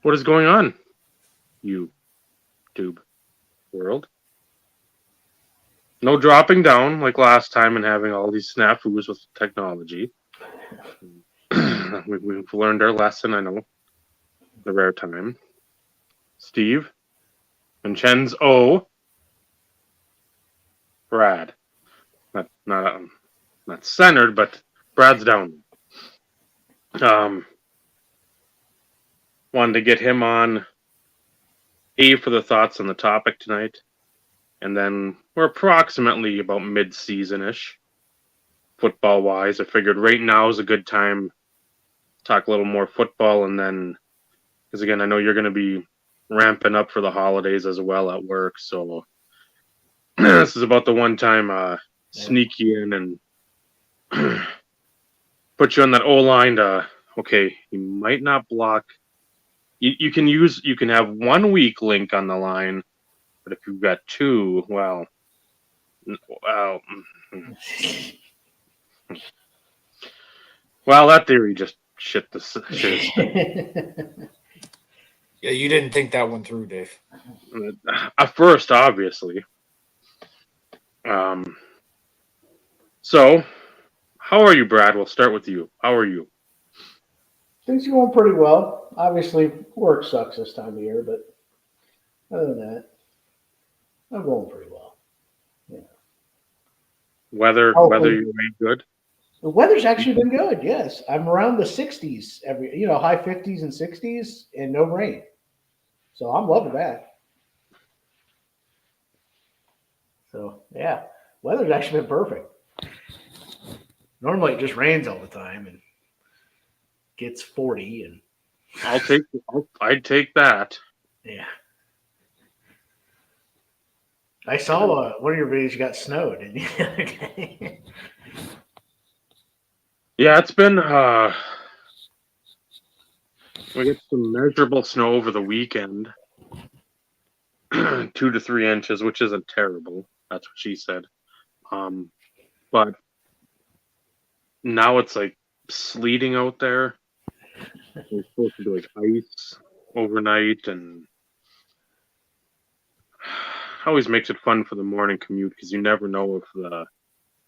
What is going on, YouTube world? No dropping down like last time and having all these snafus with technology. We've learned our lesson, I know. The rare time. Steve, Vincenzo, Brad. Not centered, but Brad's down. Wanted to get him on for the thoughts on the topic tonight. And then we're approximately about mid-season-ish, football-wise. I figured right now is a good time to talk a little more football. And then, because again, I know you're going to be ramping up for the holidays as well at work. So this is about the one time sneak you in and put you on that O-line to, okay, you might not block. You can have 1 week link on the line, but if you've got two, well, that theory just shit the shit. Yeah, you didn't think that one through, Dave. At first, obviously. So, how are you, Brad? We'll start with you. How are you? Things are going pretty well. Obviously, work sucks this time of year, but other than that, I'm going pretty well. Yeah. Weather you ain't good? The weather's actually been good. Yes, I'm around the 60s high 50s and 60s, and no rain. So I'm loving that. So yeah, weather's actually been perfect. Normally it just rains all the time and gets 40, and I'd take that. Yeah. I saw one of your videos. You got snowed, didn't you? Yeah, it's been we get some measurable snow over the weekend. 2 to 3 inches, which isn't terrible. That's what she said. But now it's like sleeting out there. We're supposed to do like ice overnight, and always makes it fun for the morning commute because you never know if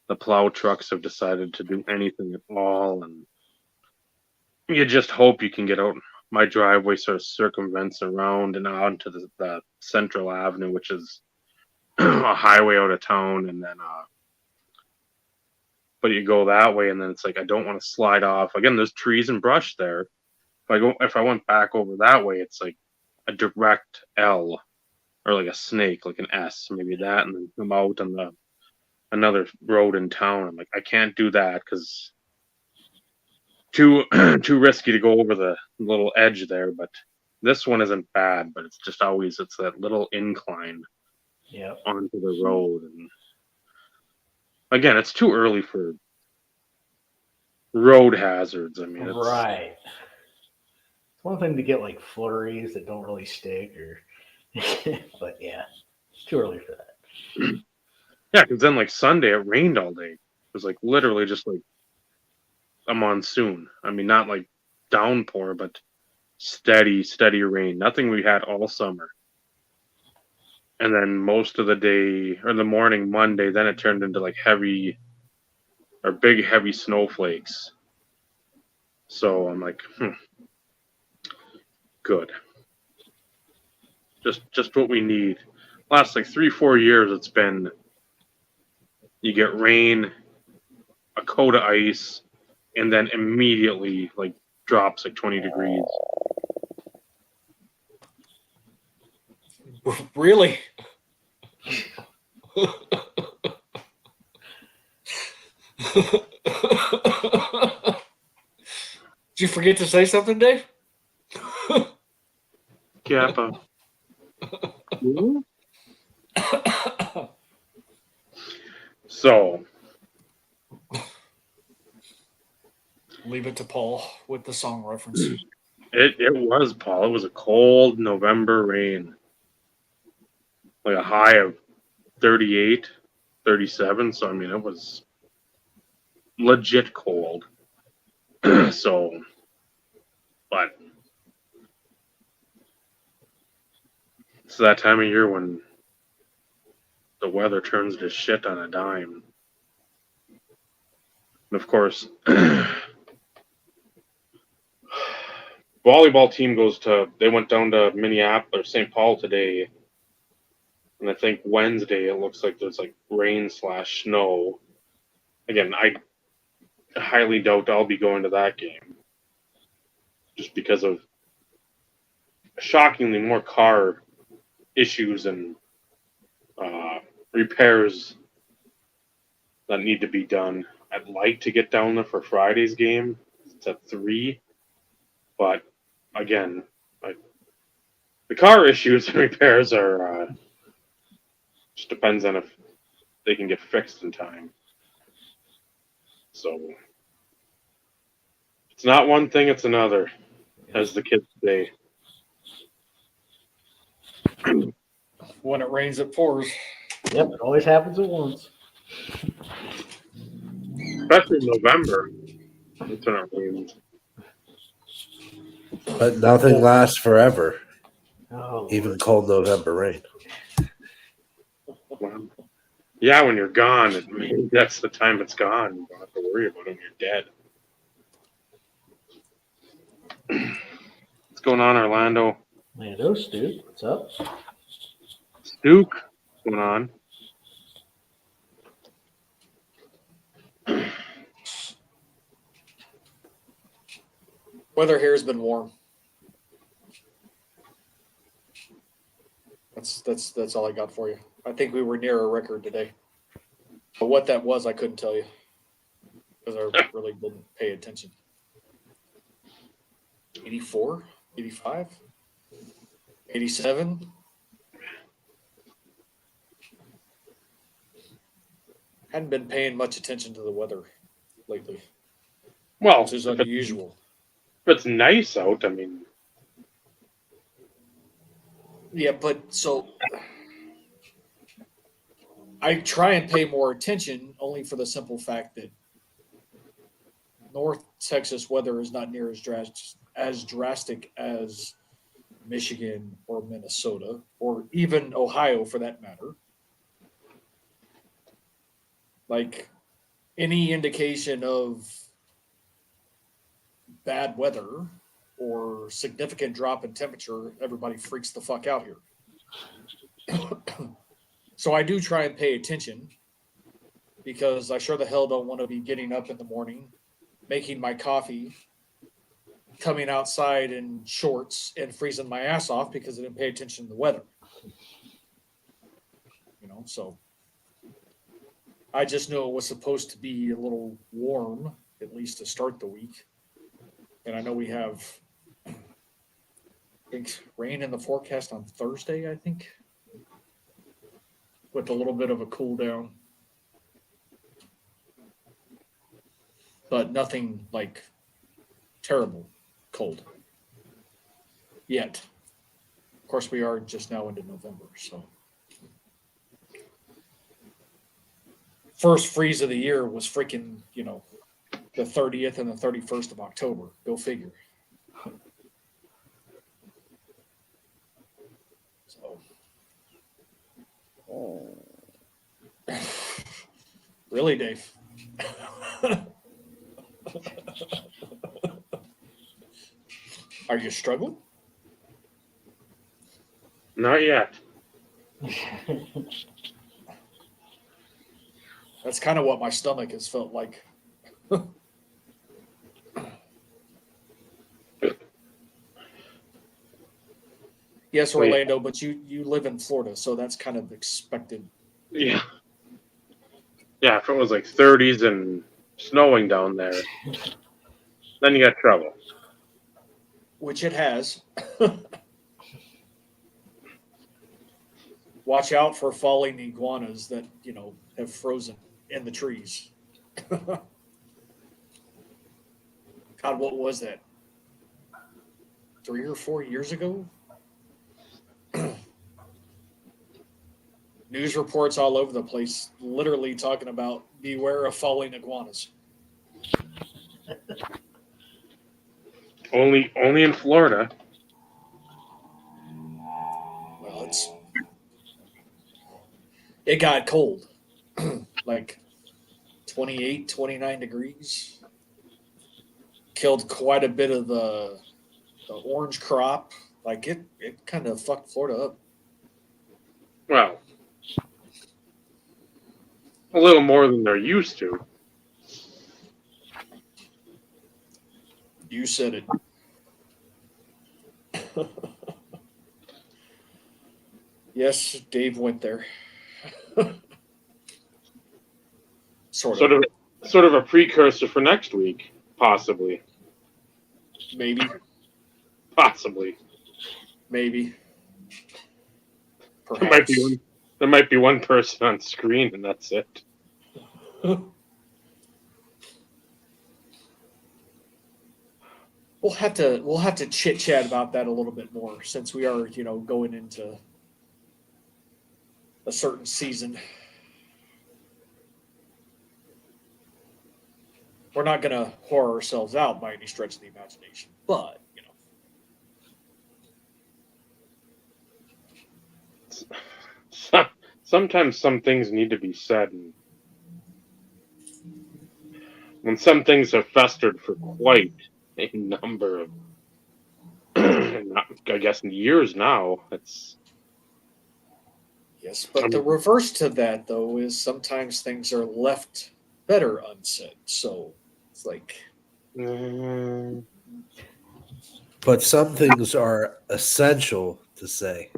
the plow trucks have decided to do anything at all, and you just hope you can get out. My driveway sort of circumvents around and onto the Central Avenue, which is a highway out of town, and then but you go that way, and then it's like I don't want to slide off. Again, there's trees and brush there. If I went back over that way, it's like a direct L, or like a snake, like an S, maybe that, and then come out on another road in town. I'm like, I can't do that because too risky to go over the little edge there. But this one isn't bad, but it's just always it's that little incline onto the road. And again, it's too early for road hazards. I mean, it's, right. It's one thing to get like flurries that don't really stick, but yeah, it's too early for that. Yeah, because then like Sunday it rained all day. It was like literally just like a monsoon. I mean, not like downpour, but steady rain. Nothing we had all summer. And then most of the day or the morning Monday, then it turned into like big heavy snowflakes. So I'm like, good. Just what we need. Last like 3-4 years, it's been you get rain, a coat of ice, and then immediately like drops like 20 degrees. Really? Did you forget to say something, Dave? Kappa. So leave it to Paul with the song reference. It was, Paul. It was a cold November rain. Like a high of 38, 37. So, I mean, it was legit cold. So, but It's that time of year when the weather turns to shit on a dime. And of course, volleyball team they went down to Minneapolis or St. Paul today. And I think Wednesday it looks like there's like rain/snow. Again, I highly doubt I'll be going to that game. Just because of shockingly more car issues and repairs that need to be done. I'd like to get down there for Friday's game. It's at 3. But again, the car issues and repairs are just depends on if they can get fixed in time. So it's not one thing, it's another, as the kids say. When it rains, it pours. Yep, it always happens at once. Especially in November. That's when it rains. But nothing lasts forever, Oh, even cold November rain. Well, yeah, when you're gone, maybe that's the time it's gone. You don't have to worry about it when you're dead. What's going on, Orlando? Lando, Stu, what's up? Duke, what's going on? Weather here has been warm. That's all I got for you. I think we were near a record today. But what that was, I couldn't tell you. Because I really didn't pay attention. 84? 85? 87? Hadn't been paying much attention to the weather lately, Well, which is unusual. if it's nice out, I mean, Yeah, but so I try and pay more attention only for the simple fact that North Texas weather is not near as drastic as Michigan or Minnesota or even Ohio for that matter. Like any indication of bad weather or significant drop in temperature, everybody freaks the fuck out here. So I do try and pay attention because I sure the hell don't want to be getting up in the morning, making my coffee, coming outside in shorts and freezing my ass off because I didn't pay attention to the weather. So I just knew it was supposed to be a little warm, at least to start the week. And I know we have, I think, rain in the forecast on Thursday, I think, with a little bit of a cool down. But nothing like terrible cold yet. Of course, we are just now into November, so. First freeze of the year was freaking, the 30th and the 31st of October. Go figure. So. Really, Dave? Are you struggling? not yet. That's kind of what my stomach has felt like. Yes, Orlando, but you live in Florida, so that's kind of expected. Yeah. Yeah, if it was like 30s and snowing down there, then you got trouble. Which it has. Watch out for falling iguanas that, have frozen in the trees. God, what was that? 3 or 4 years ago? News reports all over the place, literally talking about beware of falling iguanas. Only in Florida. Well, it's it got cold, like 28, 29 degrees. Killed quite a bit of the orange crop. Like it kind of fucked Florida up. Well, a little more than they're used to. You said it. Yes, Dave went there. Sort of. Sort of a precursor for next week, possibly. Maybe. Possibly. Maybe. There might be one person on screen, and that's it. We'll have to chit chat about that a little bit more since we are, going into a certain season. We're not going to whore ourselves out by any stretch of the imagination, but Sometimes some things need to be said, and when some things have festered for quite a number of, I guess, years now, it's yes. But the reverse to that, though, is sometimes things are left better unsaid. So it's like, But some things are essential to say.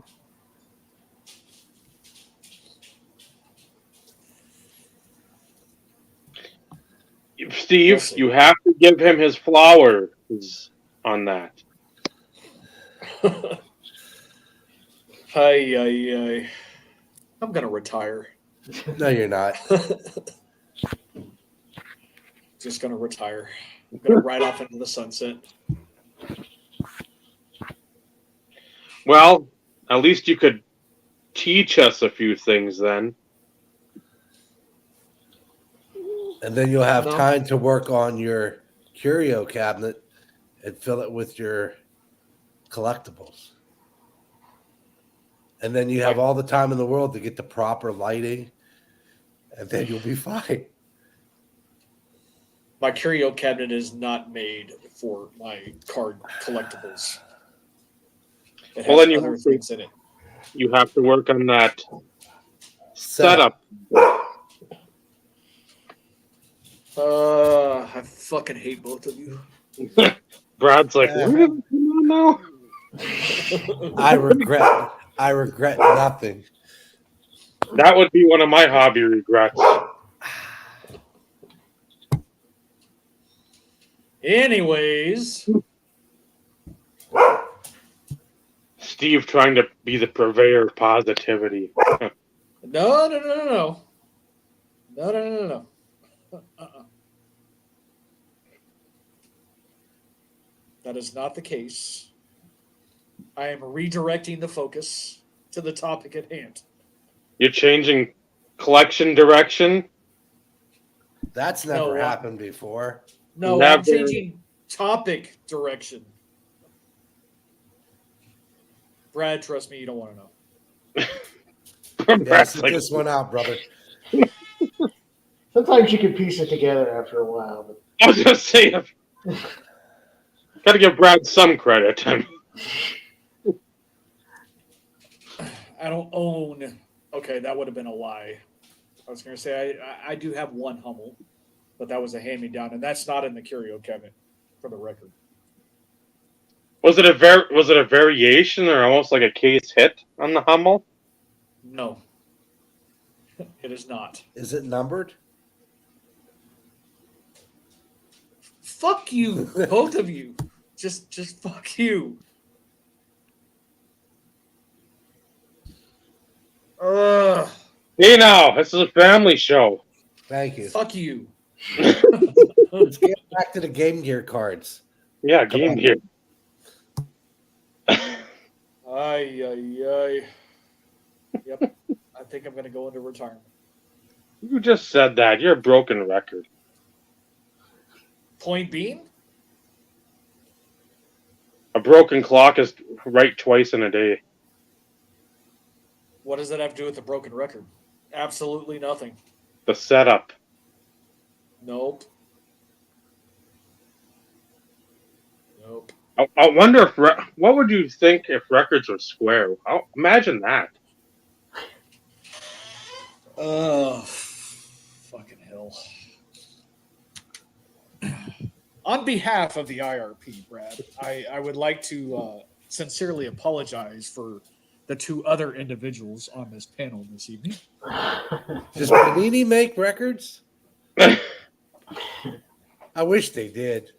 Steve, you have to give him his flowers on that. I'm gonna retire. No, you're not. Just gonna retire. I'm gonna ride off into the sunset. Well, at least you could teach us a few things then. And then you'll have No. time to work on your curio cabinet and fill it with your collectibles. And then you have all the time in the world to get the proper lighting, and then you'll be fine. My curio cabinet is not made for my card collectibles. It has Well, then other things in it. You have to work on that setup. I fucking hate both of you. Brad's like, where did it come on now? I regret nothing. That would be one of my hobby regrets. Anyways, Steve trying to be the purveyor of positivity. no. That is not the case. I am redirecting the focus to the topic at hand. You're changing collection direction? That's never happened before. No, Never. I'm changing topic direction. Brad, trust me, you don't want to know. Yes, it just went out, brother. Sometimes you can piece it together after a while. But I was going to say, got to give Brad some credit. I don't own. Okay, that would have been a lie. I was going to say I do have one Hummel, but that was a hand-me-down, and that's not in the curio cabinet, for the record. Was it a variation or almost like a case hit on the Hummel? No, it is not. Is it numbered? Fuck you, both of you. Just fuck you. Hey now, this is a family show. Thank you. Fuck you. Let's get back to the Game Gear cards. Yeah, Game Gear. Ay. Yep. I think I'm going to go into retirement. You just said that. You're a broken record. Point being? A broken clock is right twice in a day. What does that have to do with a broken record? Absolutely nothing. The setup. Nope. Nope. I wonder if what would you think if records were square? Imagine that. Oh, fucking hell. On behalf of the IRP, Brad, I would like to sincerely apologize for the two other individuals on this panel this evening. Does Panini make records? I wish they did.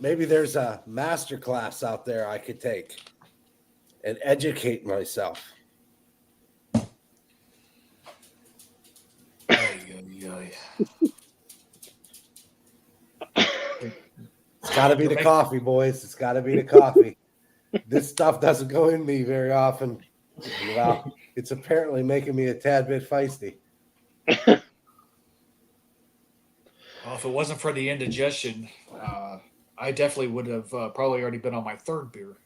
Maybe there's a master class out there I could take and educate myself. It's got to be the coffee, boys. It's got to be the coffee. This stuff doesn't go in me very often. Well, it's apparently making me a tad bit feisty. Well, if it wasn't for the indigestion, I definitely would have probably already been on my third beer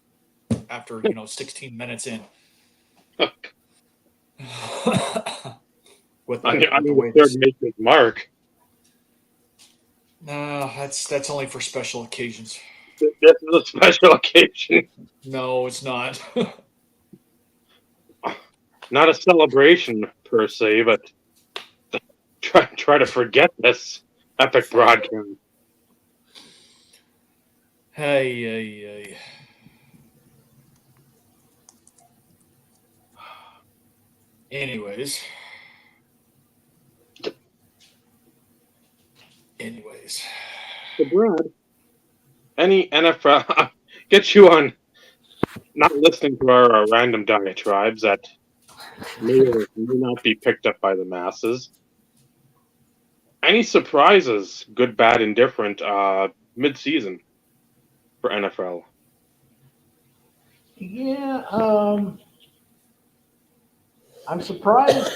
after 16 minutes in. with I the mean, way the third this, makes mark. no, that's only for special occasions. This is a special occasion, No, it's not. not a celebration per se, but try to forget this epic broadcast. Hey. Anyways. So Brad, any NFL get you on not listening to our random diatribes that may or may not be picked up by the masses. Any surprises, good, bad, indifferent, mid-season for NFL? Yeah, I'm surprised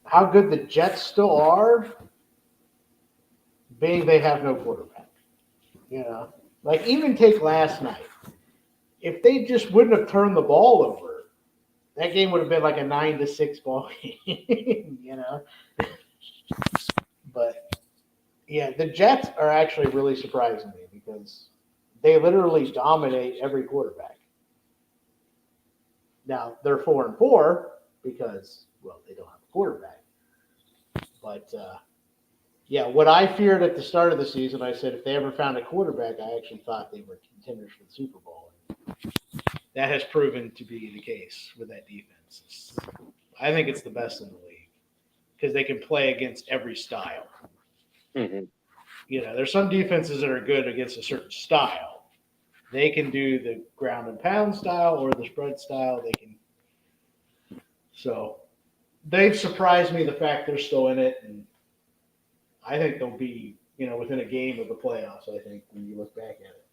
how good the Jets still are, being they have no quarterback. Like even take last night. If they just wouldn't have turned the ball over, that game would have been like a 9-6 ball game. But yeah, the Jets are actually really surprising me because they literally dominate every quarterback. Now they're 4-4 because they don't have a quarterback. But yeah, what I feared at the start of the season, I said if they ever found a quarterback, I actually thought they were contenders for the Super Bowl. That has proven to be the case with that defense. I think it's the best in the league because they can play against every style. Mm-hmm. There's some defenses that are good against a certain style. They can do the ground and pound style or the spread style. So they've surprised me the fact they're still in it, and I think they'll be, within a game of the playoffs, I think, when you look back at it.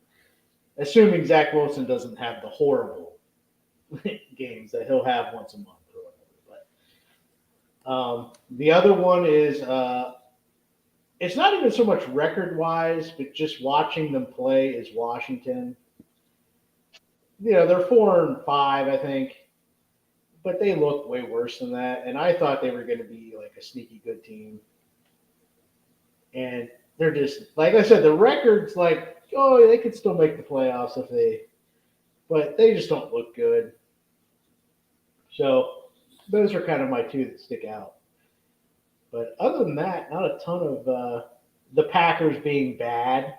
Assuming Zach Wilson doesn't have the horrible games that he'll have once a month or whatever. But the other one is it's not even so much record-wise, but just watching them play is Washington. They're 4-5, I think. But they look way worse than that. And I thought they were going to be like a sneaky good team. And they're just, like I said, the record's like, they could still make the playoffs but they just don't look good. So those are kind of my two that stick out. But other than that, not a ton of the Packers being bad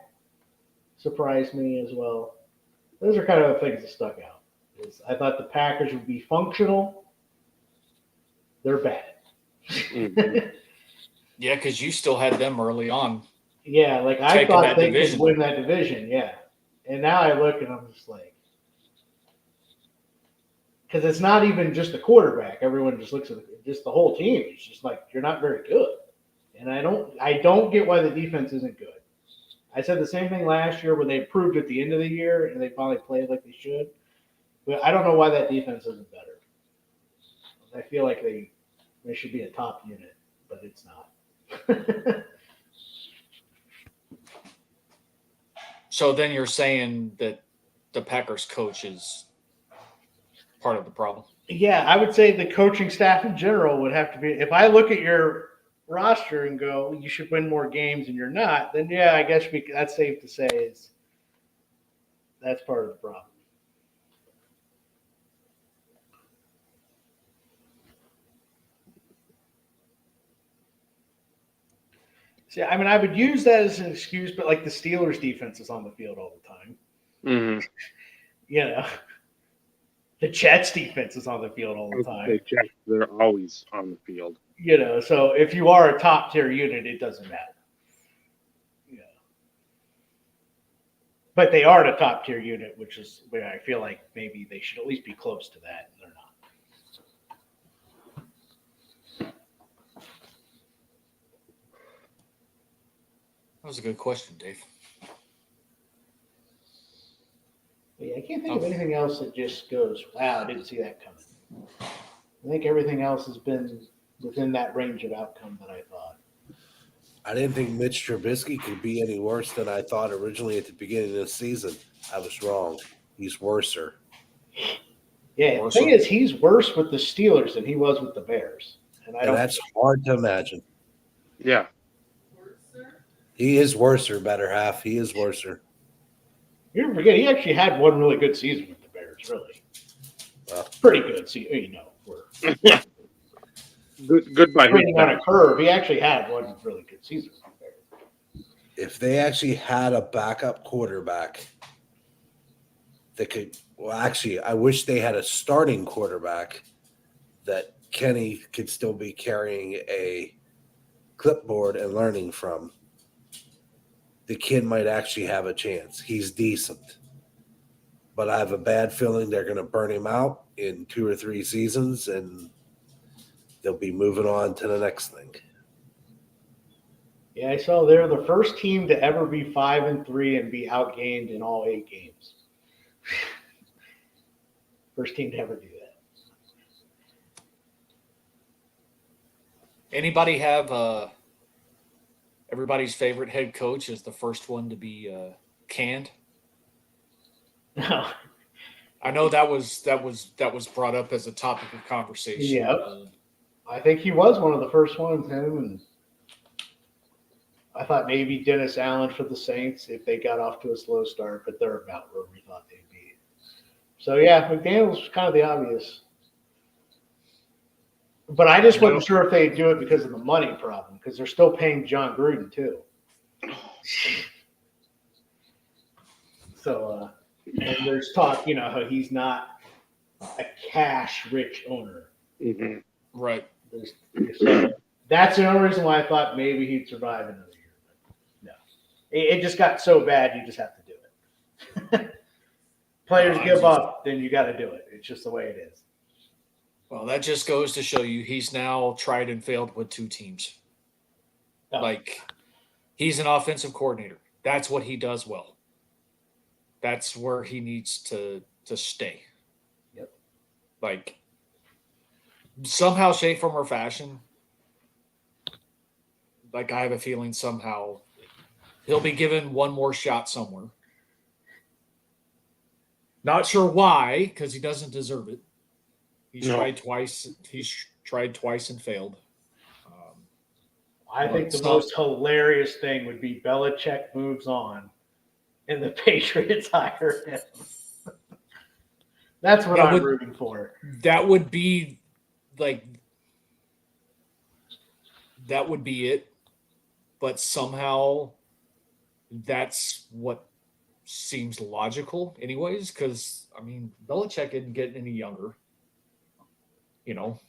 surprised me as well. Those are kind of the things that stuck out. I thought the Packers would be functional. They're bad. Mm-hmm. Yeah, because you still had them early on. Yeah, like I thought they could win that division, yeah. And now I look and I'm just like, because it's not even just the quarterback. Everyone just looks at just the whole team. It's just like you're not very good, and I don't get why the defense isn't good. I said the same thing last year when they improved at the end of the year and they finally played like they should, but I don't know why that defense isn't better. I feel like they should be a top unit, but it's not. So then you're saying that the Packers coach is part of the problem? Yeah, I would say the coaching staff in general would have to be. If I look at your roster and go, you should win more games, and you're not, then yeah, I guess that's safe to say is that's part of the problem. See, I mean, I would use that as an excuse, but like the Steelers' defense is on the field all the time. Mm-hmm. You know, the Jets' defense is on the field all the time. They're always on the field. You know, so if you are a top tier unit, it doesn't matter. Yeah. But they are the top tier unit, which is where I feel like maybe they should at least be close to that, and they're not. That was a good question, Dave. But yeah, I can't think of anything else that just goes, wow, I didn't see that coming. I think everything else has been within that range of outcome that I thought. I didn't think Mitch Trubisky could be any worse than I thought originally at the beginning of the season. I was wrong. He's worser. Yeah, the thing is, he's worse with the Steelers than he was with the Bears. And that's hard to imagine. Yeah. He is worser, better half. He is worser. You don't forget, he actually had one really good season with the Bears, really. Pretty good season, you know. Good by him. On a curve, he actually had one really good season with the Bears. If they actually had a backup quarterback that could, well, actually, I wish they had a starting quarterback that Kenny could still be carrying a clipboard and learning from. The kid might actually have a chance. He's decent. But I have a bad feeling they're going to burn him out in 2 or 3 seasons, and they'll be moving on to the next thing. Yeah, I saw they're the first team to ever be 5-3 and be outgained in all 8 games. First team to ever do that. Anybody have everybody's favorite head coach is the first one to be canned? No. I know that was brought up as a topic of conversation. Yeah, I think he was one of the first ones. Him, and I thought maybe Dennis Allen for the Saints if they got off to a slow start, but they're about where we thought they'd be. So yeah, McDaniels was kind of the obvious. But I just wasn't sure if they'd do it because of the money problem, because they're still paying John Gruden too. So, and there's talk, you know, how he's not a cash-rich owner. Mm-hmm. Right. So that's the only reason why I thought maybe he'd survive another year. But no, it just got so bad, you just have to do it. Players give up, then you got to do it. It's just the way it is. Well, that just goes to show you he's now tried and failed with 2 teams. Oh. Like, he's an offensive coordinator. That's what he does well. That's where he needs to stay. Yep. Like, somehow, shape, form, or fashion, like I have a feeling somehow he'll be given one more shot somewhere. Not sure why, because he doesn't deserve it. He's tried twice. He's tried twice and failed. I think the most hilarious thing would be Belichick moves on, and the Patriots hire him. That's what I'm rooting for. That would be like. That would be it, but somehow that's what seems logical, anyways. Because I mean, Belichick didn't get any younger. You know,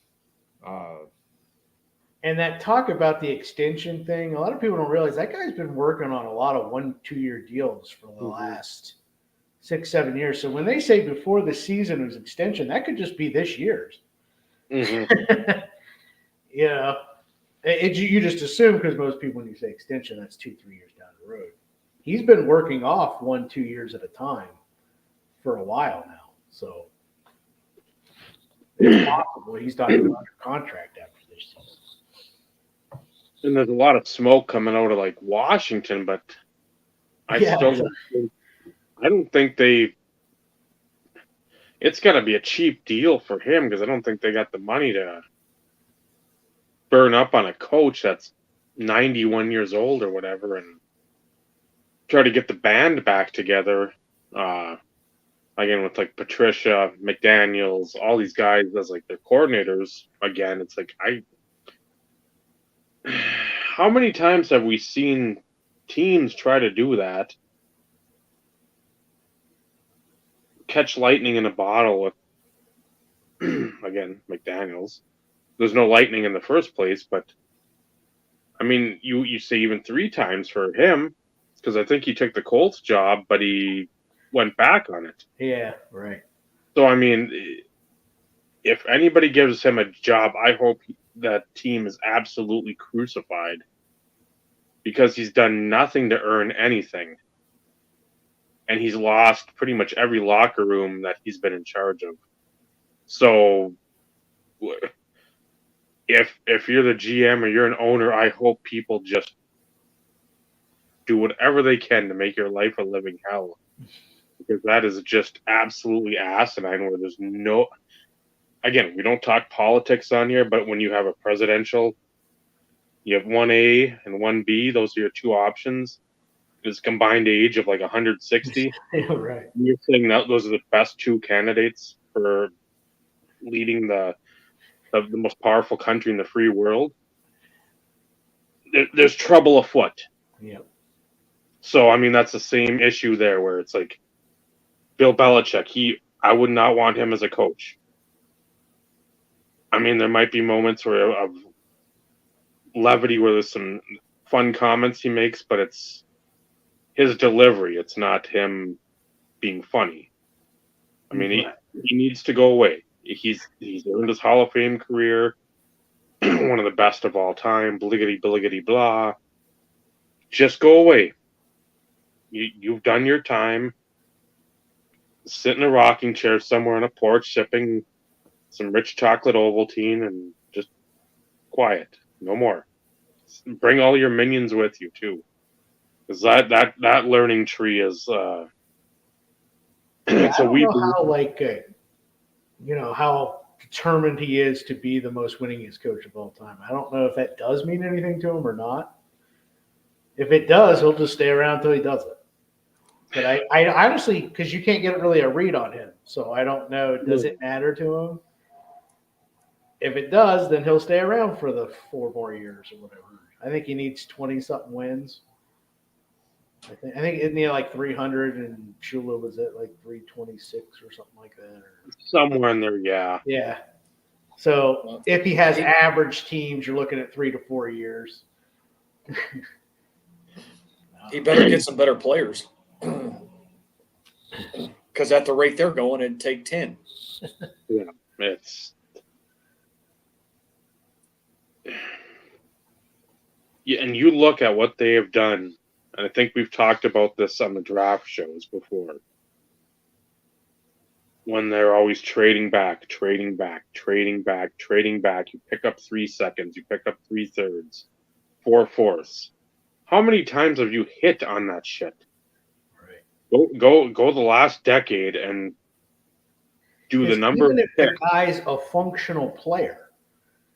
and that talk about the extension thing, a lot of people don't realize that guy's been working on a lot of 1-2 year deals for the last 6-7 years. So when they say before the season was extension, that could just be this year's. Mm-hmm. You know, you just assume, because most people, when you say extension, that's 2-3 years down the road. He's been working off 1-2 years at a time for a while now. So it's possible he's not even under contract after this season. And there's a lot of smoke coming out of like Washington, but I don't think they. it's got to be a cheap deal for him because I don't think they got the money to burn up on a coach that's 91 years old or whatever and try to get the band back together. Again, with like Patricia, McDaniels, all these guys as like their coordinators. Again, it's like how many times have we seen teams try to do that? Catch lightning in a bottle with again, McDaniels. There's no lightning in the first place, but I mean, you say even 3 times for him because I think he took the Colts job, but he went back on it. Yeah, right. So I mean, if anybody gives him a job, I hope that team is absolutely crucified because he's done nothing to earn anything, and he's lost pretty much every locker room that he's been in charge of. So if you're the GM or you're an owner, I hope people just do whatever they can to make your life a living hell, because that is just absolutely asinine. Where there's no, again, we don't talk politics on here, but when you have a presidential, you have 1A and 1B. Those are your 2 options. It's combined age of like 160. Yeah, right. You're saying that those are the best 2 candidates for leading the most powerful country in the free world. There's trouble afoot. Yeah. So I mean, that's the same issue there, where it's like Bill Belichick. I would not want him as a coach. I mean, there might be moments of levity where there's some fun comments he makes, but it's his delivery. It's not him being funny. I mean, he needs to go away. He's earned his Hall of Fame career, one of the best of all time. Bliggity, bliggity, blah. Just go away. You've done your time. Sit in a rocking chair somewhere on a porch, sipping some rich chocolate Ovaltine, and just quiet. No more. Bring all your minions with you too, because that learning tree is. I don't know how how determined he is to be the most winningest coach of all time. I don't know if that does mean anything to him or not. If it does, he'll just stay around until he does it. But I honestly, because you can't get really a read on him, so I don't know. Does it matter to him? If it does, then he'll stay around for the 4 more years or whatever. I think he needs 20-something wins. I think isn't he like 300 and Shula was at like 326 or something like that, or somewhere in there. Yeah. Yeah. So if he has average teams, you're looking at 3 to 4 years. He better get some better players, because at the rate they're going, it'd take 10. Yeah, it's. Yeah, and you look at what they have done, and I think we've talked about this on the draft shows before. When they're always trading back. You pick up 3 seconds, you pick up 3/3, 4/4. How many times have you hit on that shit? Right. Go the last decade and do the number. Even if the guy's a functional player,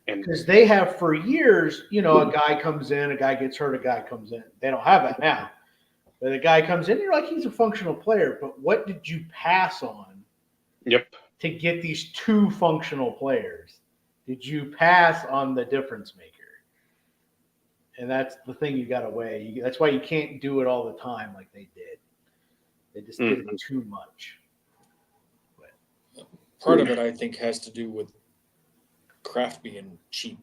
because they have for years, a guy comes in, a guy gets hurt, a guy comes in. They don't have that now. But a guy comes in, you're like, he's a functional player. But what did you pass on? Yep. To get these 2 functional players? Did you pass on the difference maker? And that's the thing you got to weigh. That's why you can't do it all the time like they did. They just did it too much. But part of it, I think, has to do with Kraft being cheap.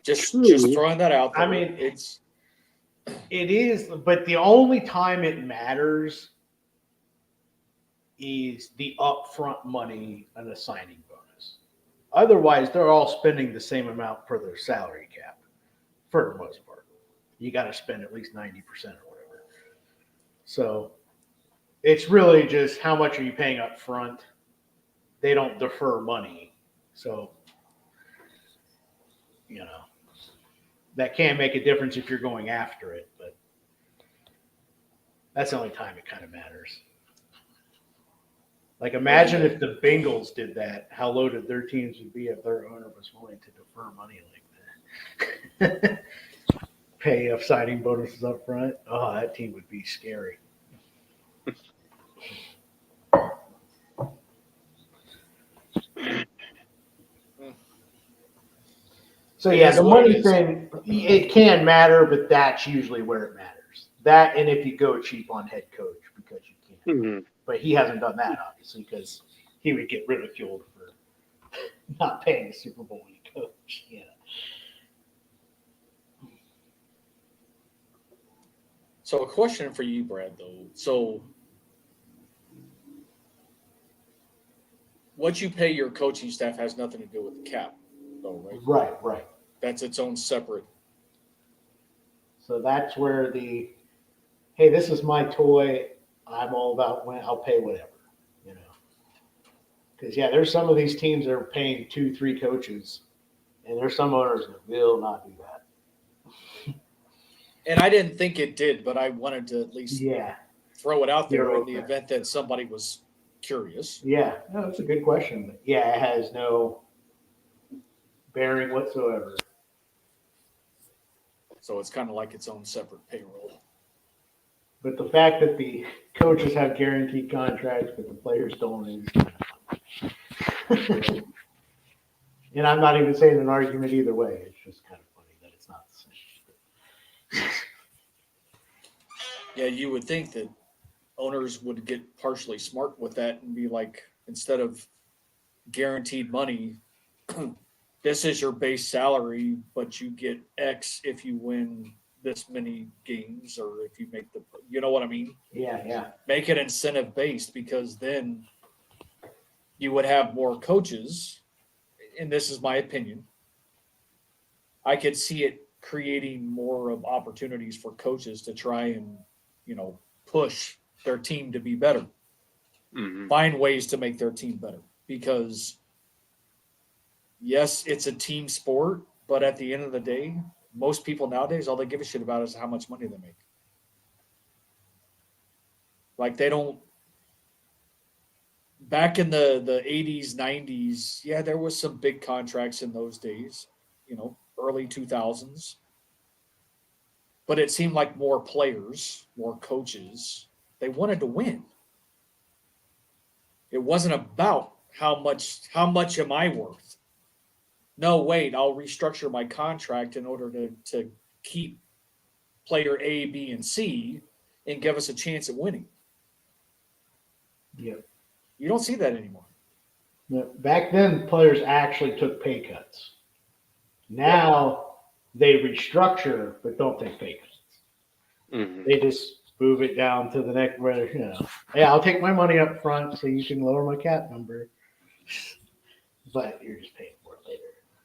Just throwing that out there. I mean, it is, but the only time it matters is the upfront money and the signing bonus. Otherwise, they're all spending the same amount per their salary cap for the most part. You got to spend at least 90% or whatever. So it's really just how much are you paying up front? They don't defer money. So, that can make a difference if you're going after it. But That's the only time it kind of matters. Like, imagine if the Bengals did that, how loaded their teams would be if their owner was willing to defer money like that. Pay off signing bonuses up front. Oh, that team would be scary. So It yeah, is the what it money is. thing, it can matter, but that's usually where it matters. That, and if you go cheap on head coach because you can. Mhm. But he hasn't done that, obviously, because he would get ridiculed for not paying a Super Bowl winning coach. Yeah. So a question for you, Brad, though. So what you pay your coaching staff has nothing to do with the cap, though, right? Right. That's its own separate. So that's where hey, this is my toy. I'm all about when I'll pay whatever, you know. Because yeah, there's some of these teams that are paying 2, 3 coaches, and there's some owners that will not do that. And I didn't think it did, but I wanted to at least Yeah, throw it out there You're in the okay. event that somebody was curious. yeah, no, that's a good question. But yeah, it has no bearing whatsoever. So it's kind of like its own separate payroll. But the fact that the coaches have guaranteed contracts, but the players don't, is. And I'm not even saying an argument either way. It's just kind of funny that it's not the same. Yeah, you would think that owners would get partially smart with that and be like, instead of guaranteed money, this is your base salary, but you get X if you win this many games or if you make the, you know what I mean? Yeah. Make it incentive based, because then you would have more coaches. And this is my opinion. I could see it creating more of opportunities for coaches to try and, push their team to be better, Mhm. find ways to make their team better. Because yes, it's a team sport, but at the end of the day, most people nowadays, all they give a shit about is how much money they make. Like they don't. Back in the 80s, 90s, yeah, there was some big contracts in those days, early 2000s. But it seemed like more players, more coaches, they wanted to win. It wasn't about how much am I worth? No, wait, I'll restructure my contract in order to keep player A, B, and C and give us a chance at winning. Yep. You don't see that anymore. Back then, players actually took pay cuts. Now they restructure but don't take pay cuts. Mhm. They just move it down to the next where, hey, I'll take my money up front so you can lower my cap number. But you're just paying for it later.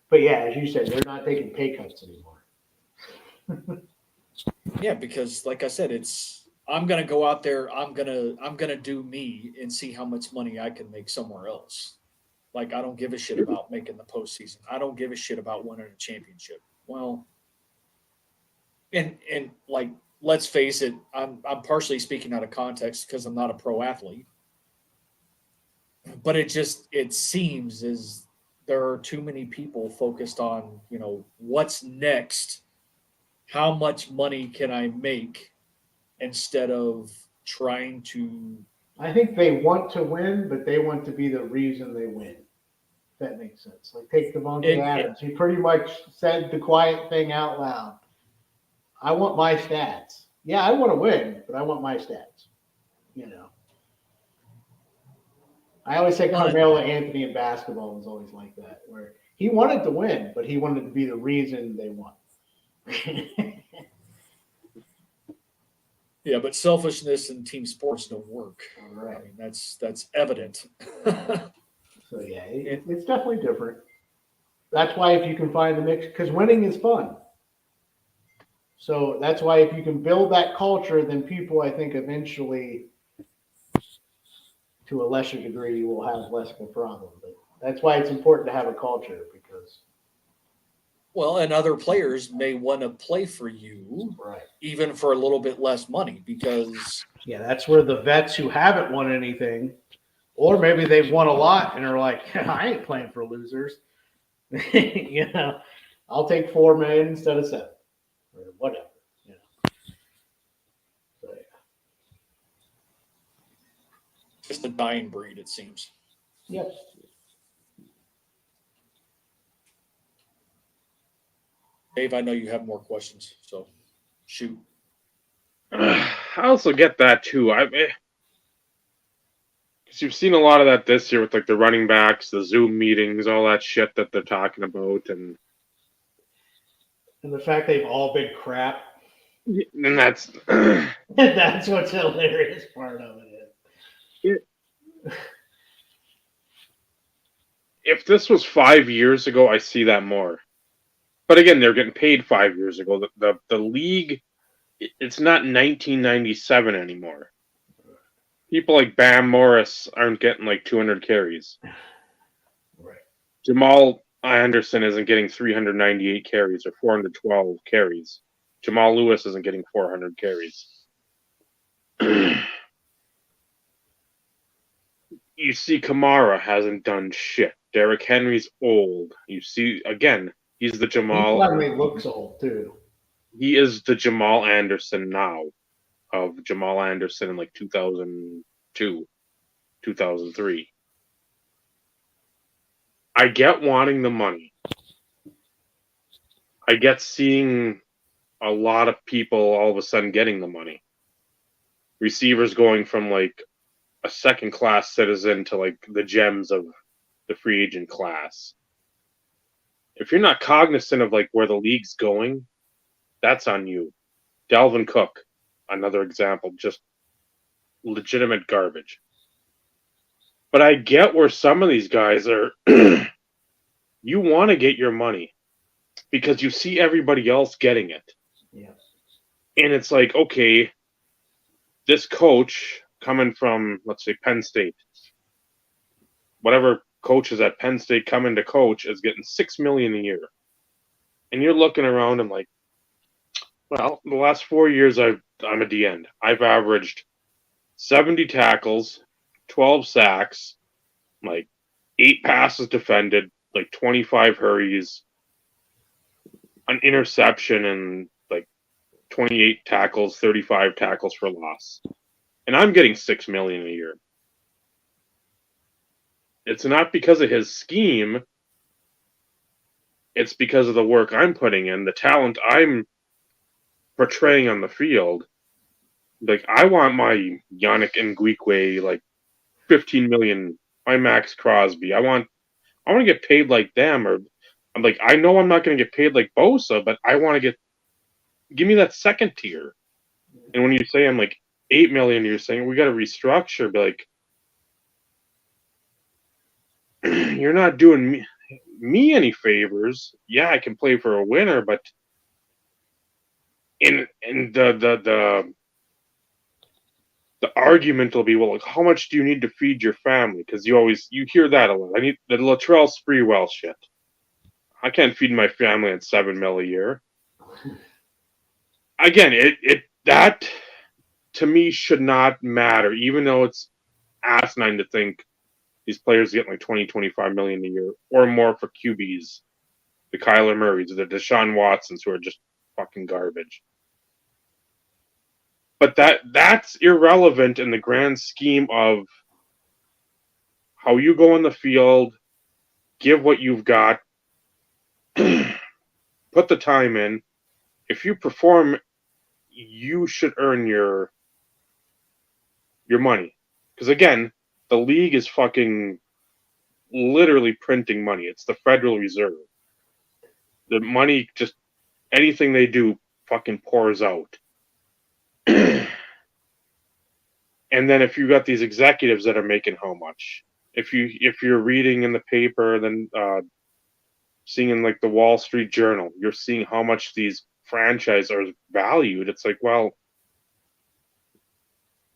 But yeah, as you said, they're not taking pay cuts anymore. Yeah, because like I said, I'm gonna go out there, I'm gonna do me and see how much money I can make somewhere else. Like I don't give a shit about making the postseason. I don't give a shit about winning a championship. Well, and like let's face it, I'm partially speaking out of context because I'm not a pro athlete. But it seems as there are too many people focused on, what's next, how much money can I make, instead of trying to. I think they want to win, but they want to be the reason they win. If that makes sense. Like take Devontae Adams. He pretty much said the quiet thing out loud. I want my stats. Yeah, I want to win, but I want my stats. I always say Carmelo Anthony in basketball was always like that, where he wanted to win, but he wanted to be the reason they won. Yeah, but selfishness in team sports don't work. All right. I mean, that's evident. So yeah, it's definitely different. That's why if you can find the mix, because winning is fun. So that's why if you can build that culture, then people, I think, eventually, to a lesser degree, will have less of a problem. But that's why it's important to have a culture, because Well, and other players may want to play for you, Right. even for a little bit less money, because Yeah, that's where the vets who haven't won anything, or maybe they've won a lot and are like, I ain't playing for losers. You know, I'll take $4 million instead of 7, or whatever. You know. So, yeah. just a dying breed, it seems. Yep. Dave, I know you have more questions, so shoot. I also get that too. Because you've seen a lot of that this year with like the running backs, the Zoom meetings, all that shit that they're talking about, and And the fact they've all been crap. that's That's what's the hilarious part of it. if this was 5 years ago, I see that more. But again, they're getting paid 5 years ago. The league, it's not 1997 anymore. People like Bam Morris aren't getting like 200 carries. Right. Jamal Anderson isn't getting 398 carries or 412 carries. Jamal Lewis isn't getting 400 carries. You see Kamara hasn't done shit. Derrick Henry's old. You see, again, he's the He Jamal. finally looks old, too. He is the Jamal Anderson now of Jamal Anderson in like 2002, 2003. I get wanting the money. I get seeing a lot of people all of a sudden getting the money. Receivers going from like a second class citizen to like the gems of the free agent class. If you're not cognizant of like where the league's going, that's on you. Dalvin Cook, another example, just legitimate garbage. But I get where some of these guys are. You want to get your money because you see everybody else getting it. Yeah. And it's like, okay, this coach coming from, let's say, Penn State, whatever coaches at Penn State coming to coach is getting $6 million a year. And you're looking around and like, well, the last 4 years I'm a D end. I've averaged 70 tackles, 12 sacks, like 8 passes defended, like 25 hurries, an interception, and like 28 tackles, 35 tackles for loss. And I'm getting $6 million a year. It's not because of his scheme. It's because of the work I'm putting in, the talent I'm portraying on the field. Like, I want my Yannick Ngikwe, like 15 million, my Max Crosby. I want to get paid like them, or I'm like, I know I'm not going to get paid like Bosa, but I want to give me that second tier. And when you say I'm like 8 million, you're saying we got to restructure. Be like, you're not doing me any favors. Yeah, I can play for a winner, but in the argument will be, well, like, how much do you need to feed your family? Because you hear that a lot. I need the Latrell Sprewell shit. I can't feed my family at $7 million a year. Again, that to me should not matter, even though it's asinine to think these players get like 20, 25 million a year or more for QBs. The Kyler Murrays, the Deshaun Watsons, who are just fucking garbage. But that's irrelevant in the grand scheme of how you go on the field, give what you've got, put the time in. If you perform, you should earn your money. Because again, the league is fucking literally printing money. It's the Federal Reserve. The money, just anything they do fucking pours out. And then if you got these executives that are making how much, if you're reading in the paper, then seeing in like the Wall Street Journal, you're seeing how much these franchises are valued. It's like, well,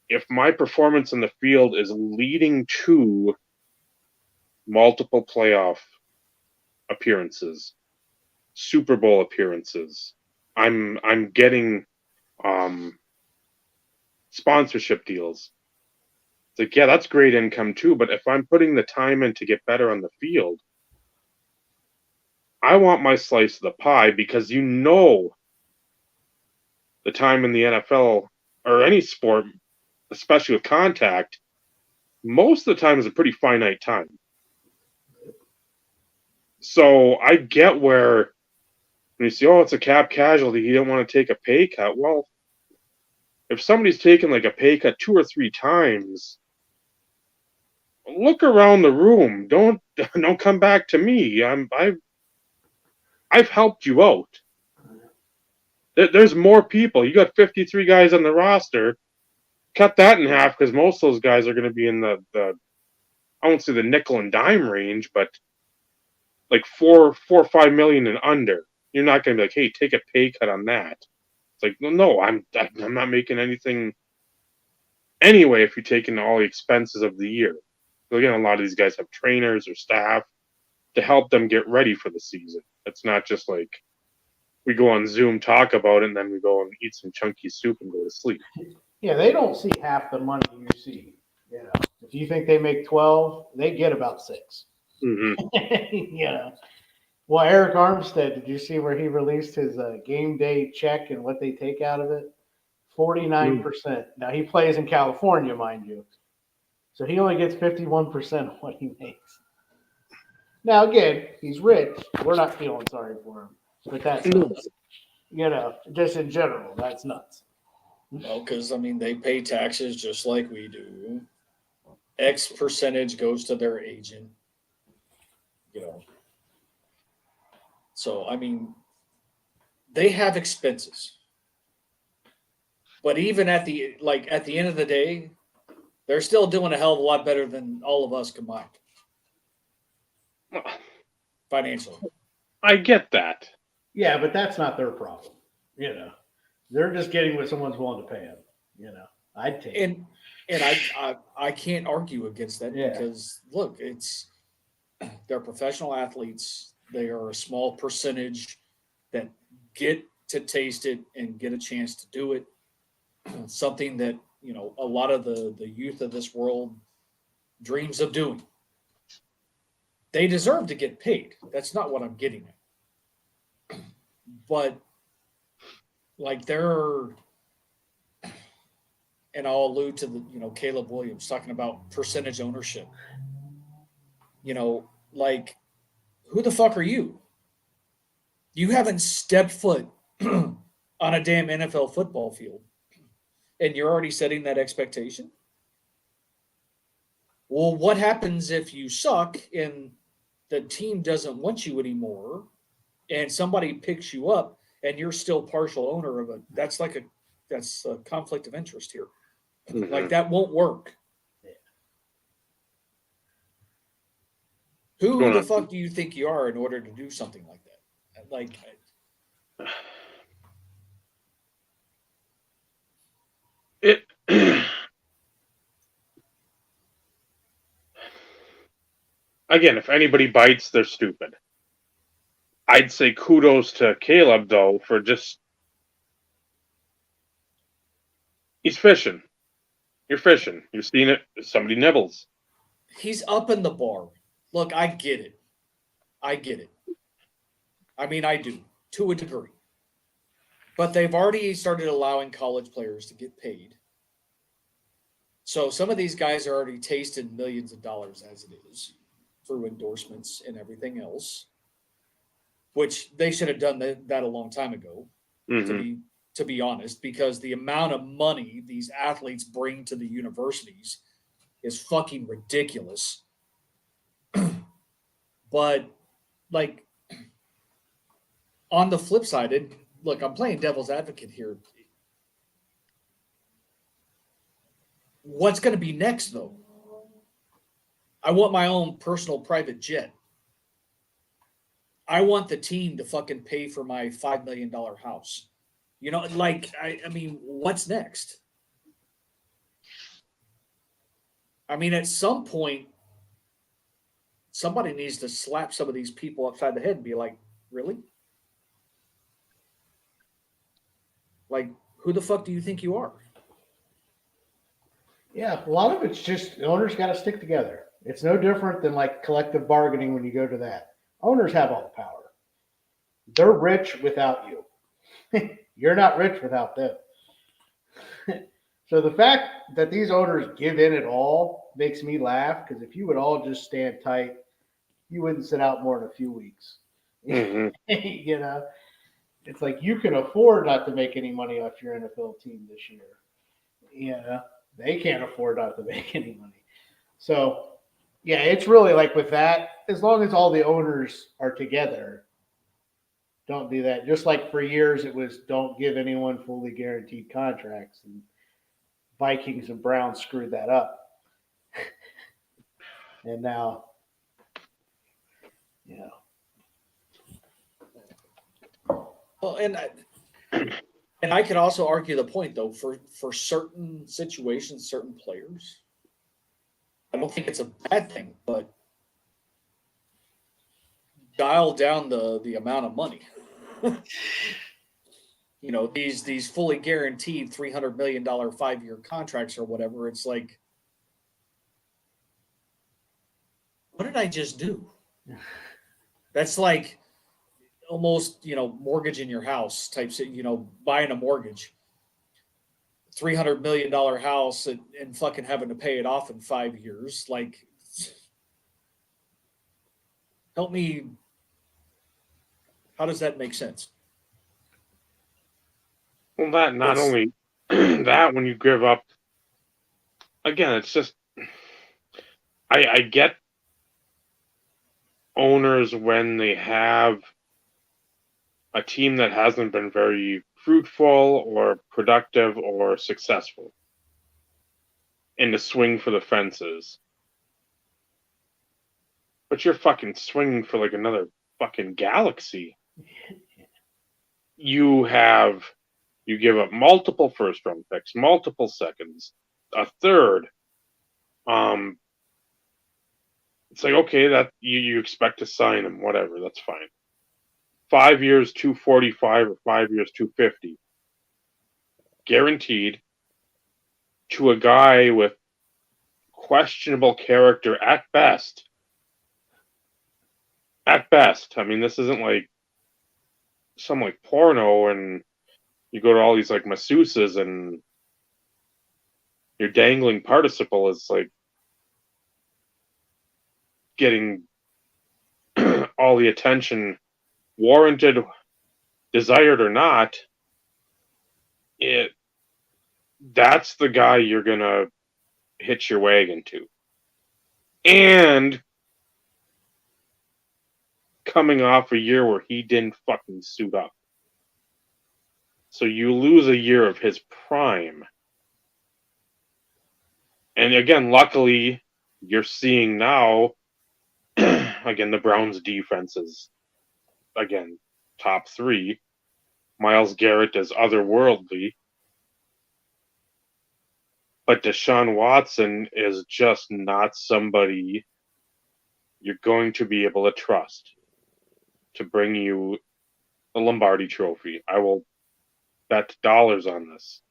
if my performance in the field is leading to multiple playoff appearances, Super Bowl appearances. I'm getting sponsorship deals. It's like, yeah, that's great income too, but if I'm putting the time in to get better on the field, I want my slice of the pie, because the time in the NFL or any sport, especially with contact, most of the time is a pretty finite time. So I get where when you say, oh, it's a cap casualty, he didn't want to take a pay cut. Well, if somebody's taken like a pay cut 2 or 3 times, look around the room. Don't come back to me. I've helped you out. There's more people. You got 53 guys on the roster. Cut that in half, because most of those guys are going to be in the I won't say the nickel and dime range, but like 4 or 5 million and under. You're not going to be like, hey, take a pay cut on that. It's like, no, I'm not making anything anyway if you're taking all the expenses of the year. So again, a lot of these guys have trainers or staff to help them get ready for the season. It's not just like we go on Zoom, talk about it, and then we go and eat some chunky soup and go to sleep. Yeah, they don't see half the money you see. You know, if you think they make 12, they get about 6. Mm-hmm. You know. Well, Eric Armstead, did you see where he released his game day check and what they take out of it? 49%. Now he plays in California, mind you, so he only gets 51% of what he makes. Now again, he's rich. We're not feeling sorry for him, but that's nuts. You know, just in general, that's nuts. No, because I mean they pay taxes just like we do. X percentage goes to their agent. You know. So I mean, they have expenses. But even at the end of the day, they're still doing a hell of a lot better than all of us combined. Financially. I get that. Yeah, but that's not their problem. You know, they're just getting what someone's willing to pay them. You know, I'd take it. And I can't argue against that because look, they're professional athletes. They are a small percentage that get to taste it and get a chance to do it. Something that, you know, a lot of the youth of this world dreams of doing. They deserve to get paid. That's not what I'm getting at. But like and I'll allude to Caleb Williams talking about percentage ownership. You know, like, who the fuck are you? You haven't stepped foot on a damn NFL football field, and you're already setting that expectation. Well, what happens if you suck and the team doesn't want you anymore, and somebody picks you up and you're still partial owner of it? That's a conflict of interest here. Mm-hmm. Like, that won't work. Who the fuck do you think you are in order to do something like that? Like, it. Again, if anybody bites, they're stupid. I'd say kudos to Caleb, though, for just. He's fishing. You're fishing. You're seeing it. Somebody nibbles. he's up in the bar. Look, I get it. I mean, I do, to a degree. But they've already started allowing college players to get paid. So some of these guys are already tasting millions of dollars as it is through endorsements and everything else, which they should have done that a long time ago, to be honest, because the amount of money these athletes bring to the universities is fucking ridiculous. But, like, on the flip side, look, I'm playing devil's advocate here. What's going to be next, though? I want my own personal private jet. I want the team to fucking pay for my $5 million house. You know, like, I mean, what's next? I mean, at some point, somebody needs to slap some of these people upside the head and be like, really? Like, who the fuck do you think you are? Yeah, a lot of it's just the owners got to stick together. It's no different than like collective bargaining when you go to that. Owners have all the power. They're rich without you. You're not rich without them. So the fact that these owners give in at all makes me laugh because if you would all just stand tight, you wouldn't sit out more than a few weeks. Mhm. You know, it's like you can afford not to make any money off your NFL team this year. You know, they can't afford not to make any money. So, yeah, it's really like with that, as long as all the owners are together, don't do that. Just like for years, it was don't give anyone fully guaranteed contracts. And Vikings and Browns screwed that up. And now, you know, Well, and I could also argue the point though for certain situations, certain players, I don't think it's a bad thing, but dial down the amount of money. You know, these fully guaranteed $300 million 5-year contracts or whatever. It's like, what did I just do? That's like almost, you know, mortgaging your house type, you know, buying a mortgage, $300 million house and fucking having to pay it off in 5 years. Like, help me. How does that make sense? Well, that not It's- only that when you give up again, it's just I get owners when they have a team that hasn't been very fruitful or productive or successful in the swing for the fences. But you're fucking swinging for like another fucking galaxy. You give up multiple first round picks, multiple seconds, a third. It's like, okay, that you expect to sign him, whatever, that's fine. 5 years, 245 or 5 years, 250. Guaranteed to a guy with questionable character at best. At best. I mean, this isn't like some like porno and you go to all these like masseuses and your dangling participle is like getting all the attention warranted, desired or not. That's the guy you're gonna hitch your wagon to. And coming off a year where he didn't fucking suit up. So you lose a year of his prime. And again, luckily, you're seeing now, again, the Browns' defense is, again, top 3. Myles Garrett is otherworldly. But Deshaun Watson is just not somebody you're going to be able to trust to bring you the Lombardi Trophy. I will bet dollars on this.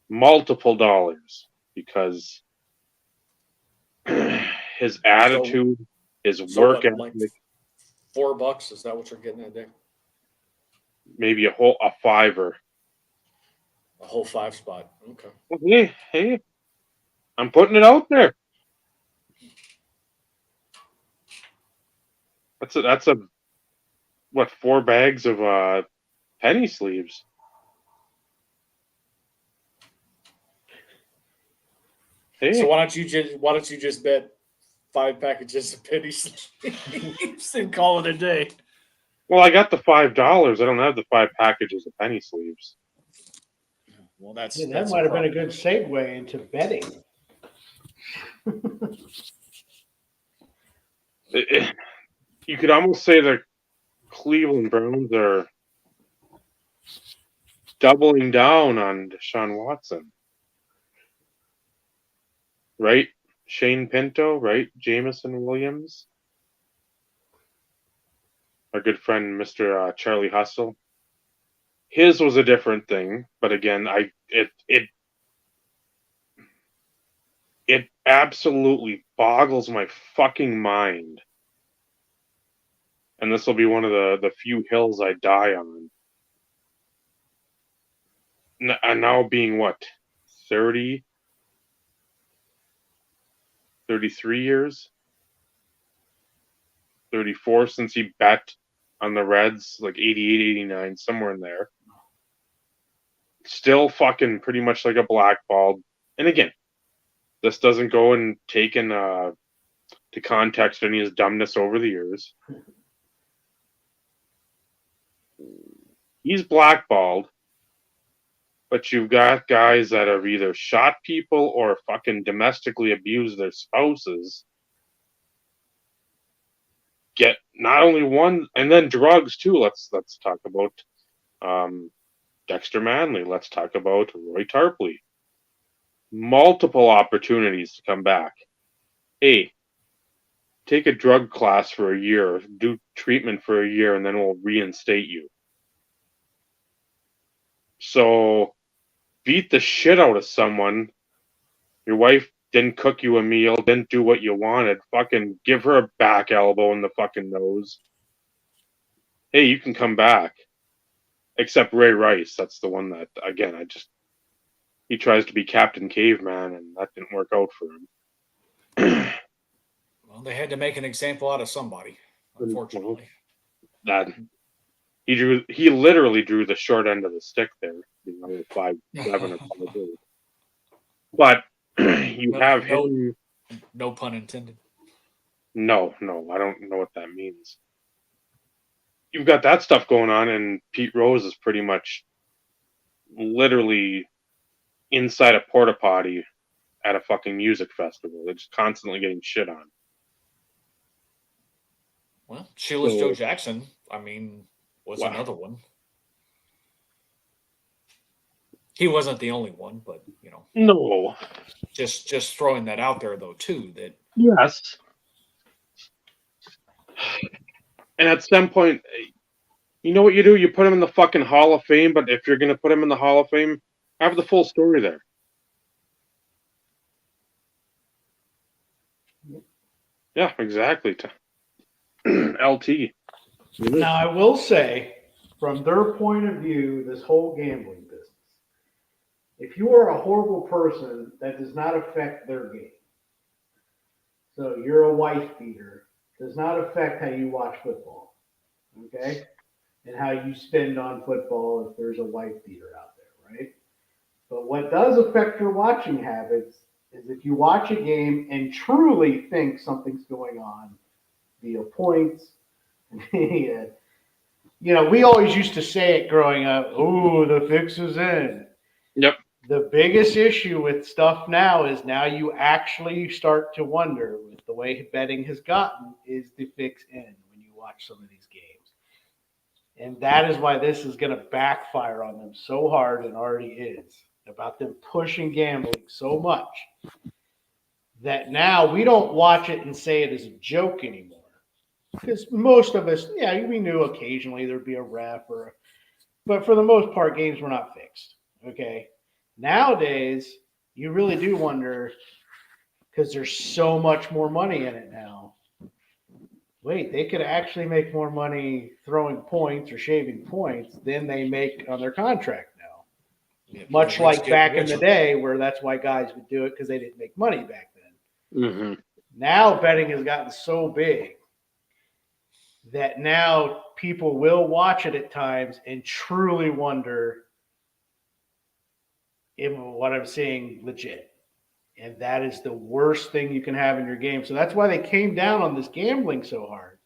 Multiple dollars. Because his attitude, his work what, like ethic, $4? Is that what you're getting at there? maybe a fiver. A whole 5 spot. Okay. Well, hey, I'm putting it out there. That's a what 4 bags of penny sleeves. Hey, So why don't you just bet 5 packages of penny sleeves and call it a day? well, I got the $5. I don't have the 5 packages of penny sleeves. Well, that's yeah, that that's might have been a problem. good segue into betting. You could almost say the Cleveland Browns are doubling down on Deshaun Watson. Right? Shane Pinto, right? Jameson Williams. Our good friend, Mr. Charlie Hustle. His was a different thing, but again, it absolutely boggles my fucking mind. And this will be one of the few hills I die on. And now being what, 30, 33 years, 34 since he bet on the Reds, like 88, 89, somewhere in there. Still fucking pretty much like a blackballed. And again, this doesn't go and take to context any of his dumbness over the years. He's blackballed, but you've got guys that have either shot people or fucking domestically abused their spouses. Get not only one, and then drugs too. Let's talk about Dexter Manley. Let's talk about Roy Tarpley. Multiple opportunities to come back. Hey, take a drug class for a year, do treatment for a year, and then we'll reinstate you. So, beat the shit out of someone. Your wife didn't cook you a meal, didn't do what you wanted. Fucking give her a back elbow in the fucking nose. Hey, you can come back. Except Ray Rice. That's the one that, again, he tries to be Captain Caveman, and that didn't work out for him. Well, they had to make an example out of somebody, unfortunately. That he literally drew the short end of the stick there, 5'7" or 5'8". But you have him. No pun intended. No, I don't know what that means. You've got that stuff going on, and Pete Rose is pretty much literally inside a porta potty at a fucking music festival. They're just constantly getting shit on. Well, Sheila's Joe Jackson, was another one. He wasn't the only one, but No. Just throwing that out there though too. That yes. And at some point, you know what you do? You put him in the fucking Hall of Fame, but if you're going to put him in the Hall of Fame, have the full story there. Yeah, exactly. LT. Now, I will say, from their point of view, this whole gambling business, if you are a horrible person, that does not affect their game. So you're a wife beater, does not affect how you watch football, okay? And how you spend on football if there's a wife beater out there, right? But what does affect your watching habits is if you watch a game and truly think something's going on via points. We always used to say it growing up, "Ooh, the fix is in." Yep. The biggest issue with stuff now is now you actually start to wonder, with the way betting has gotten, is the fix in when you watch some of these games. And that is why this is going to backfire on them so hard, and already is, about them pushing gambling so much that now we don't watch it and say it is a joke anymore. Because most of us, we knew occasionally there'd be a ref but for the most part, games were not fixed. Okay. Nowadays, you really do wonder, because there's so much more money in it now. Wait, they could actually make more money throwing points or shaving points than they make on their contract now. Yeah, much like back in the day, where that's why guys would do it, because they didn't make money back then. Mm-hmm. Now betting has gotten so big that now people will watch it at times and truly wonder if what I'm seeing legit. And that is the worst thing you can have in your game. So that's why they came down on this gambling so hard.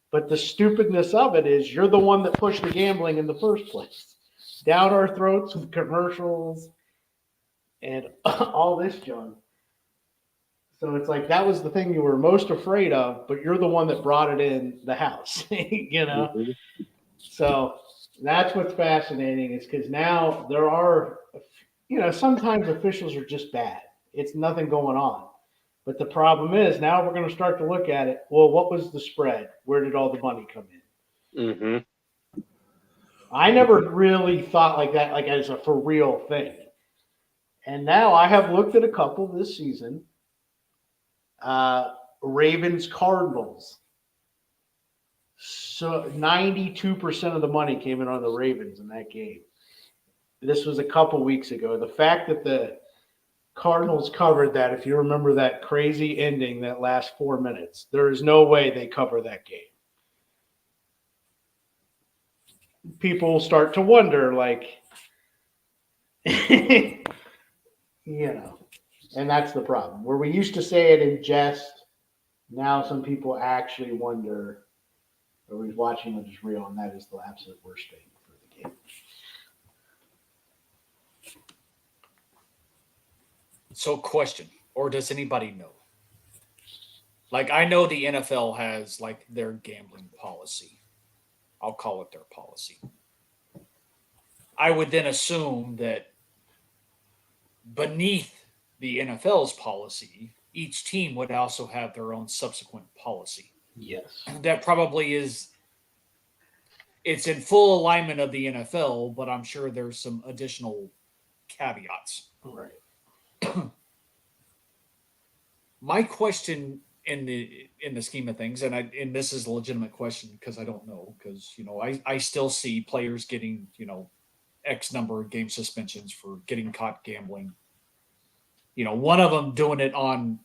But the stupidness of it is you're the one that pushed the gambling in the first place. Down our throats with commercials and all this junk. So it's like that was the thing you were most afraid of, but you're the one that brought it in the house, Mm-hmm. So that's what's fascinating, is because now there are, sometimes officials are just bad. It's nothing going on. But the problem is now we're going to start to look at it. Well, what was the spread? Where did all the money come in? Mm-hmm. I never really thought like that, like as a for real thing. And now I have looked at a couple this season. Ravens Cardinals. So 92% of the money came in on the Ravens in that game. This was a couple weeks ago. The fact that the Cardinals covered that, if you remember that crazy ending that last 4 minutes, there is no way they cover that game. People start to wonder, like, you know, and that's the problem. Where we used to say it in jest, now some people actually wonder, are we watching it as real? And that is the absolute worst thing for the game. So, question, or does anybody know? Like, I know the NFL has like their gambling policy. I'll call it their policy. I would then assume that beneath the NFL's policy, each team would also have their own subsequent policy. Yes. That probably is, it's in full alignment of the NFL, but I'm sure there's some additional caveats. Right. My question in the scheme of things, and this is a legitimate question because I don't know, because I still see players getting X number of game suspensions for getting caught gambling. One of them doing it on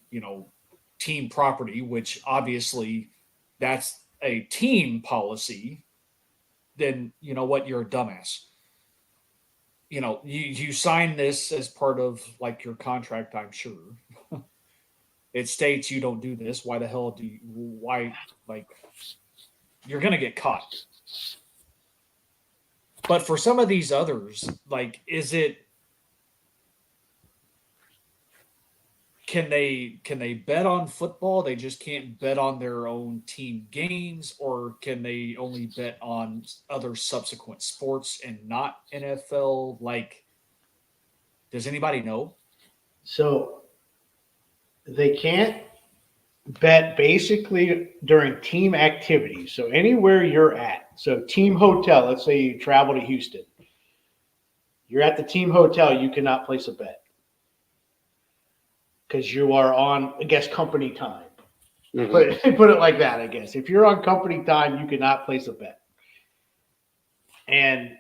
team property, which obviously that's a team policy. Then you know what, you're a dumbass. You sign this as part of like your contract, I'm sure. It states you don't do this. Why the hell like, you're going to get caught. But for some of these others, like, can they bet on football? They just can't bet on their own team games, or can they only bet on other subsequent sports and not NFL? Like, does anybody know? So they can't bet basically during team activities. So anywhere you're at. So team hotel, let's say you travel to Houston. You're at the team hotel, you cannot place a bet. Because you are on, I guess, company time. Mm-hmm. Put it like that, I guess. If you're on company time, you cannot place a bet. And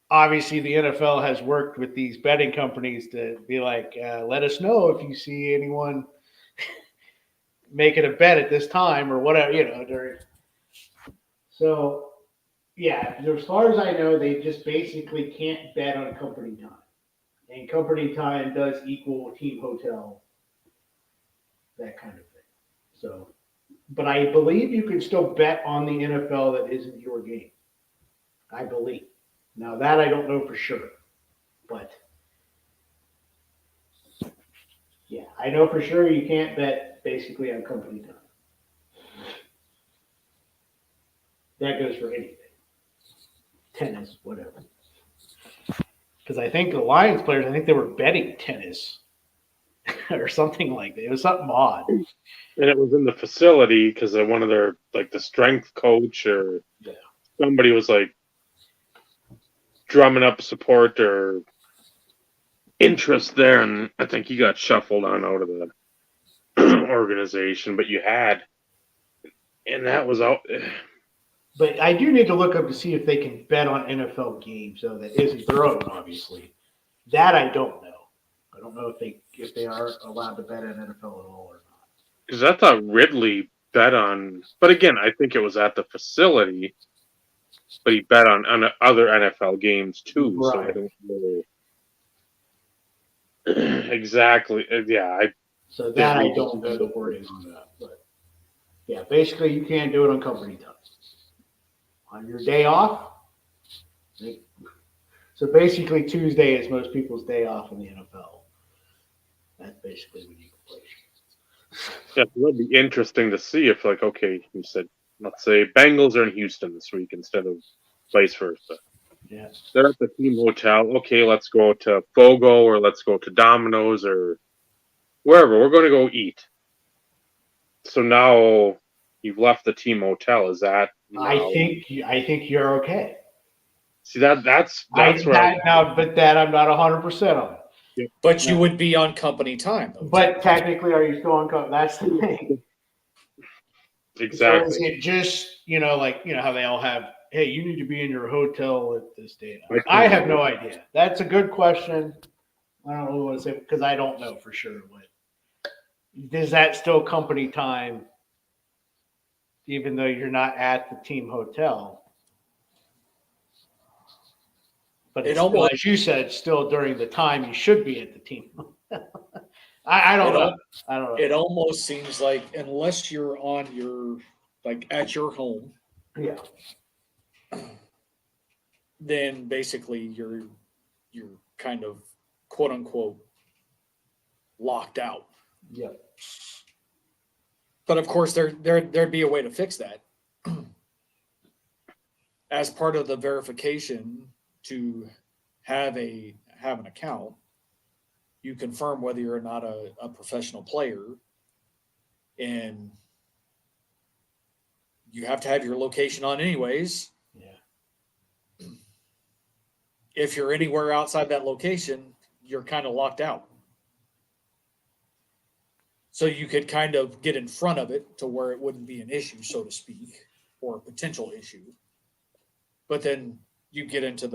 obviously the NFL has worked with these betting companies to be like, let us know if you see anyone making a bet at this time or whatever, So, yeah, as far as I know, they just basically can't bet on company time. And company time does equal team hotel, that kind of thing. So, but I believe you can still bet on the NFL that isn't your game. I believe. Now, that I don't know for sure. But, yeah, I know for sure you can't bet basically on company time. That goes for anything. Tennis, whatever. Because I think the Lions players, I think they were betting tennis or something like that. It was something odd. And it was in the facility because one of their, like, the strength coach or somebody was like drumming up support or interest there, and I think he got shuffled on out of the organization. But you had, and that was out. But I do need to look up to see if they can bet on NFL games, though, that isn't their own, obviously. That I don't know. I don't know if they are allowed to bet on NFL at all or not. Because I thought Ridley bet on, but again, I think it was at the facility, but he bet on other NFL games too. Right. So I don't know exactly. So that I don't know the wording on that, but yeah, basically you can't do it on company time. On your day off, so basically Tuesday is most people's day off in the NFL. That's basically when you can play. Yeah, it'll be interesting to see if, like, okay, you said, let's say Bengals are in Houston this week instead of vice versa. Yeah. They're at the team hotel. Okay, let's go to Fogo or let's go to Domino's or wherever. We're going to go eat. So now you've left the team hotel. Is that? I think you're okay. See that's where but that I'm not 100% on. But you would be on company time, though. But technically, are you still on company? That's the thing. exactly. So is it just, like, how they all have, hey, you need to be in your hotel at this date? Like- I have no idea. That's a good question. I don't know what to say because I don't know for sure. Is that still company time, even though you're not at the team hotel? But it's still, as you said, still during the time you should be at the team. I don't know. I don't know. It almost seems like unless you're on your at your home, Yeah. then basically you're kind of quote unquote locked out. Yeah. But of course there'd be a way to fix that. As part of the verification to have an account, you confirm whether you're not a professional player, and you have to have your location on anyways. Yeah. If you're anywhere outside that location, you're kind of locked out. So you could kind of get in front of it to where it wouldn't be an issue, so to speak, or a potential issue. But then you get into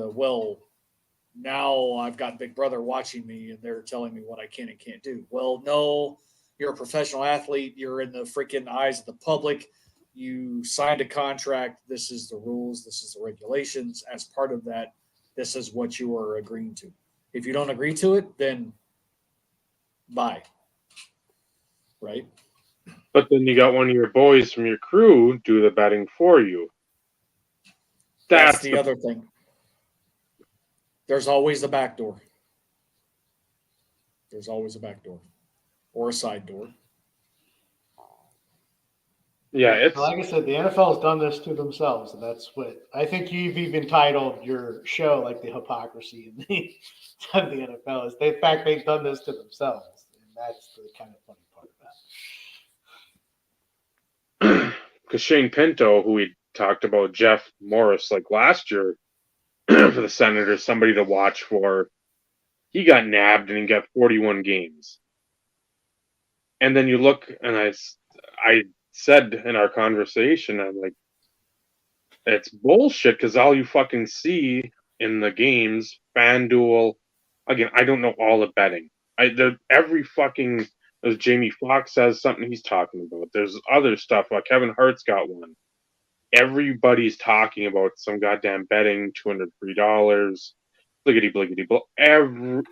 now I've got Big Brother watching me and they're telling me what I can and can't do. Well, no, you're a professional athlete. You're in the freaking eyes of the public. You signed a contract. This is the rules. This is the regulations. As part of that, this is what you are agreeing to. If you don't agree to it, then bye. Right? But then you got one of your boys from your crew do the betting for you. That's the other thing. There's always a back door. There's always a back door or a side door. Yeah, it's like I said, the NFL has done this to themselves, and that's what I think you've even titled your show like the hypocrisy of the NFL is. In fact, they've done this to themselves, and that's the kind of funny part about it. because Shane Pinto, who we talked about, Jeff Morris, like last year for the Senators, somebody to watch for, he got nabbed and he got 41 games. And then you look, and I said in our conversation, I'm like, it's bullshit because all you fucking see in the games, FanDuel, again, I don't know all the betting. Every fucking, as Jamie Foxx says something he's talking about. There's other stuff, like Kevin Hart's got one. Everybody's talking about some goddamn betting, $203, bliggity bliggity blah. And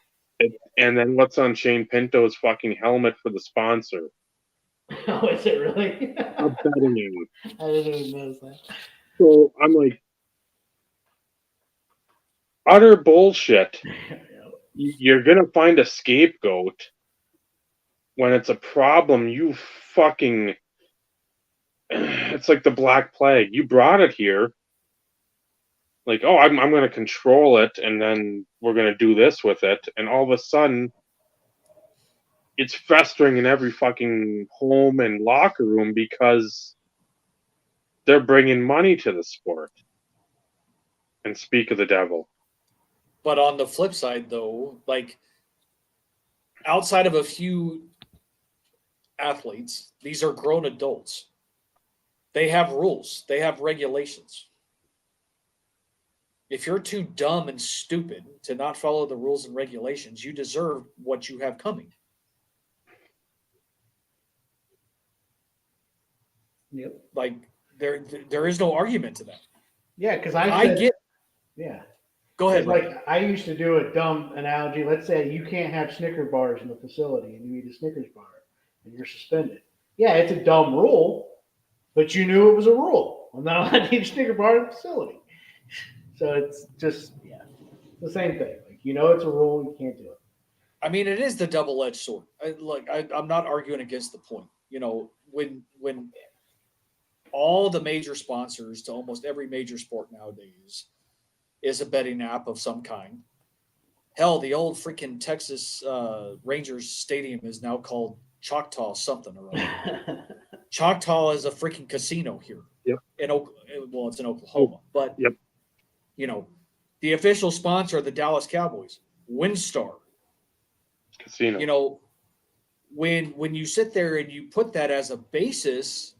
then what's on Shane Pinto's fucking helmet for the sponsor? Oh, is it really? A betting. I didn't even notice that. So I'm like, utter bullshit. You're gonna find a scapegoat when it's a problem. You fucking, it's like the Black Plague. You brought it here. Like, oh, I'm going to control it, and then we're going to do this with it. And all of a sudden, it's festering in every fucking home and locker room because they're bringing money to the sport. And speak of the devil. But on the flip side, though, like outside of a few athletes, these are grown adults. They have rules. They have regulations. If you're too dumb and stupid to not follow the rules and regulations, you deserve what you have coming. Yep. Like there is no argument to that. Yeah, because yeah. Go ahead. Like I used to do a dumb analogy. Let's say you can't have Snicker bars in the facility, and you eat a Snickers bar, and you're suspended. Yeah, it's a dumb rule, but you knew it was a rule. I'm not allowed to eat a Snicker bar in the facility. So it's just the same thing. Like it's a rule, you can't do it. I mean, it is the double-edged sword. I'm not arguing against the point. When all the major sponsors to almost every major sport nowadays is a betting app of some kind. Hell, the old freaking Texas Rangers stadium is now called Choctaw something or other. Choctaw is a freaking casino here. Yep. It's in Oklahoma, but yep. The official sponsor of the Dallas Cowboys, WinStar. Casino. You know, when you sit there and you put that as a basis,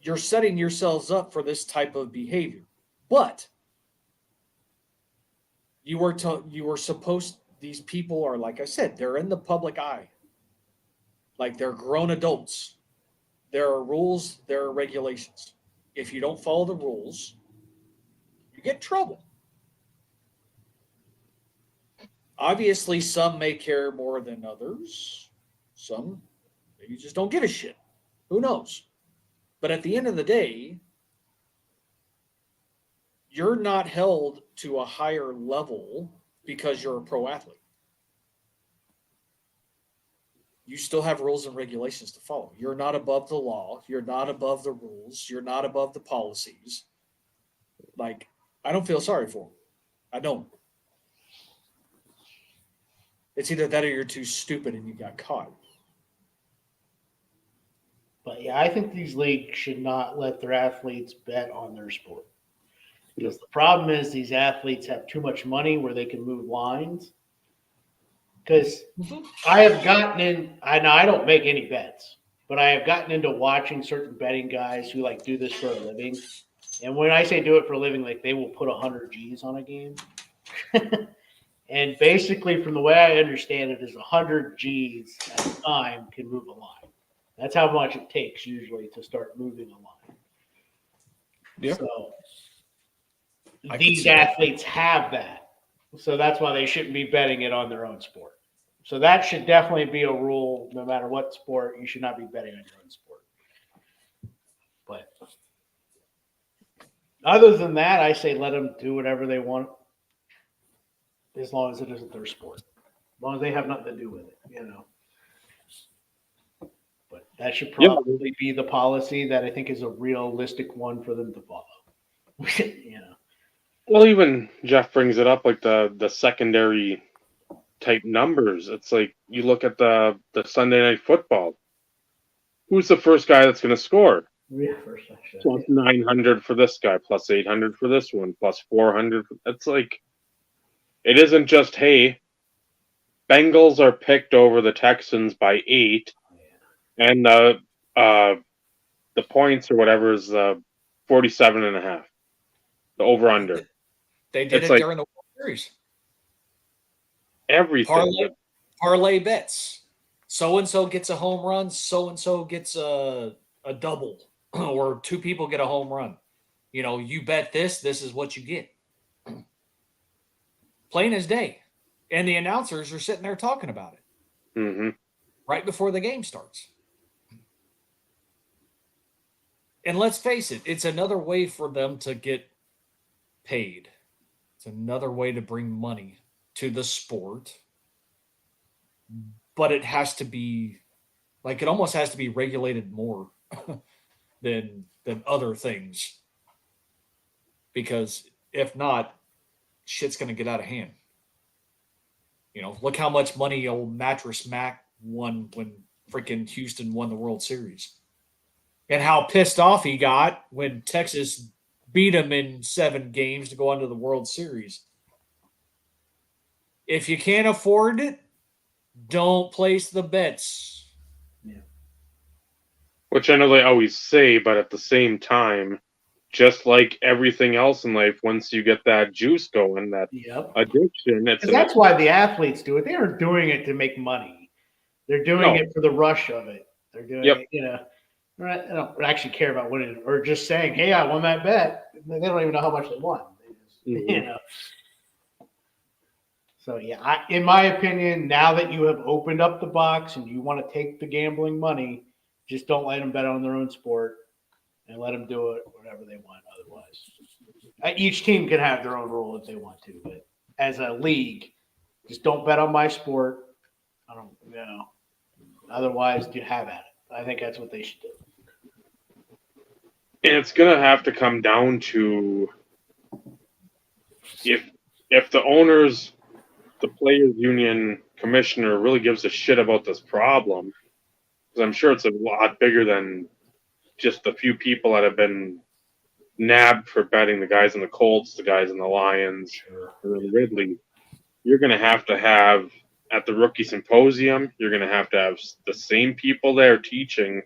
you're setting yourselves up for this type of behavior. But you were supposed, these people are, like I said, they're in the public eye. Like, they're grown adults. There are rules, there are regulations. If you don't follow the rules, you get in trouble. Obviously, some may care more than others. Some maybe just don't give a shit. Who knows? But at the end of the day, you're not held to a higher level because you're a pro athlete. You still have rules and regulations to follow. You're not above the law. You're not above the rules. You're not above the policies. Like, I don't feel sorry for them. I don't. It's either that or you're too stupid and you got caught. But yeah, I think these leagues should not let their athletes bet on their sport. Because the problem is these athletes have too much money where they can move lines. Because I have gotten in, I don't make any bets, but I have gotten into watching certain betting guys who like do this for a living. And when I say do it for a living, like they will put 100 G's on a game. And basically, from the way I understand it, is 100 G's at a time can move a line. That's how much it takes usually to start moving a line. Yeah. So these athletes have that. So that's why they shouldn't be betting it on their own sport. So that should definitely be a rule. No matter what sport, you should not be betting on your own sport. But other than that, I say let them do whatever they want, as long as it isn't their sport. As long as they have nothing to do with it, you know. But that should probably be the policy that I think is a realistic one for them to follow. You know. Well, even Jeff brings it up, like the secondary type numbers. It's like you look at the Sunday Night Football. Who's the first guy that's going to score? Yeah, first actually. Plus 900 for this guy, plus 800 for this one, plus 400. It's like, it isn't just, hey, Bengals are picked over the Texans by 8, and the points or whatever is 47.5. The over under. They did It's it like during the World Series. Everything. Parlay bets. So and so gets a home run. So and so gets a double, or two people get a home run. You know, you bet this. This is what you get. Plain as day, and the announcers are sitting there talking about it right before the game starts. And let's face it, it's another way for them to get paid. It's another way to bring money to the sport. But it has to be, like, it almost has to be regulated more than other things. Because if not, shit's going to get out of hand. You know, look how much money old Mattress Mac won when freaking Houston won the World Series. And how pissed off he got when Texas beat him in 7 games to go on to the World Series. If you can't afford it, don't place the bets. Yeah. Which I know they always say, but at the same time, just like everything else in life, once you get that juice going, that addiction, that's why the athletes do it. They aren't doing it to make money. They're doing it for the rush of it. They're doing it, you know. They don't actually care about winning or just saying, "Hey, I won that bet." They don't even know how much they won. They just, you know. So yeah, in my opinion, now that you have opened up the box and you want to take the gambling money, just don't let them bet on their own sport and let them do it whatever they want. Otherwise, each team can have their own rule if they want to, but as a league, just don't bet on my sport. I don't, you know. Otherwise, you have at it. I think that's what they should do. And it's going to have to come down to if the owners, the players union commissioner really gives a shit about this problem, because I'm sure it's a lot bigger than just the few people that have been nabbed for betting the guys in the Colts, the guys in the Lions, Sure. or in Ridley, you're going to have at the rookie symposium, you're going to have the same people there teaching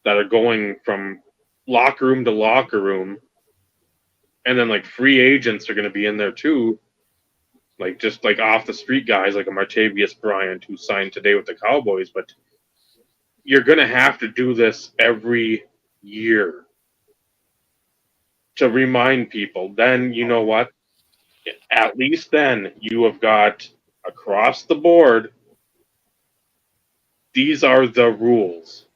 that are going from locker room to locker room. And then like free agents are going to be in there too. Like just like off the street guys like a Martavius Bryant who signed today with the Cowboys. But you're going to have to do this every year to remind people. Then you know what? At least then you have got across the board, these are the rules.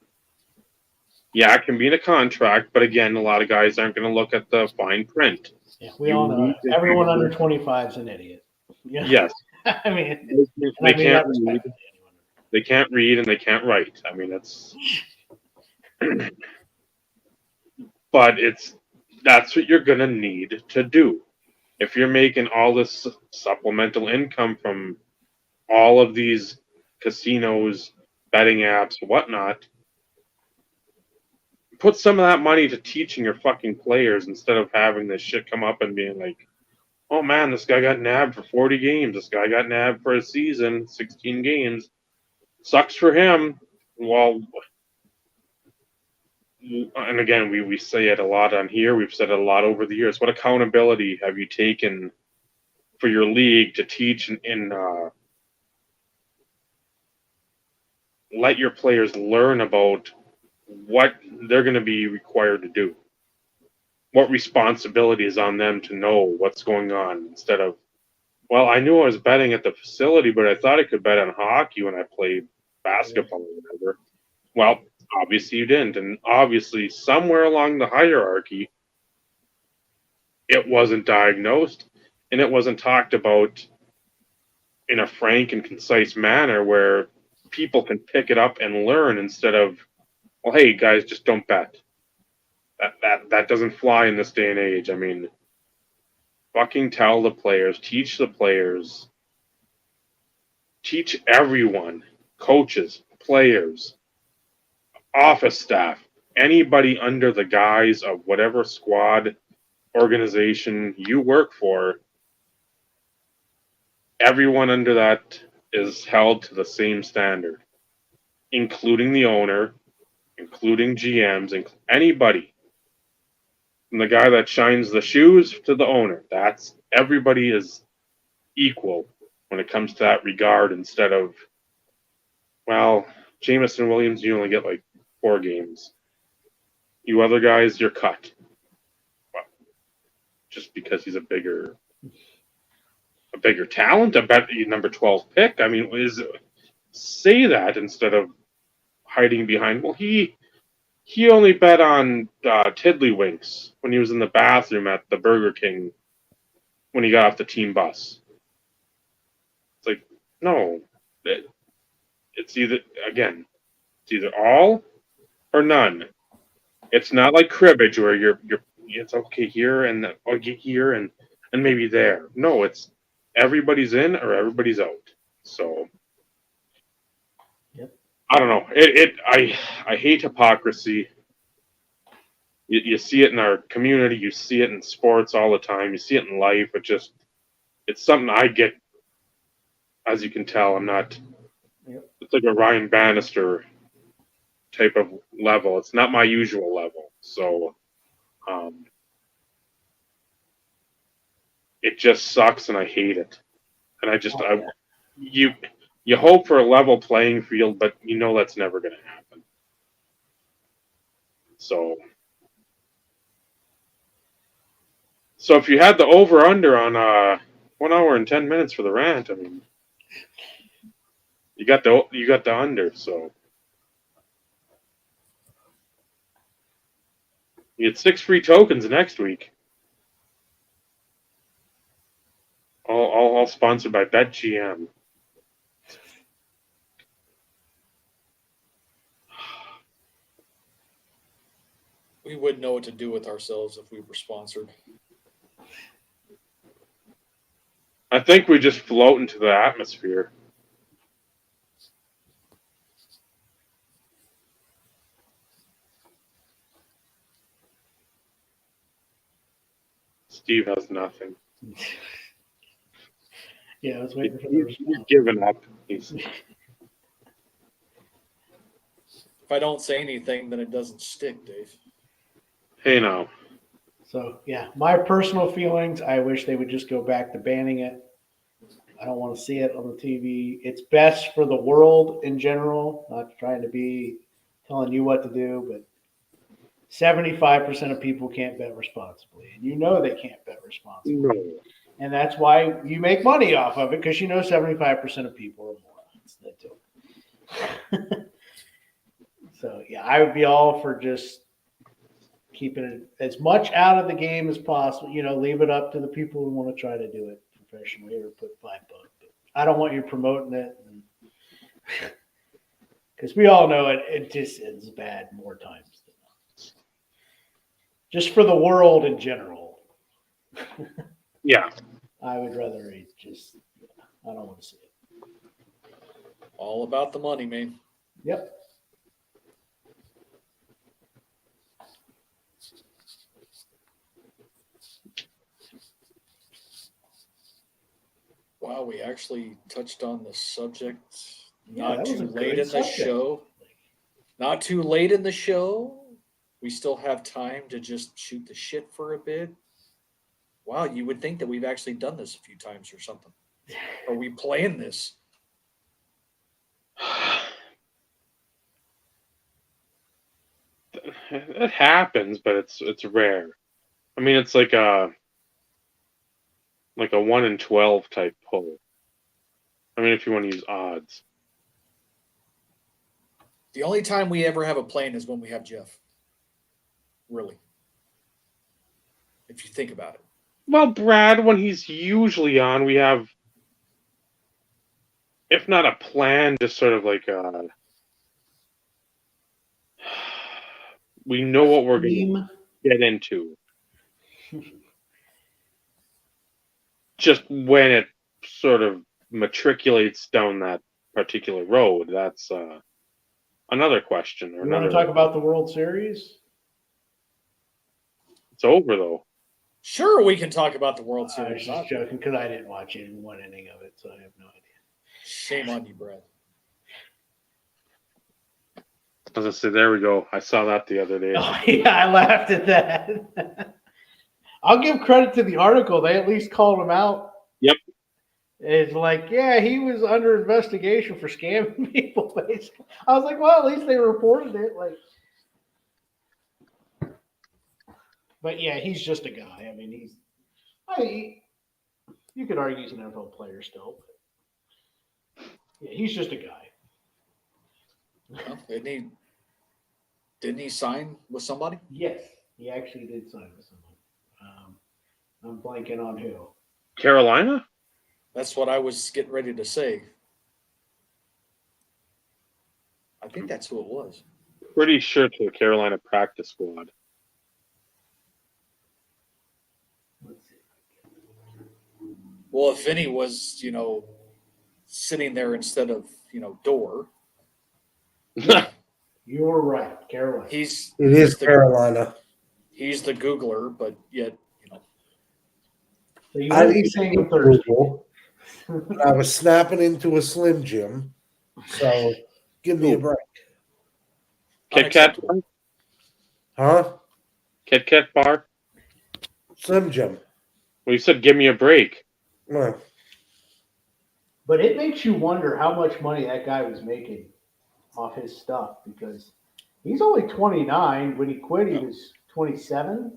Yeah, it can be in a contract, but again, a lot of guys aren't going to look at the fine print. Yeah, we all know it. Everyone under 25 is an idiot. Yeah. Yes. I mean, They can't read. respectfully. They can't read and they can't write. I mean, but that's what you're going to need to do. If you're making all this supplemental income from all of these casinos, betting apps, whatnot, put some of that money to teaching your fucking players instead of having this shit come up and being like, oh man, this guy got nabbed for 40 games. This guy got nabbed for a season, 16 games. Sucks for him. Well, and again, we say it a lot on here. We've said it a lot over the years. What accountability have you taken for your league to teach and let your players learn about what they're going to be required to do? What responsibility is on them to know what's going on instead of, well, I knew I was betting at the facility, but I thought I could bet on hockey when I played basketball or whatever. Well, obviously you didn't. And obviously somewhere along the hierarchy, it wasn't diagnosed and it wasn't talked about in a frank and concise manner where people can pick it up and learn instead of, well, hey guys, just don't bet. That doesn't fly in this day and age. I mean, fucking tell the players, teach the players, teach everyone, coaches, players, office staff, anybody under the guise of whatever squad organization you work for, everyone under that is held to the same standard, including the owner, including GMs, anybody. From the guy that shines the shoes to the owner. That's everybody is equal when it comes to that regard instead of, well, Jameson Williams, you only get like 4 games. You other guys, you're cut. Well, just because he's a bigger talent, I bet he's number 12 pick. I mean, say that instead of hiding behind, well, he only bet on Tiddlywinks when he was in the bathroom at the Burger King when he got off the team bus. It's like, no. It's either all or none. It's not like cribbage where it's okay here and I'll get here and maybe there. No, it's everybody's in or everybody's out. So Yep. I don't know. I hate hypocrisy. You see it in our community. You see it in sports all the time. You see it in life. It's something I get. As you can tell, I'm not. Yep. It's like a Ryan Bannister type of level. It's not my usual level. So, it just sucks, and I hate it. And you hope for a level playing field, but you know that's never going to happen. So if you had the over under on 1 hour and 10 minutes for the rant, I mean, you got the under. So you get 6 free tokens next week. All sponsored by BetGM. We wouldn't know what to do with ourselves if we were sponsored. I think we just float into the atmosphere. Steve has nothing. Yeah, I was waiting for the He's response. given up. He's, If I don't say anything, then it doesn't stick, Dave. hey, now. So yeah, my personal feelings. I wish they would just go back to banning it. I don't want to see it on the TV. It's best for the world in general. Not trying to be telling you what to do, but 75% of people can't bet responsibly, and you know they can't bet responsibly, No. and that's why you make money off of it because you know 75% of people are morons. That too. So yeah, I would be all for just keeping it as much out of the game as possible. You know, leave it up to the people who want to try to do it professionally or put $5. But I don't want you promoting it because we all know it just ends bad more times than not. Just for the world in general, Yeah. I would rather it just. I don't want to see it. All about the money, man. Yep. Wow, we actually touched on the subject Yeah, not that was too a late good in the subject. show. Not too late in the show. We still have time to just shoot the shit for a bit. Wow, you would think that we've actually done this a few times or something. Are we playing this? It happens, but it's rare. I mean, it's like a 1 in 12 type pull. I mean, if you want to use odds. The only time we ever have a plane is when we have Jeff. Really. If you think about it. Well, Brad, when he's usually on, we have, if not a plan, just sort of like we know what we're going to get into. Just when it sort of matriculates down that particular road, that's another question. Or You want to talk about the World Series? It's over though. Sure, we can talk about the World I was Series. just joking because I didn't watch even one inning of it, so I have no idea. Shame on you, Brad. As I said, there we go. I saw that the other day. Oh, yeah, I laughed at that. I'll give credit to the article. They at least called him out. Yep. It's like, yeah, he was under investigation for scamming people. Basically, I was like, well, at least they reported it. Like, but yeah, he's just a guy. I mean, you could argue he's an NFL player still. But yeah, he's just a guy. Well, didn't he sign with somebody? Yes, he actually did sign with someone. I'm blanking on who. Carolina? That's what I was getting ready to say. I think that's who it was. Pretty sure to the Carolina practice squad. Let's see. Well, if Vinny was, sitting there instead of, Door, You're right, Carolina. he's It is Carolina. he's the Googler, but yet, So you I won't be didn't seeing him Thursday. Google, but I was snapping into a Slim Jim. So give me a break. Kit Kat bar? unacceptable. Huh? Kit Kat bar? Slim Jim. Well, you said give me a break. Well, But it makes you wonder how much money that guy was making off his stuff because he's only 29. When he quit, he was 27.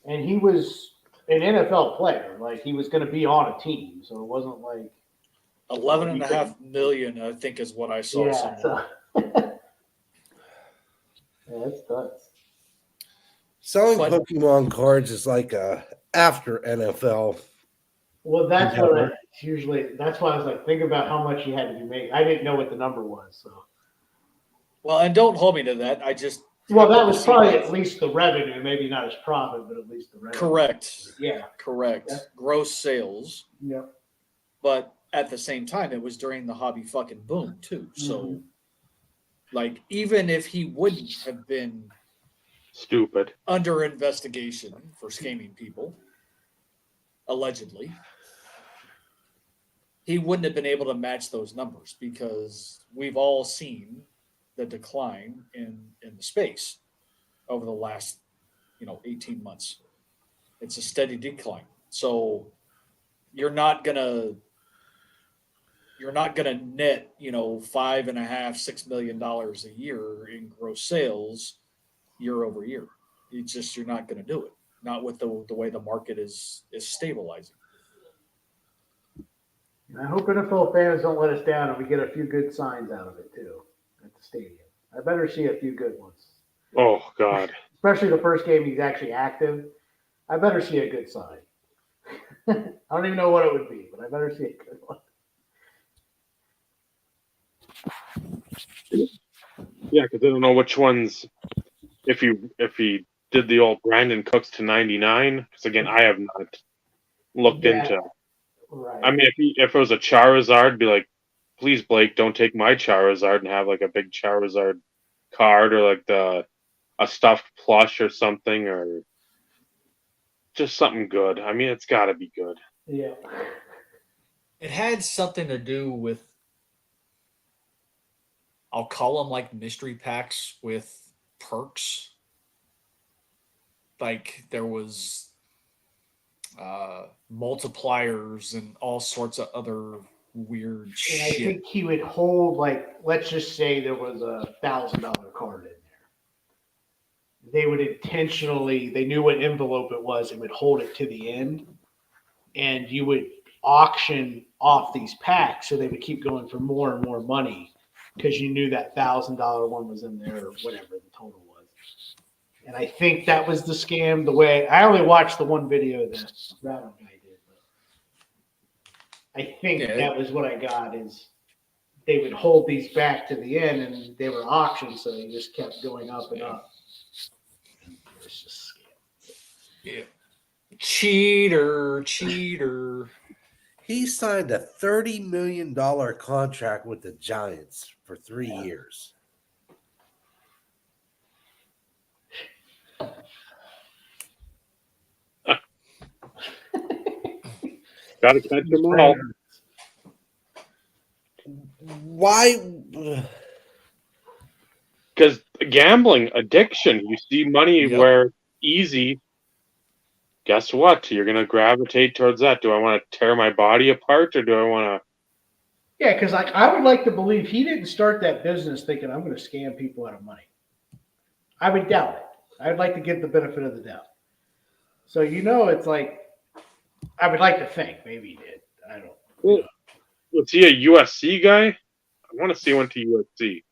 And he was an NFL player. Like, he was going to be on a team. So it wasn't like. 11.5 million, I think, is what I saw. Yeah. Somewhere. So. Yeah, that's nuts. selling But- Pokemon cards is like a after NFL. Well, that's what I usually. That's why I was like, think about how much he had to be making. I didn't know what the number was. So. Well, and don't hold me to that. I just. Well, that was probably at least the revenue, maybe not his profit, but at least the revenue. Correct. Yeah. Correct. Yeah. Gross sales. Yeah. But at the same time, it was during the hobby fucking boom, too. So, like, even if he wouldn't have been Stupid. under investigation for scamming people, allegedly, he wouldn't have been able to match those numbers because we've all seen the decline in the space over the last 18 months. It's a steady decline. So you're not gonna net $5.5-6 million a year in gross sales year over year. It's just you're not going to do it. Not with the way the market is stabilizing. And I hope NFL fans don't let us down and we get a few good signs out of it too at the stadium. I better see a few good ones. Oh God. Especially the first game he's actually active. I better see a good sign. I don't even know what it would be, but I better see a good one. Yeah, because I don't know which ones. If he did the old Brandon Cooks to 99, because again I have not looked into. Right. I mean, if it was a Charizard, be like, please Blake, don't take my Charizard and have like a big Charizard card or like a stuffed plush or something or just something good. I mean, it's got to be good. Yeah. It had something to do with, I'll call them like mystery packs with perks. Like there was multipliers and all sorts of other weird And shit. I think he would hold, like, let's just say there was $1,000 card in there. They would intentionally, they knew what envelope it was and would hold it to the end. And you would auction off these packs so they would keep going for more and more money because you knew that $1,000 one was in there or whatever the total was. And I think that was the scam. The way I only watched the one video that Rattle guy did, but I think that was what I got is they would hold these back to the end and they were auctioned, so they just kept going up and up. And it was just scam. Yeah. Cheater. He signed a $30 million contract with the Giants for 3 years. Got to catch them all. Why? Because gambling addiction, you see money where easy. Guess what? You're gonna gravitate towards that. Do I want to tear my body apart, or do I want to? Yeah, because I would like to believe he didn't start that business thinking I'm going to scam people out of money. I would doubt it. I would like to give the benefit of the doubt. So it's like I would like to think maybe he did. I don't. Well, was he a USC guy? I want to see him went to USC.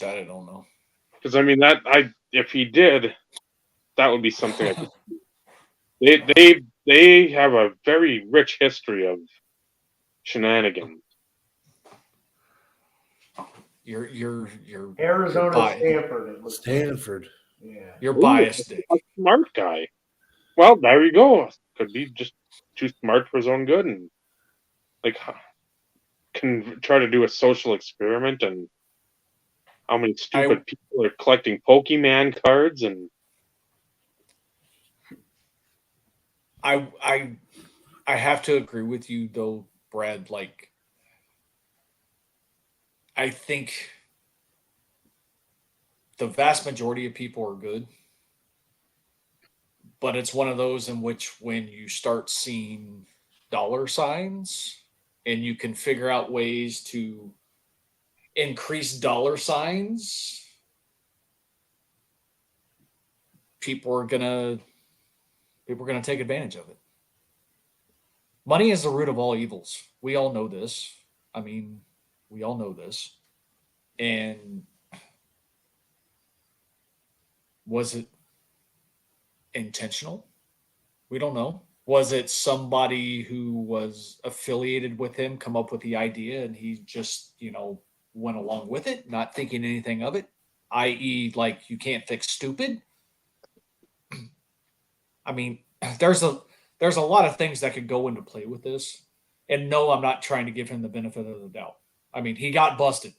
That I don't know. Because I mean if he did, that would be something. I could they have a very rich history of shenanigans. You're Arizona, Stanford. Yeah. You're biased, Dick. A smart guy. Well, there you go. Could be just too smart for his own good, and like can try to do a social experiment. And how many stupid people are collecting Pokemon cards? And I have to agree with you though, Brad. Like, I think the vast majority of people are good. But it's one of those in which when you start seeing dollar signs and you can figure out ways to increase dollar signs, people are gonna take advantage of it. Money is the root of all evils. We all know this. I mean, we all know this. And was it intentional? We don't know. Was it somebody who was affiliated with him come up with the idea and he just, went along with it, not thinking anything of it, i.e., like you can't fix stupid? I mean, there's a lot of things that could go into play with this. And no, I'm not trying to give him the benefit of the doubt. I mean, he got busted.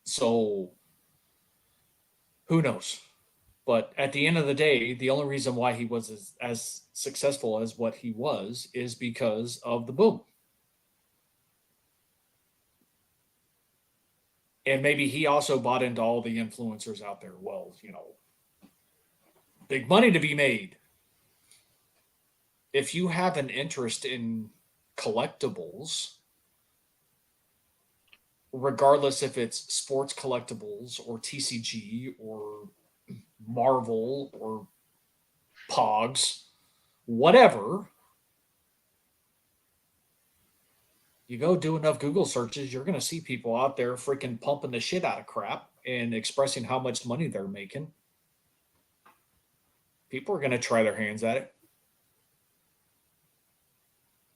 So who knows? But at the end of the day, the only reason why he was as successful as what he was is because of the boom. And maybe he also bought into all the influencers out there. Well, big money to be made. If you have an interest in collectibles, regardless if it's sports collectibles or TCG or Marvel or Pogs, whatever, you go do enough Google searches, you're going to see people out there freaking pumping the shit out of crap and expressing how much money they're making. People are going to try their hands at it.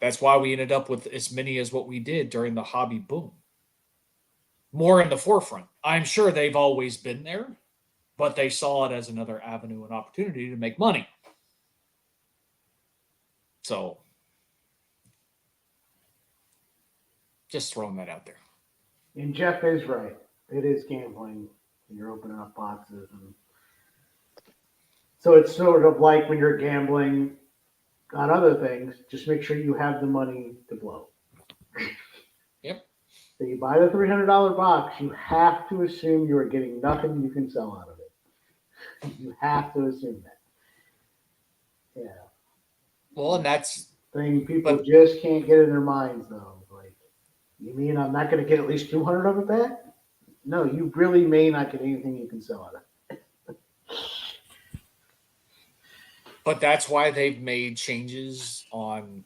That's why we ended up with as many as what we did during the hobby boom. More in the forefront. I'm sure they've always been there, but they saw it as another avenue and opportunity to make money. So, just throwing that out there. And Jeff is right. It is gambling when you're opening up boxes. And so it's sort of like when you're gambling on other things, just make sure you have the money to blow. Yep. So you buy the $300 box, you have to assume you are getting nothing you can sell out of it. You have to assume that. Yeah. Well, and that's Thing people just can't get in their minds though. Like, you mean I'm not going to get at least 200 of it back? No, you really may not get anything you can sell out of it. But that's why they've made changes on,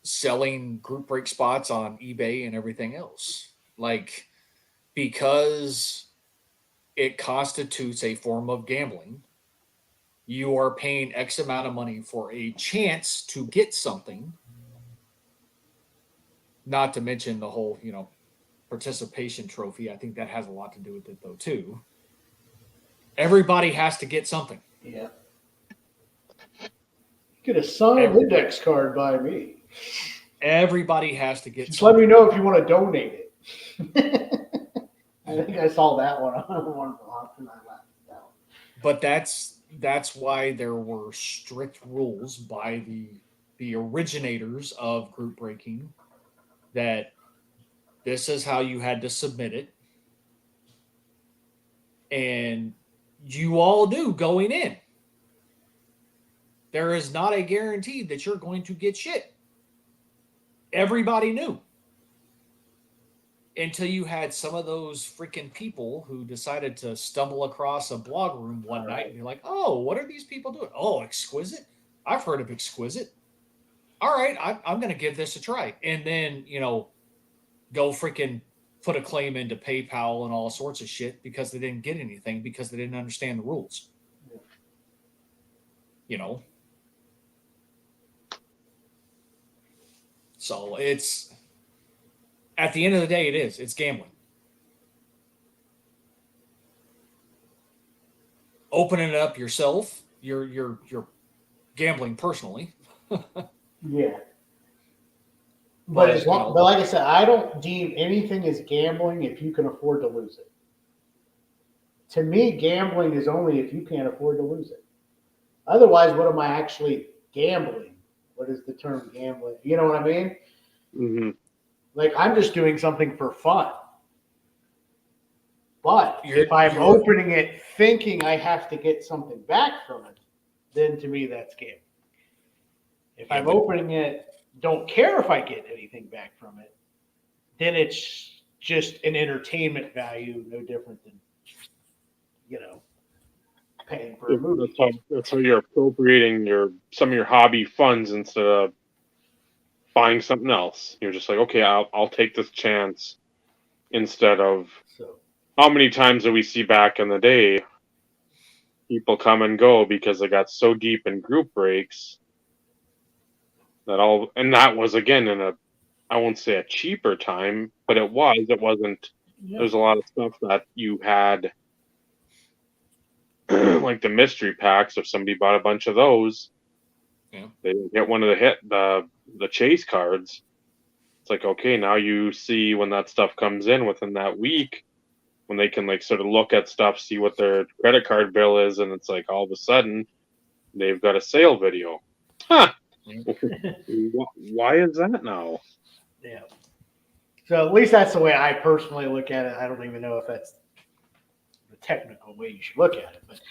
selling group break spots on eBay and everything else. Like, because it constitutes a form of gambling, you are paying X amount of money for a chance to get something. Not to mention the whole, participation trophy. I think that has a lot to do with it, though, too. Everybody has to get something. Yeah. Get a signed index card by me. Everybody has to get Just something. let me know if you want to donate it. I think I saw that one on one of the auction. I laughed at that one. But that's why there were strict rules by the originators of group breaking that this is how you had to submit it. And you all knew going in. There is not a guarantee that you're going to get shit. Everybody knew. Until you had some of those freaking people who decided to stumble across a blog room one night and be like, oh, what are these people doing? Oh, Exquisite? I've heard of Exquisite. All right, I'm going to give this a try. And then, go freaking put a claim into PayPal and all sorts of shit because they didn't get anything because they didn't understand the rules. So it's, at the end of the day, it's gambling. Opening it up yourself, you're gambling personally. Yeah. But like I said, I don't deem anything as gambling if you can afford to lose it. To me, gambling is only if you can't afford to lose it. Otherwise, what am I actually gambling? What is the term gambling? You know what I mean? Mm-hmm. Like, I'm just doing something for fun. But if I'm opening it thinking I have to get something back from it, then to me that's gambling. If I'm opening it, don't care if I get anything back from it, then it's just an entertainment value, no different than, paying for a movie. That's how you're appropriating some of your hobby funds instead of buying something else. You're just like, okay, I'll take this chance instead of. So, how many times do we see back in the day people come and go because they got so deep in group breaks and that was again I won't say a cheaper time, but it wasn't. yeah. There's a lot of stuff that you had like the mystery packs. If somebody bought a bunch of those, they didn't get one of the chase cards. It's like, okay, now you see when that stuff comes in within that week, when they can like sort of look at stuff, see what their credit card bill is, and it's like all of a sudden they've got a sale video. Huh. Why is that now? Yeah. So at least that's the way I personally look at it. I don't even know if that's the technical way you should look at it, but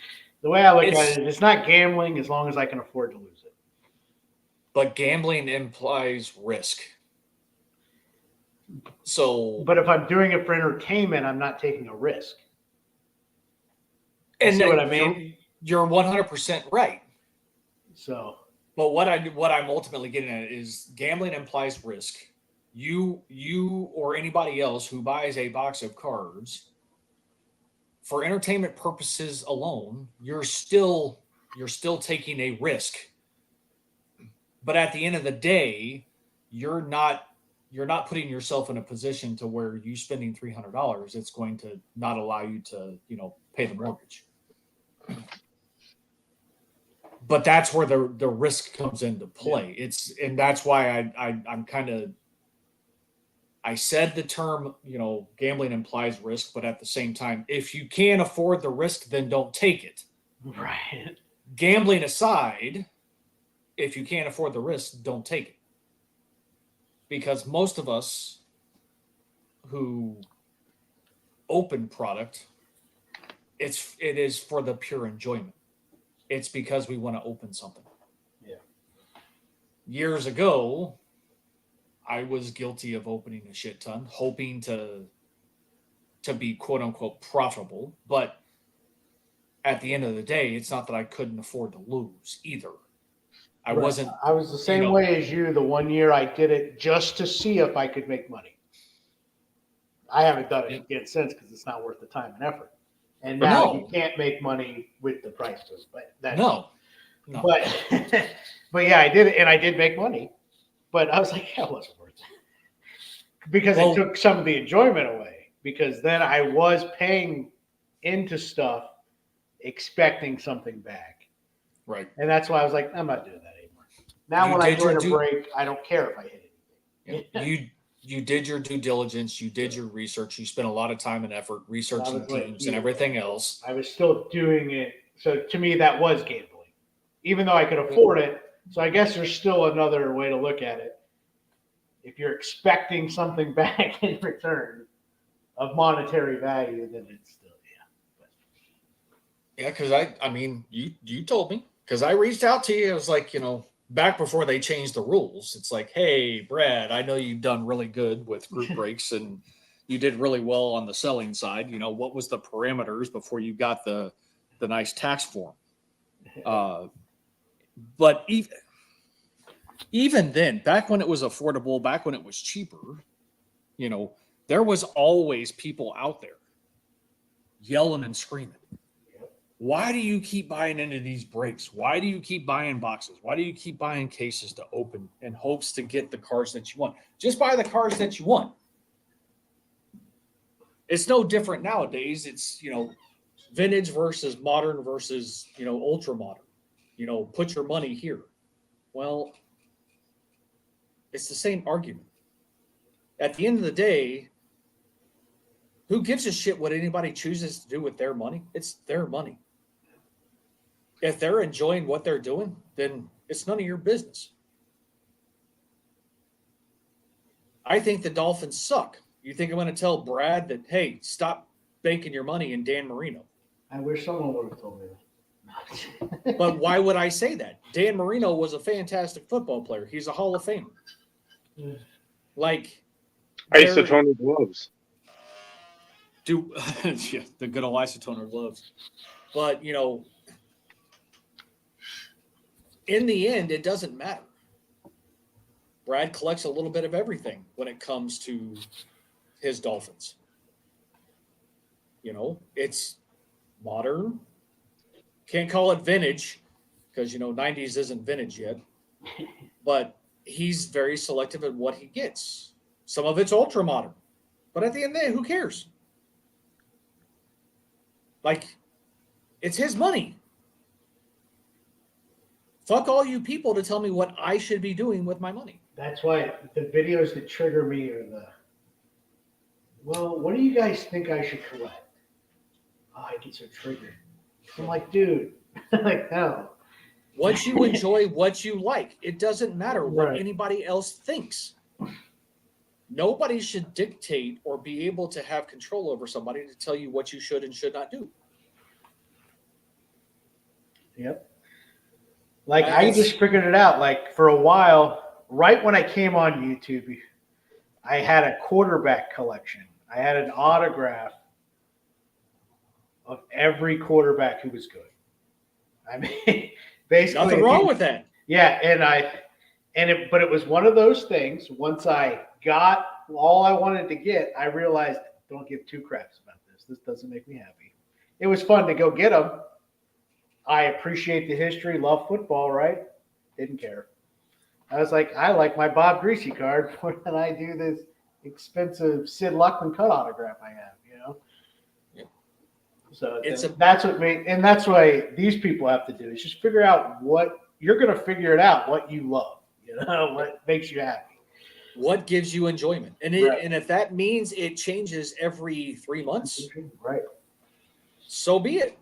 the way I look at it, it's not gambling as long as I can afford to lose it. But gambling implies risk. So, But if I'm doing it for entertainment, I'm not taking a risk. and See what I mean? You're 100% right. So, But what I'm ultimately getting at is gambling implies risk. You or anybody else who buys a box of cards for entertainment purposes alone, you're still taking a risk. But at the end of the day, you're not putting yourself in a position to where you spending $300, it's going to not allow you to, pay the mortgage. But that's where the risk comes into play. And that's why I'm kind of, I said the term, gambling implies risk, but at the same time, if you can't afford the risk, then don't take it. right. Gambling aside, if you can't afford the risk, don't take it. Because most of us who open product, it is for the pure enjoyment. It's because we want to open something. Yeah. Years ago, I was guilty of opening a shit ton, hoping to be quote unquote profitable. But at the end of the day, it's not that I couldn't afford to lose either. I wasn't. I was the same way as you. The 1 year I did it just to see if I could make money. I haven't done it again since because it's not worth the time and effort. And now you can't make money with the prices, but that's no. But but yeah, I did it, and I did make money. But I was like, yeah, it wasn't worth it because it took some of the enjoyment away. Because then I was paying into stuff, expecting something back. Right. And that's why I was like, I'm not doing that anymore. Now when I join a break, I don't care if I hit anything. You did your due diligence. You did your research. You spent a lot of time and effort researching teams and everything else. I was still doing it. So to me, that was gambling, even though I could afford it. So I guess there's still another way to look at it. If you're expecting something back in return of monetary value, then it's still, yeah. Because I mean, you told me, because I reached out to you. It was like, back before they changed the rules. It's like, hey, Brad, I know you've done really good with group breaks and you did really well on the selling side. What was the parameters before you got the nice tax form? But even then, back when it was affordable, back when it was cheaper, there was always people out there yelling and screaming. Why do you keep buying into these breaks? Why do you keep buying boxes? Why do you keep buying cases to open in hopes to get the cards that you want? Just buy the cards that you want. It's no different nowadays. It's, vintage versus modern versus, ultra modern. Put your money here. Well, it's the same argument. At the end of the day, who gives a shit what anybody chooses to do with their money? It's their money. If they're enjoying what they're doing, then it's none of your business. I think the Dolphins suck. You think I'm going to tell Brad that, hey, stop banking your money in Dan Marino? I wish someone would have told me that. But why would I say that? Dan Marino was a fantastic football player. He's a Hall of Famer. Like Isotoner gloves. Yeah, the good old isotoner gloves. But, in the end, it doesn't matter. Brad collects a little bit of everything when it comes to his Dolphins. It's modern. Can't call it vintage because, 90s isn't vintage yet. But he's very selective at what he gets. Some of it's ultra modern. But at the end of the day, who cares? Like, it's his money. Fuck all you people to tell me what I should be doing with my money. That's why the videos that trigger me are well, what do you guys think I should collect? Oh, I get so triggered. I'm like, dude, like, no. What you enjoy, what you like. It doesn't matter what Right. anybody else thinks. Nobody should dictate or be able to have control over somebody to tell you what you should and should not do. Yep. Like, I just figured it out. Like, for a while, right when I came on YouTube, I had a quarterback collection. I had an autograph of every quarterback who was good. I mean, basically, Nothing wrong with that. Yeah, but it was one of those things. Once I got all I wanted to get, I realized, don't give two craps about this. This doesn't make me happy. It was fun to go get them. I appreciate the history, love football, right? Didn't care. I was like, I like my Bob Greasy card more than I do this expensive Sid Luckman cut autograph I have, you know? Yeah. So That's that's why these people have to do is just figure out what you're going to figure it out, what you love, you know, what makes you happy. what gives you enjoyment. And and if that means it changes every 3 months, Right. so be it.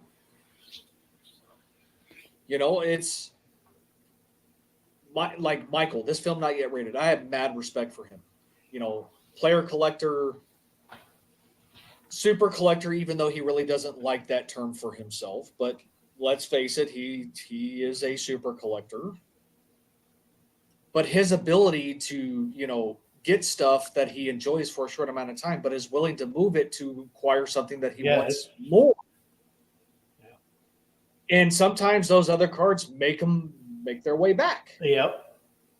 You know, it's like Michael, this film not yet rated. I have mad respect for him. You know, player collector, super collector, even though he really doesn't like that term for himself. But let's face it, he is a super collector. But his ability to, you know, get stuff that he enjoys for a short amount of time, but is willing to move it to acquire something that he wants more. And sometimes those other cards make their way back. Yep.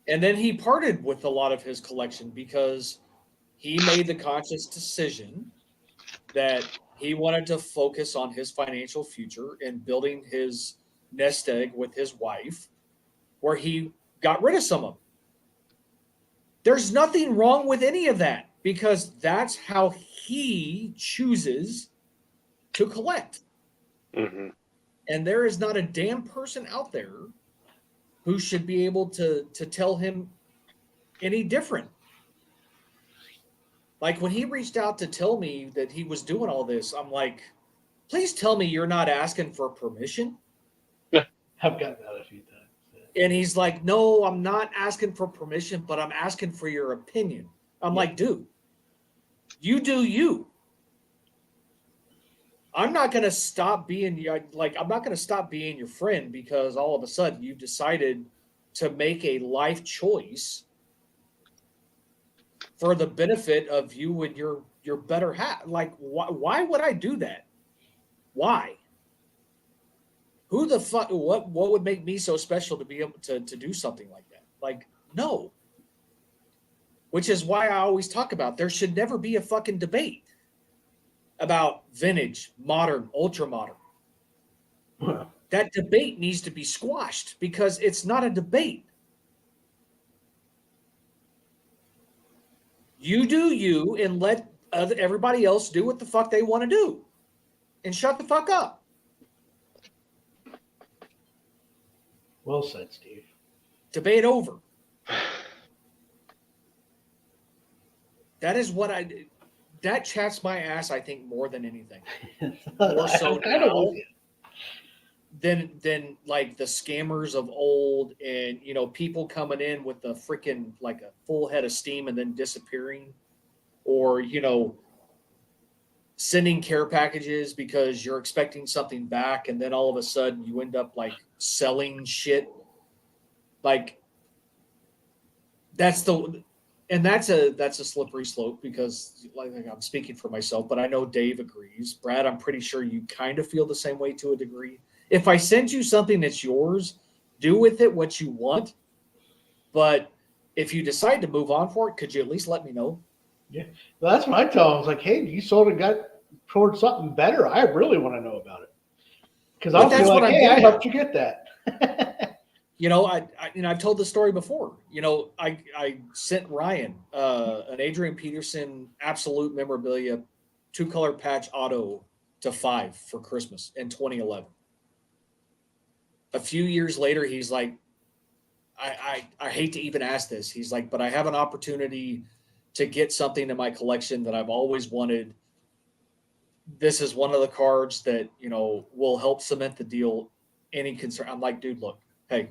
And then he parted with a lot of his collection because he made the conscious decision that he wanted to focus on his financial future and building his nest egg with his wife, where he got rid of some of them. There's nothing wrong with any of that because that's how he chooses to collect. Mm-hmm. And there is not a damn person out there who should be able to tell him any different. Like when he reached out to tell me that he was doing all this, I'm like, please tell me you're not asking for permission. I've gotten that a few times. And he's like, no, I'm not asking for permission, but I'm asking for your opinion. I'm like, dude, you do you. I'm not going to stop being I'm not going to stop being your friend because all of a sudden you decided to make a life choice for the benefit of you and your better half. Like, why would I do that? Why? Who the fuck? What would make me so special to be able to do something like that? Like, no. Which is why I always talk about there should never be a fucking debate about vintage, modern, ultra modern. That debate needs to be squashed because it's not a debate. You do you and let everybody else do what the fuck they want to do and shut the fuck up. Well said, Steve. Debate over. That is what that chats my ass, I think, more than anything. More so now than like the scammers of old and, you know, people coming in with the freaking like a full head of steam and then disappearing, or, you know, sending care packages because you're expecting something back and then all of a sudden you end up like selling shit. Like that's a slippery slope because like I'm speaking for myself, but I know Dave agrees. Brad, I'm pretty sure you kind of feel the same way to a degree. If I send you something that's yours, do with it what you want. But if you decide to move on for it, could you at least let me know? Yeah. Well, that's what I tell them. I was like, hey, you sort of got towards something better. I really want to know about it. Because I'll feel like, hey, I helped you get that. You know, I've told the story before. You know, I sent Ryan an Adrian Peterson absolute memorabilia 2-color patch auto to 5 for Christmas in 2011. A few years later, he's like, I hate to even ask this. He's like, but I have an opportunity to get something in my collection that I've always wanted. This is one of the cards that, will help cement the deal. Any concern? I'm like, dude, look, hey,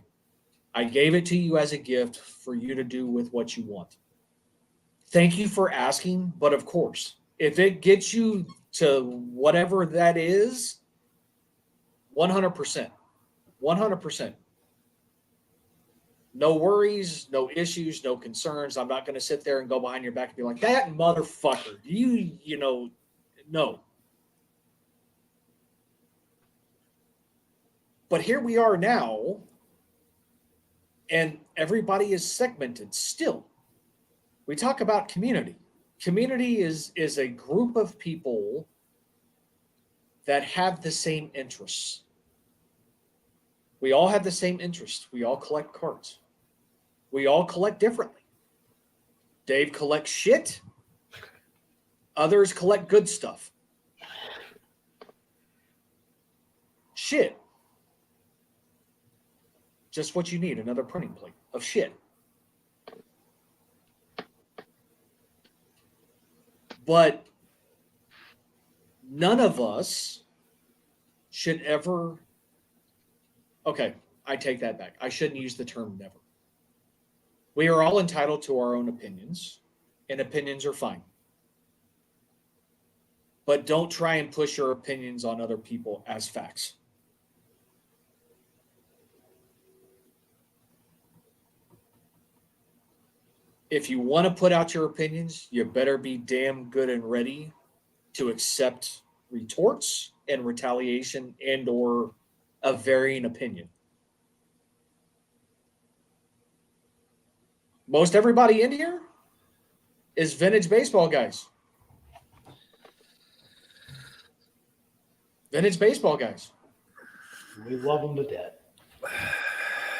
I gave it to you as a gift for you to do with what you want. Thank you for asking, but of course, if it gets you to whatever that is, 100%. 100%. No worries, no issues, no concerns. I'm not going to sit there and go behind your back and be like, that motherfucker, no. But here we are now, and everybody is segmented still. We talk about community. Community is a group of people that have the same interests. We all have the same interests. We all collect cards. We all collect differently. Dave collects shit. Others collect good stuff. Shit. Just what you need, another printing plate of shit. But none of us should ever. Okay, I take that back. I shouldn't use the term never. We are all entitled to our own opinions, and opinions are fine. But don't try and push your opinions on other people as facts. If you want to put out your opinions, you better be damn good and ready to accept retorts and retaliation and or a varying opinion. Most everybody in here is vintage baseball guys. Vintage baseball guys. We love them to death.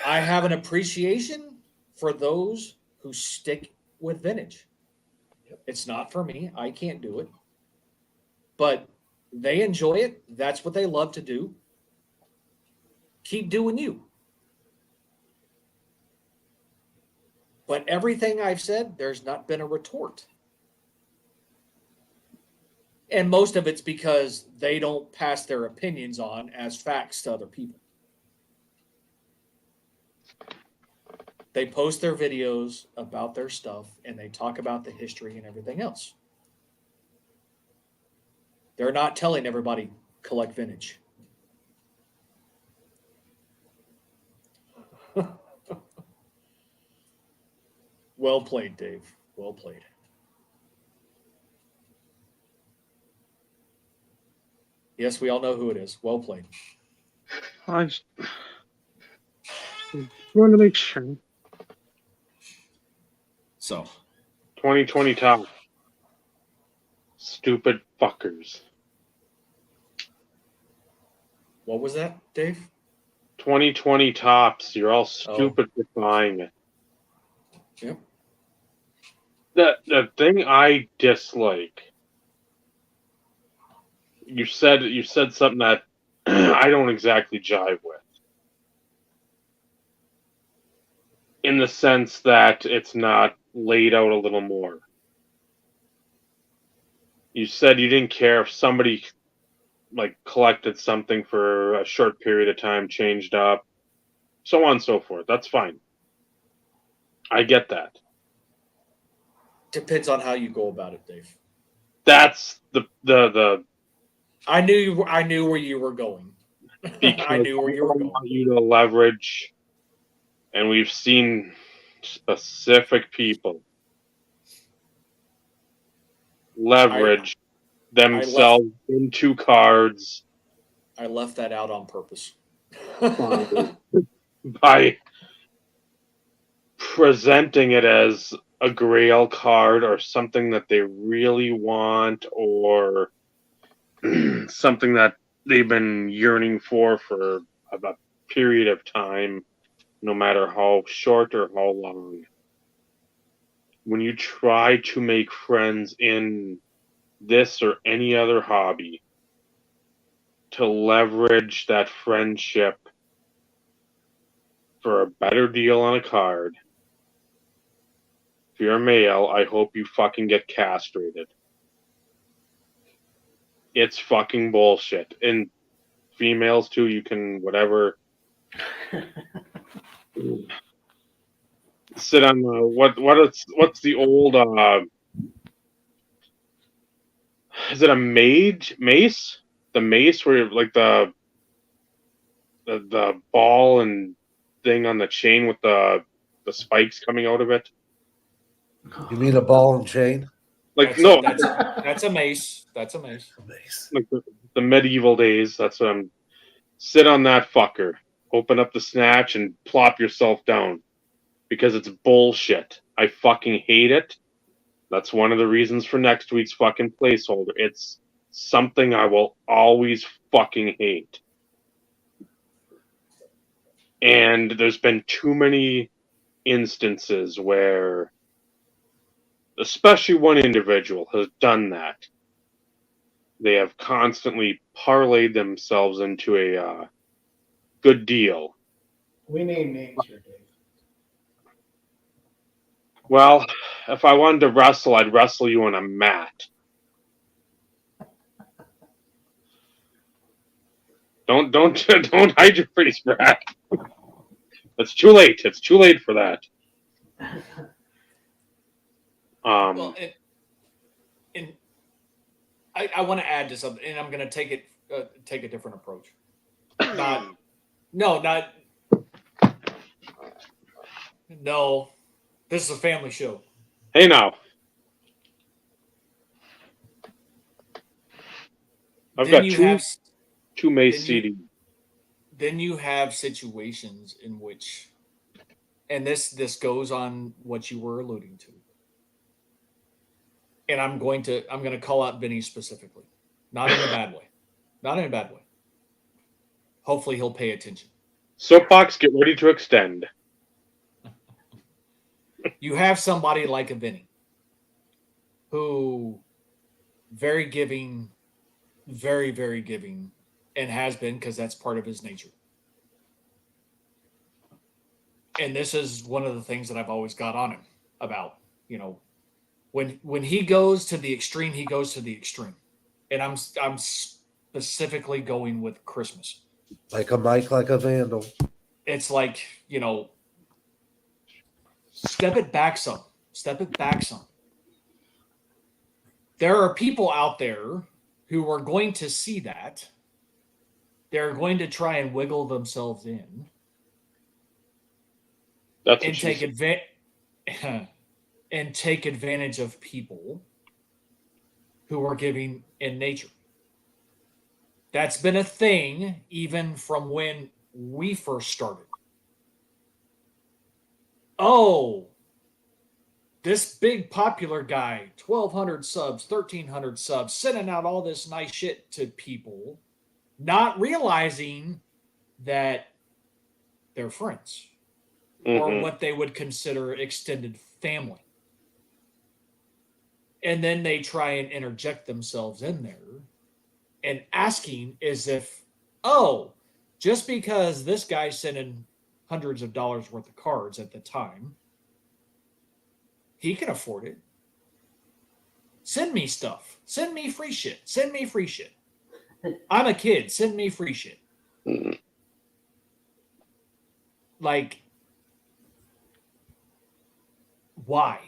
I have an appreciation for those who stick with vintage. It's not for me. I can't do it. But they enjoy it. That's what they love to do. Keep doing you. But everything I've said, there's not been a retort. And most of it's because they don't pass their opinions on as facts to other people. They post their videos about their stuff and they talk about the history and everything else. They're not telling everybody collect vintage. Well played, Dave. Well played. Yes, we all know who it is. Well played. I just want to make sure. So, 2020 top. Stupid fuckers. what was that, Dave? 2020 tops. You're all stupid for buying it. Yep. The thing I dislike. You said something that I don't exactly jive with. In the sense that it's not laid out a little more. You said you didn't care if somebody collected something for a short period of time, changed up, so on and so forth. That's fine. I get that. Depends on how you go about it, Dave. That's the I knew where you were going. I knew where you were going. want you to leverage, and we've seen specific people leverage themselves into cards. I left that out on purpose. By presenting it as a grail card or something that they really want or something that they've been yearning for a period of time, no matter how short or how long. When you try to make friends in this or any other hobby, to leverage that friendship for a better deal on a card, if you're a male, I hope you fucking get castrated. It's fucking bullshit. And females too, you can whatever sit on the what's the old is it a mace? The mace where like the ball and thing on the chain with the spikes coming out of it. You mean a ball and chain? Like That's a mace. That's a mace. Nice. like the medieval days. That's what I'm. Sit on that fucker. Open up the snatch and plop yourself down because it's bullshit. I fucking hate it. That's one of the reasons for next week's fucking placeholder. It's something I will always fucking hate. And there's been too many instances where, especially one individual has done that. They have constantly parlayed themselves into a good deal. We name names here, Dave. Well, if I wanted to wrestle, I'd wrestle you on a mat. Don't hide your face, Brad. It's too late. It's too late for that. Well, and I want to add to something, and I'm going to take a different approach. No. This is a family show. Hey now. I've got two Mace CDs. Then you have situations in which, and this goes on what you were alluding to. And I'm going to call out Vinny specifically. Not in a bad way. Not in a bad way. Hopefully he'll pay attention. Soapbox, get ready to extend. You have somebody like a Vinny who very giving, very, very giving, and has been because that's part of his nature. And this is one of the things that I've always got on him about, when he goes to the extreme, he goes to the extreme. And I'm specifically going with Christmas. Like a Mike, like a Vandal. It's like, step it back some. Step it back some. There are people out there who are going to see that. They're going to try and wiggle themselves in. That's and take advantage of people who are giving in nature. That's been a thing even from when we first started. Oh, this big popular guy, 1,200 subs, 1,300 subs, sending out all this nice shit to people, not realizing that they're friends or what they would consider extended family. And then they try and interject themselves in there and asking as if, oh, just because this guy's sending hundreds of dollars worth of cards at the time, he can afford it. Send me stuff. Send me free shit. Send me free shit. I'm a kid. Send me free shit. Like, why?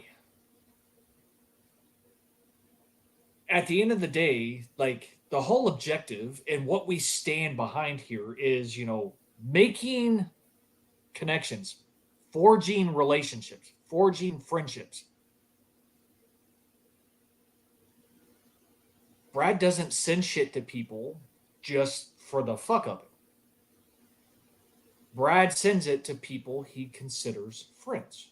At the end of the day, like, the whole objective and what we stand behind here is, making connections, forging relationships, forging friendships. Brad doesn't send shit to people just for the fuck of it. Brad sends it to people he considers friends.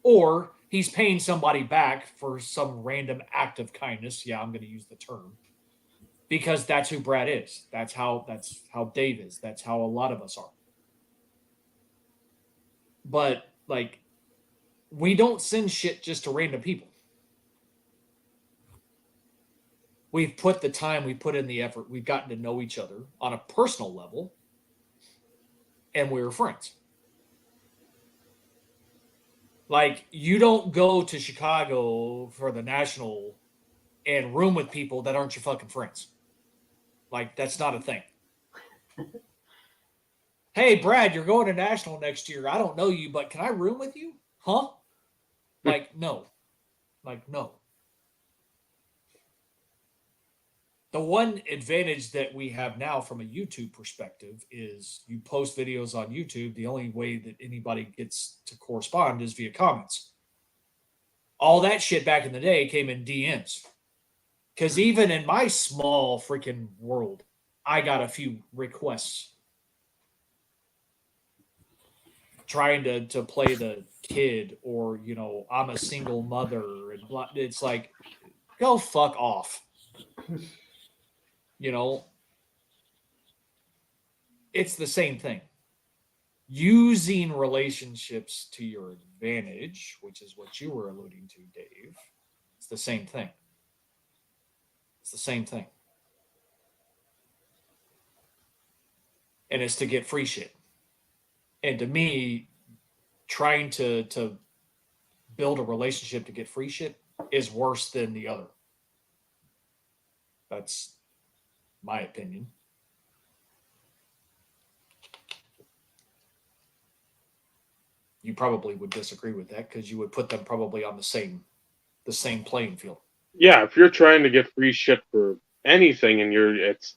Or he's paying somebody back for some random act of kindness. Yeah, I'm going to use the term. Because that's who Brad is. That's how Dave is. That's how a lot of us are. But, like, we don't send shit just to random people. We've put the time, we put in the effort, we've gotten to know each other on a personal level, and we're friends. Like, you don't go to Chicago for the National and room with people that aren't your fucking friends. Like, that's not a thing. Hey, Brad, you're going to National next year. I don't know you, but can I room with you? Huh? Like, no. Like, no. The one advantage that we have now from a YouTube perspective is you post videos on YouTube. The only way that anybody gets to correspond is via comments. All that shit back in the day came in DMs. Because even in my small freaking world, I got a few requests trying to play the kid, or, you know, I'm a single mother, and blah. It's like, go fuck off. You know, it's the same thing. Using relationships to your advantage, which is what you were alluding to, Dave. It's the same thing. It's the same thing. And it's to get free shit. And to me, trying to build a relationship to get free shit is worse than the other. That's my opinion. You probably would disagree with that because you would put them probably on the same playing field. Yeah, if you're trying to get free shit for anything and it's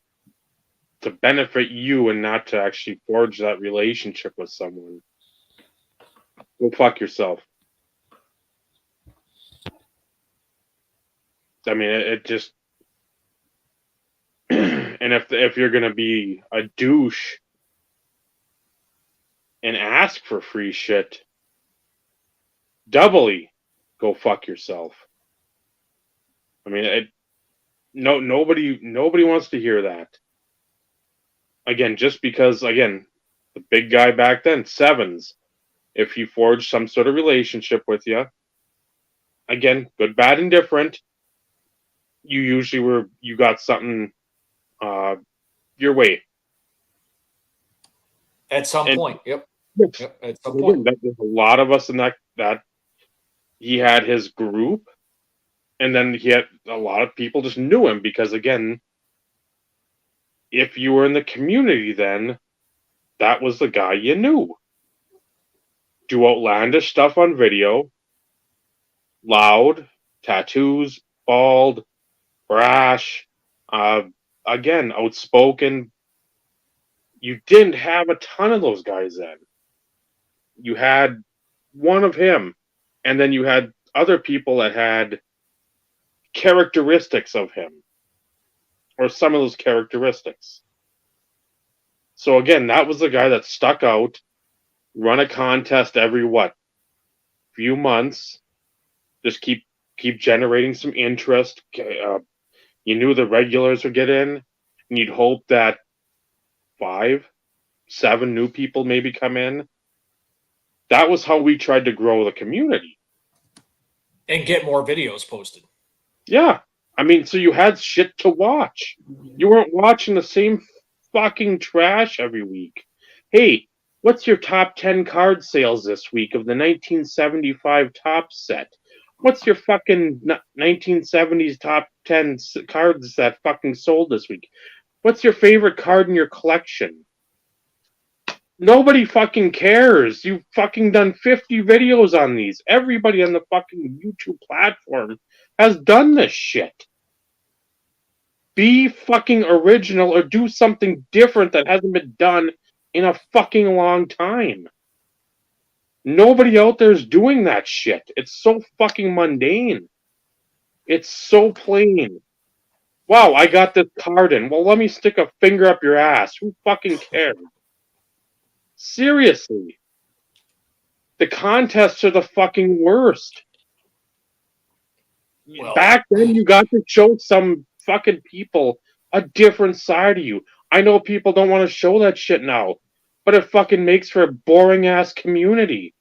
to benefit you and not to actually forge that relationship with someone, go fuck yourself. I mean, it just and if you're gonna be a douche and ask for free shit, doubly go fuck yourself. I mean, nobody wants to hear that. Again, just because, again, the big guy back then, sevens, if he forged some sort of relationship with you, again, good, bad, and different, you got something your way. At some And, point, yep. Yes. Yep, at some Again, point. there's a lot of us in that he had his group, and then he had a lot of people just knew him because, again, if you were in the community then, that was the guy you knew. Do outlandish stuff on video, loud, tattoos, bald, brash, again, outspoken. You didn't have a ton of those guys then. You had one of him, and then you had other people that had characteristics of him, or some of those characteristics. So again, that was the guy that stuck out, run a contest every few months, just keep generating some interest. You knew the regulars would get in, and you'd hope that 5, 7 new people maybe come in. That was how we tried to grow the community. And get more videos posted. Yeah. I mean, so you had shit to watch. You weren't watching the same fucking trash every week. Hey, what's your top 10 card sales this week of the 1975 top set? What's your fucking 1970s top 10 cards that fucking sold this week? What's your favorite card in your collection? Nobody fucking cares. You've fucking done 50 videos on these. Everybody on the fucking YouTube platform has done this shit. Be fucking original or do something different that hasn't been done in a fucking long time. Nobody out there is doing that shit. It's so fucking mundane. It's so plain. Wow, I got this card in. Well, let me stick a finger up your ass. Who fucking cares? Seriously. The contests are the fucking worst. Well, back then, you got to show some fucking people a different side of you. I know people don't want to show that shit now, but it fucking makes for a boring ass community.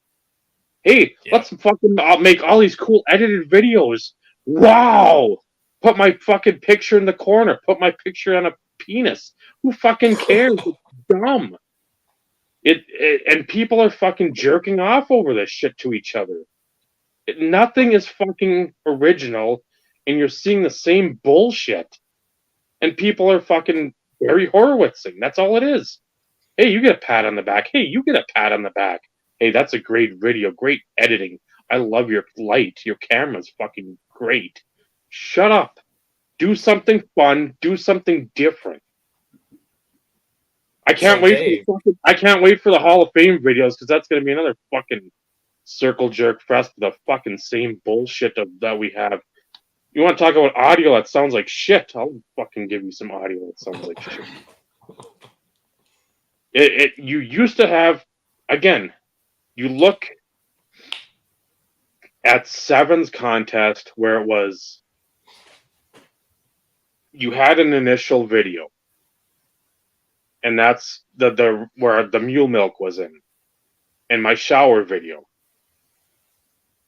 Hey, let's fucking make all these cool edited videos. Wow! Put my fucking picture in the corner. Put my picture on a penis. Who fucking cares? It's dumb. And people are fucking jerking off over this shit to each other. Nothing is fucking original, and you're seeing the same bullshit. And people are fucking Barry Horowitzing. That's all it is. Hey, you get a pat on the back. Hey, you get a pat on the back. Hey, that's a great video. Great editing. I love your light. Your camera's fucking great. Shut up. Do something fun. Do something different. I can't So, wait Dave, for I can't wait for the Hall of Fame videos because that's gonna be another fucking circle jerk fest with the fucking same bullshit that we have. You want to talk about audio that sounds like shit? I'll fucking give you some audio that sounds like shit. You used to have, again, you look at Seven's contest where it was, you had an initial video, and that's the where the mule milk was in, and my shower video.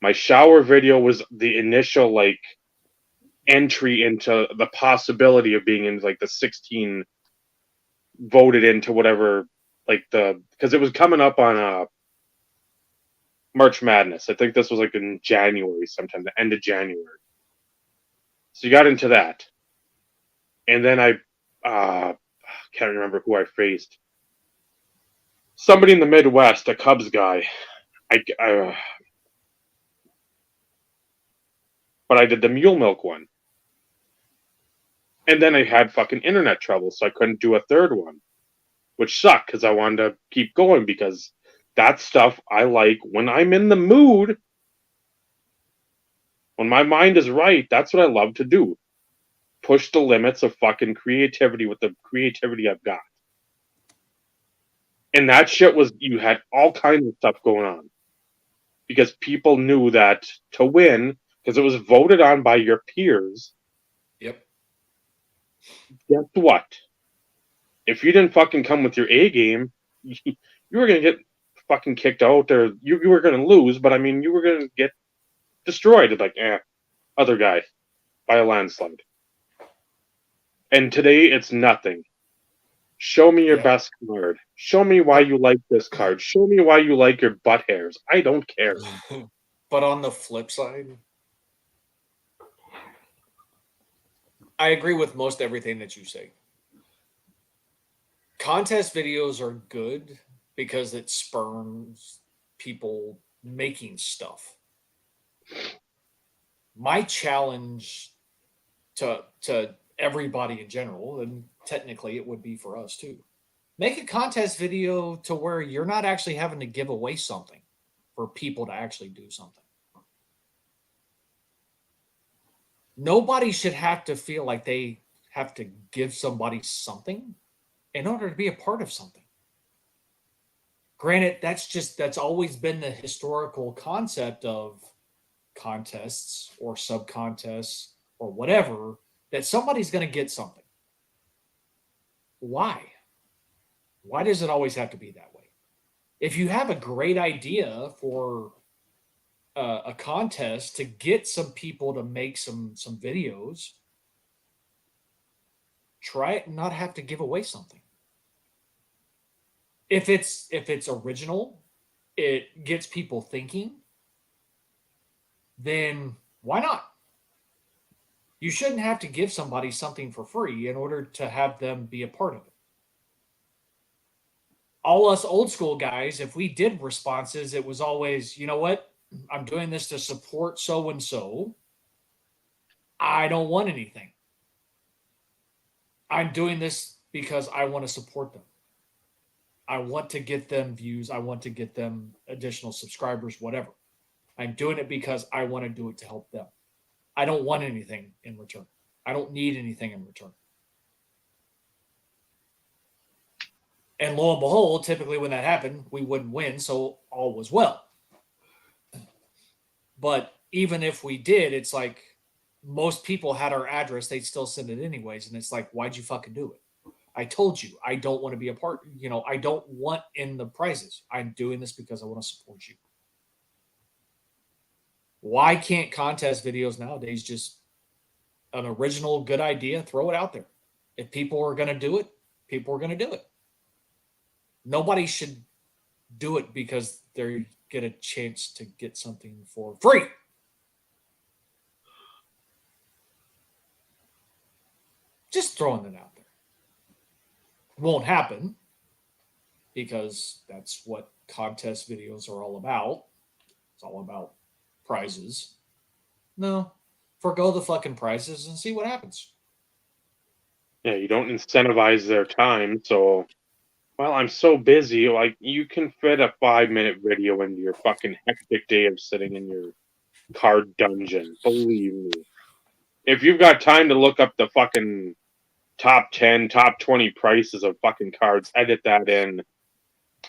My shower video was the initial like entry into the possibility of being in like the 16 voted into whatever, like because it was coming up on March Madness. I think this was like in January sometime, the end of January. So you got into that. And then I can't remember who I faced. Somebody in the Midwest, a Cubs guy. But I did the mule milk one. And then I had fucking internet trouble, so I couldn't do a third one, which sucked because I wanted to keep going because that's stuff I like when I'm in the mood. When my mind is right, that's what I love to do. Push the limits of fucking creativity with the creativity I've got. And that shit was, you had all kinds of stuff going on. Because people knew that to win, because it was voted on by your peers. yep. Guess what? If you didn't fucking come with your A game, you were going to get fucking kicked out, or you were going to lose, but I mean, you were going to get destroyed. Like, other guy by a landslide. And today, it's nothing. Show me your best card. Show me why you like this card. Show me why you like your butt hairs. I don't care. But on the flip side, I agree with most everything that you say. Contest videos are good because it spurns people making stuff. My challenge to everybody in general, and technically it would be for us too, make a contest video to where you're not actually having to give away something for people to actually do something. Nobody should have to feel like they have to give somebody something in order to be a part of something. Granted, that's always been the historical concept of contests or sub-contests or whatever, that somebody's going to get something. Why? Why does it always have to be that way? If you have a great idea for a contest to get some people to make some videos, try it and not have to give away something. If it's original, it gets people thinking, then why not? You shouldn't have to give somebody something for free in order to have them be a part of it. All us old school guys, if we did responses, it was always, you know what? I'm doing this to support so and so. I don't want anything. I'm doing this because I want to support them. I want to get them views. I want to get them additional subscribers, whatever. I'm doing it because I want to do it to help them. I don't want anything in return. I don't need anything in return. And lo and behold, typically when that happened, we wouldn't win, so all was well. But even if we did, it's like most people had our address, they'd still send it anyways. And it's like, why'd you fucking do it? I told you, I don't want to be a part. I don't want in the prizes. I'm doing this because I want to support you. Why can't contest videos nowadays just an original good idea, throw it out there? If people are going to do it, people are going to do it. Nobody should do it because they get a chance to get something for free. Just throwing it out there. Won't happen because that's what contest videos are all about. It's all about prizes. No, forgo the fucking prizes and see what happens. Yeah, you don't incentivize their time, so well, I'm so busy. Like, you can fit a 5-minute video into your fucking hectic day of sitting in your card dungeon. Believe me. If you've got time to look up the fucking top 10, top 20 prices of fucking cards, edit that in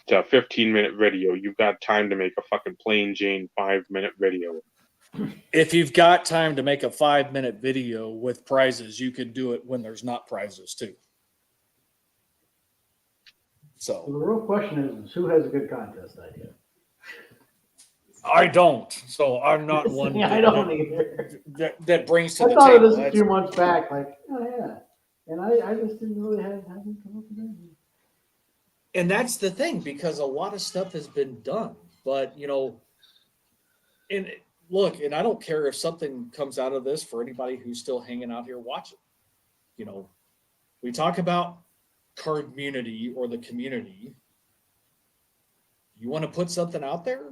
to a 15-minute video. You've got time to make a fucking plain Jane 5-minute video. If you've got time to make a 5-minute video with prizes, you can do it when there's not prizes too. So the So real question is who has a good contest idea? I don't. So I'm not one I don't either. that brings to I the thought table. of this a That's- few months back, like, oh yeah. And I just didn't really haven't come up with anything. And that's the thing, because a lot of stuff has been done. But, you know, and look, and I don't care if something comes out of this for anybody who's still hanging out here watching. You know, we talk about community or the community. You want to put something out there?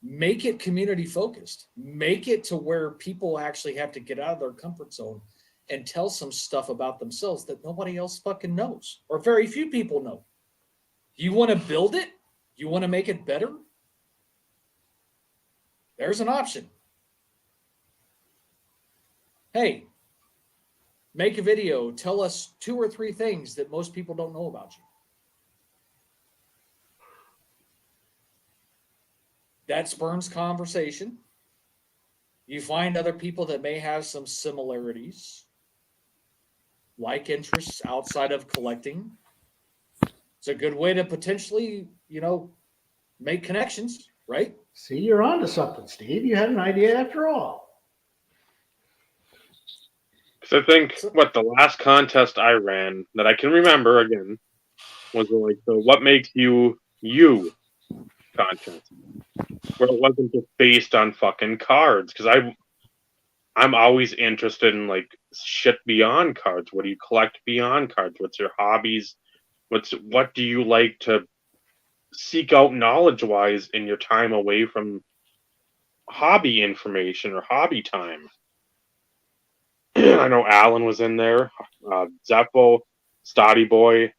Make it community focused. Make it to where people actually have to get out of their comfort zone and tell some stuff about themselves that nobody else fucking knows or very few people know. You want to build it? You want to make it better? There's an option. Hey, make a video. Tell us 2 or 3 things that most people don't know about you. That spurns conversation. You find other people that may have some similarities, like interests outside of collecting. It's a good way to potentially, you know, make connections, right? See, you're onto something, Steve. You had an idea after all. Because I think, the last contest I ran that I can remember, again, was like the What Makes You You contest. Where it wasn't just based on fucking cards. Because I'm always interested in, like, shit beyond cards. What do you collect beyond cards? What's your hobbies? What do you like to seek out knowledge-wise in your time away from hobby information or hobby time? I know Alan was in there, Zeppo, Stoddy Boy.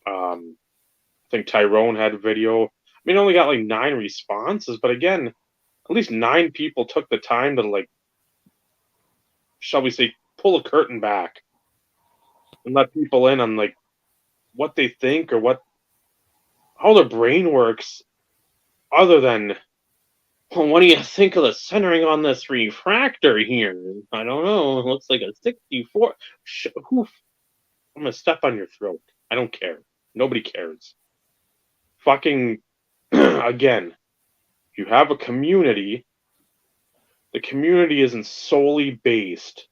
I think Tyrone had a video. I mean, it only got like 9 responses, but again, at least 9 people took the time to, like, shall we say, pull a curtain back and let people in on, like, what they think or how their brain works, other than, well, what do you think of the centering on this refractor here? I don't know. It looks like a 64. I'm gonna step on your throat. I don't care. Nobody cares. Fucking, again, you have a community. The community isn't solely based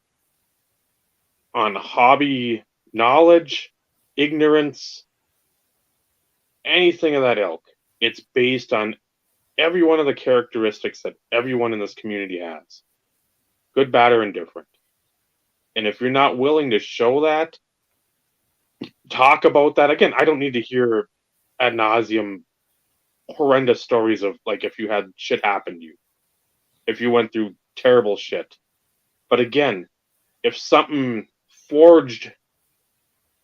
on hobby knowledge, ignorance, anything of that ilk. It's based on every one of the characteristics that everyone in this community has, good, bad, or indifferent. And if you're not willing to show that, talk about that. Again, I don't need to hear ad nauseum horrendous stories of, like, if you had shit happen to you, if you went through terrible shit. But again, if something forged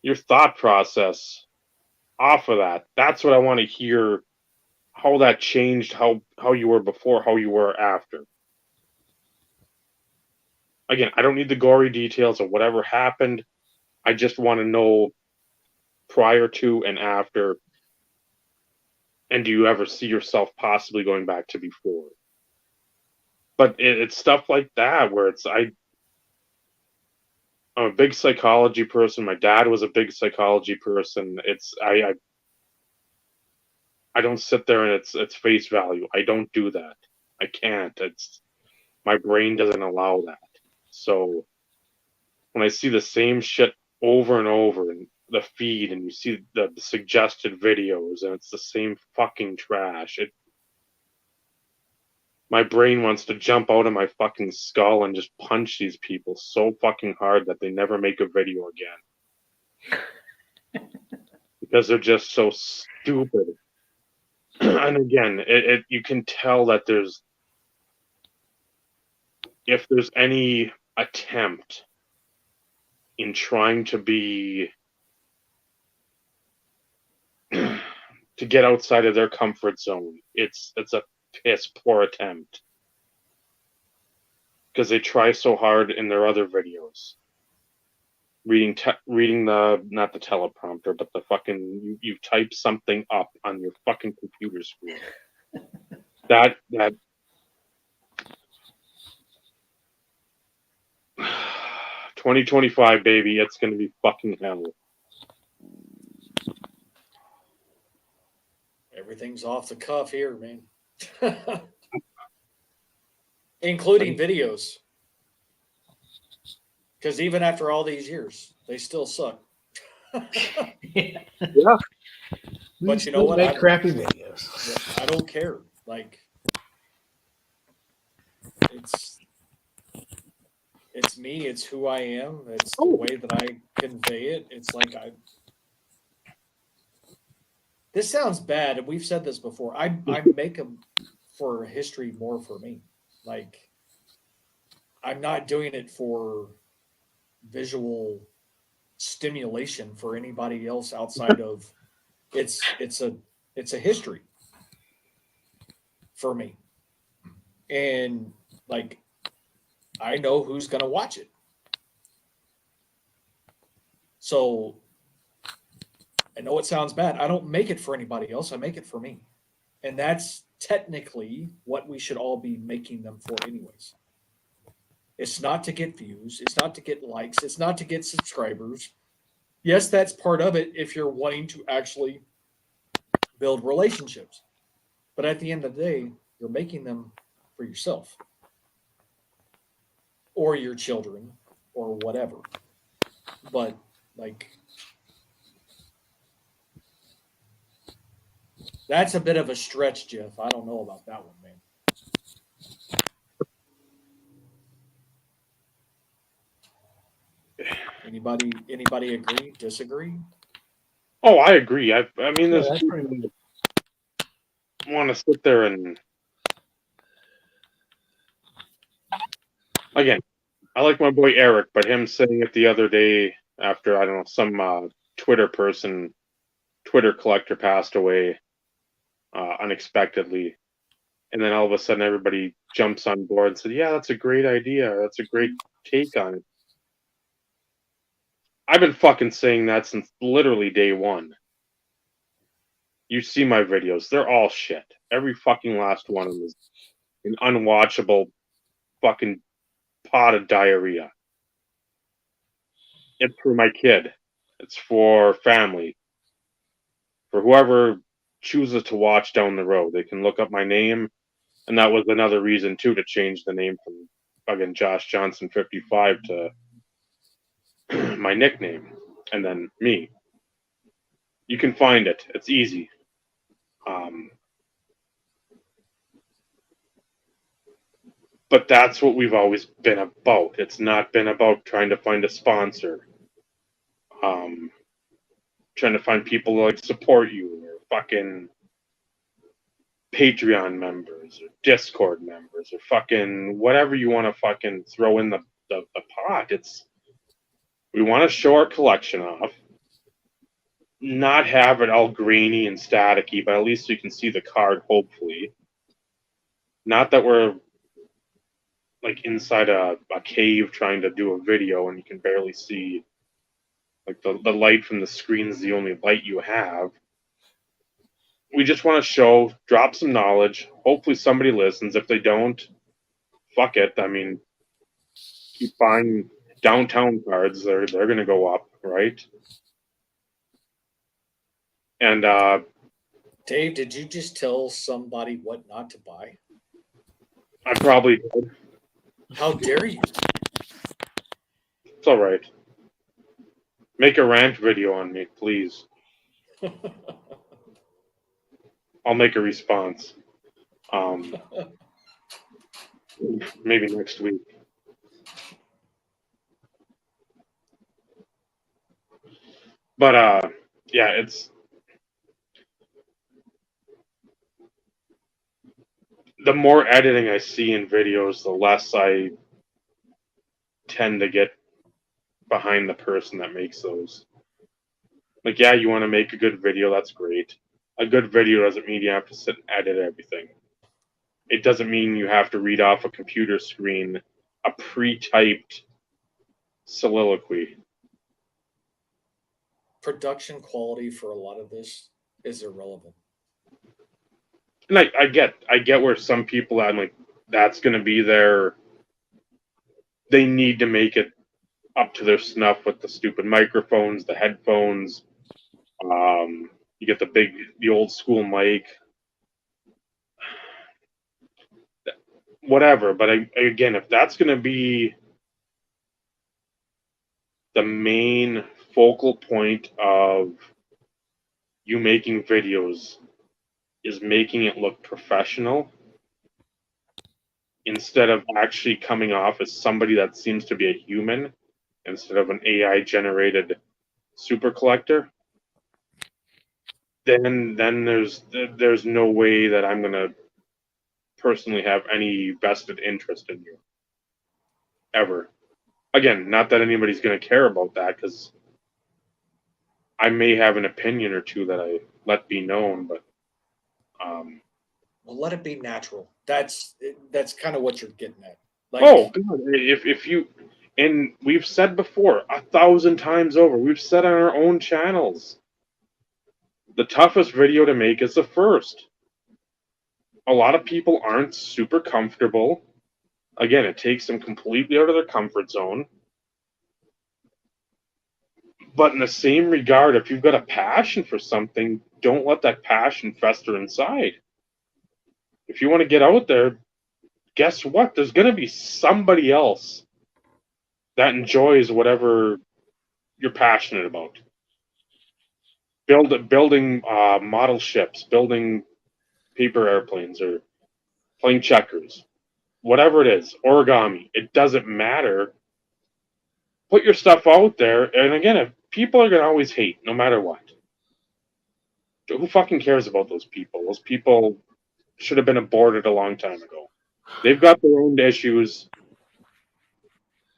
your thought process off of that, that's what I want to hear. How that changed, how you were before, how you were after. Again, I don't need the gory details of whatever happened. I just want to know prior to and after. And do you ever see yourself possibly going back to before? But it's stuff like that where I'm a big psychology person. My dad was a big psychology person. I don't sit there and it's face value. I don't do that. I can't. My brain doesn't allow that. So when I see the same shit over and over in the feed, and you see the suggested videos, and it's the same fucking trash, My brain wants to jump out of my fucking skull and just punch these people so fucking hard that they never make a video again. Because they're just so stupid. And again, you can tell that if there's any attempt in trying to be to get outside of their comfort zone, it's a piss poor attempt. Because they try so hard in their other videos. Reading the, not the teleprompter, but the fucking, you type something up on your fucking computer screen. That 2025, baby, it's gonna be fucking hell. Everything's off the cuff here, man. Including videos. Because even after all these years, they still suck. Yeah. But you know what? Make crappy videos. I don't care. Like, it's me. It's who I am. It's the way that I convey it. It's like this sounds bad, and we've said this before. I make them for history more for me. Like, I'm not doing it for visual stimulation for anybody else outside of it's a history for me. And like, I know who's going to watch it. So I know it sounds bad. I don't make it for anybody else. I make it for me. And that's technically what we should all be making them for anyways. It's not to get views. It's not to get likes. It's not to get subscribers. Yes, that's part of it if you're wanting to actually build relationships. But at the end of the day, you're making them for yourself or your children or whatever. But like, that's a bit of a stretch, Jeff. I don't know about that one, man. Anybody agree? Disagree? Oh, I agree. I mean, there's that's people pretty who want to sit there and again, I like my boy Eric, but him saying it the other day after, I don't know, some Twitter collector passed away unexpectedly. And then all of a sudden everybody jumps on board and said, yeah, that's a great idea. That's a great take on it. I've been fucking saying that since literally day one. You see my videos. They're all shit. Every fucking last one of them is an unwatchable fucking pot of diarrhea. It's for my kid. It's for family. For whoever chooses to watch down the road. They can look up my name. And that was another reason, too, to change the name from fucking Josh Johnson 55 to my nickname. And then me. You can find it. It's easy. But that's what we've always been about. It's not been about trying to find a sponsor. Trying to find people to like support you or fucking Patreon members or Discord members or fucking whatever you want to fucking throw in the pot. We want to show our collection off, not have it all grainy and staticky, but at least you can see the card, hopefully. Not that we're like inside a cave trying to do a video and you can barely see, like the light from the screen is the only light you have. We just want to drop some knowledge. Hopefully somebody listens. If they don't, fuck it. I mean, keep buying downtown cards. They're going to go up, right? And Dave, did you just tell somebody what not to buy? I probably did. How dare you? It's all right. Make a rant video on me, please. I'll make a response. maybe next week. But yeah, it's the more editing I see in videos, the less I tend to get behind the person that makes those. Like, yeah, you want to make a good video, that's great. A good video doesn't mean you have to sit and edit everything. It doesn't mean you have to read off a computer screen a pre-typed soliloquy. Production quality for a lot of this is irrelevant. And I get where some people I'm like, that's gonna be they need to make it up to their snuff with the stupid microphones, the headphones. You get the old school mic, whatever. But again, if that's going to be the main focal point of you making videos, is making it look professional instead of actually coming off as somebody that seems to be a human instead of an AI generated super collector, then there's no way that I'm gonna personally have any vested interest in you ever. Again, not that anybody's gonna care about that, because I may have an opinion or two that I let be known, but Well, let it be natural. That's kind of what you're getting at. Like, oh God, if you, and we've said before 1,000 times over, we've said on our own channels, the toughest video to make is the first. A lot of people aren't super comfortable. Again, it takes them completely out of their comfort zone. But in the same regard, if you've got a passion for something, don't let that passion fester inside. If you want to get out there, guess what? There's going to be somebody else that enjoys whatever you're passionate about. Building model ships, building paper airplanes, or playing checkers, whatever it is, origami. It doesn't matter. Put your stuff out there, and again, if people are going to always hate, no matter what. Who fucking cares about those people? Those people should have been aborted a long time ago. They've got their own issues.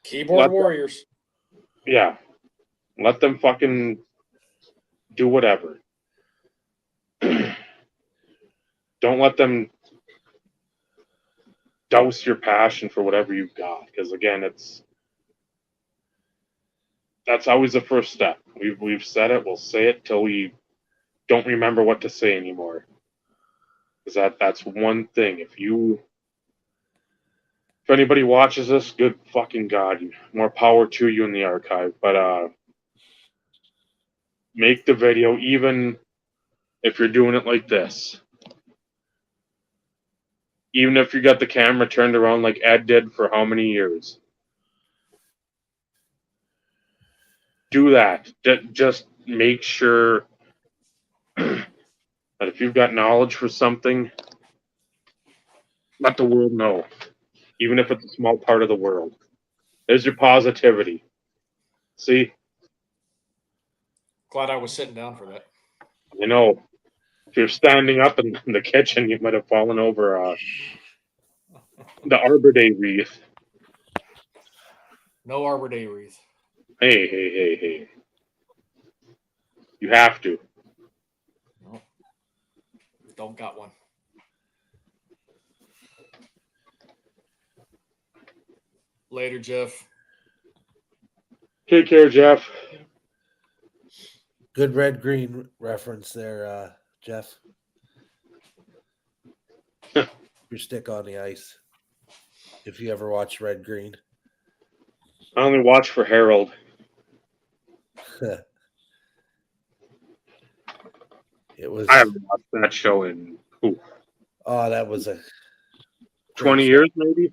keyboard warriors. Yeah. Let them fucking do whatever. Don't let them douse your passion for whatever you've got. Because again, that's always the first step. We've said it, we'll say it till we don't remember what to say anymore. Because that's one thing. If anybody watches this, good fucking God, more power to you in the archive. But make the video, even if you're doing it like this. Even if you got the camera turned around like Ed did for how many years. Do that. Just make sure that if you've got knowledge for something, let the world know. Even if it's a small part of the world. There's your positivity. See? Glad I was sitting down for that. I know. If you're standing up in the kitchen, you might have fallen over the Arbor Day wreath. No Arbor Day wreath. Hey. You have to. No, don't got one. Later, Jeff. Take care, Jeff. Good red green reference there, Jeff. Your stick on the ice. If you ever watch Red Green. I only watch for Harold. It was. I haven't watched that show in Oh, that was a 20 show. years, maybe.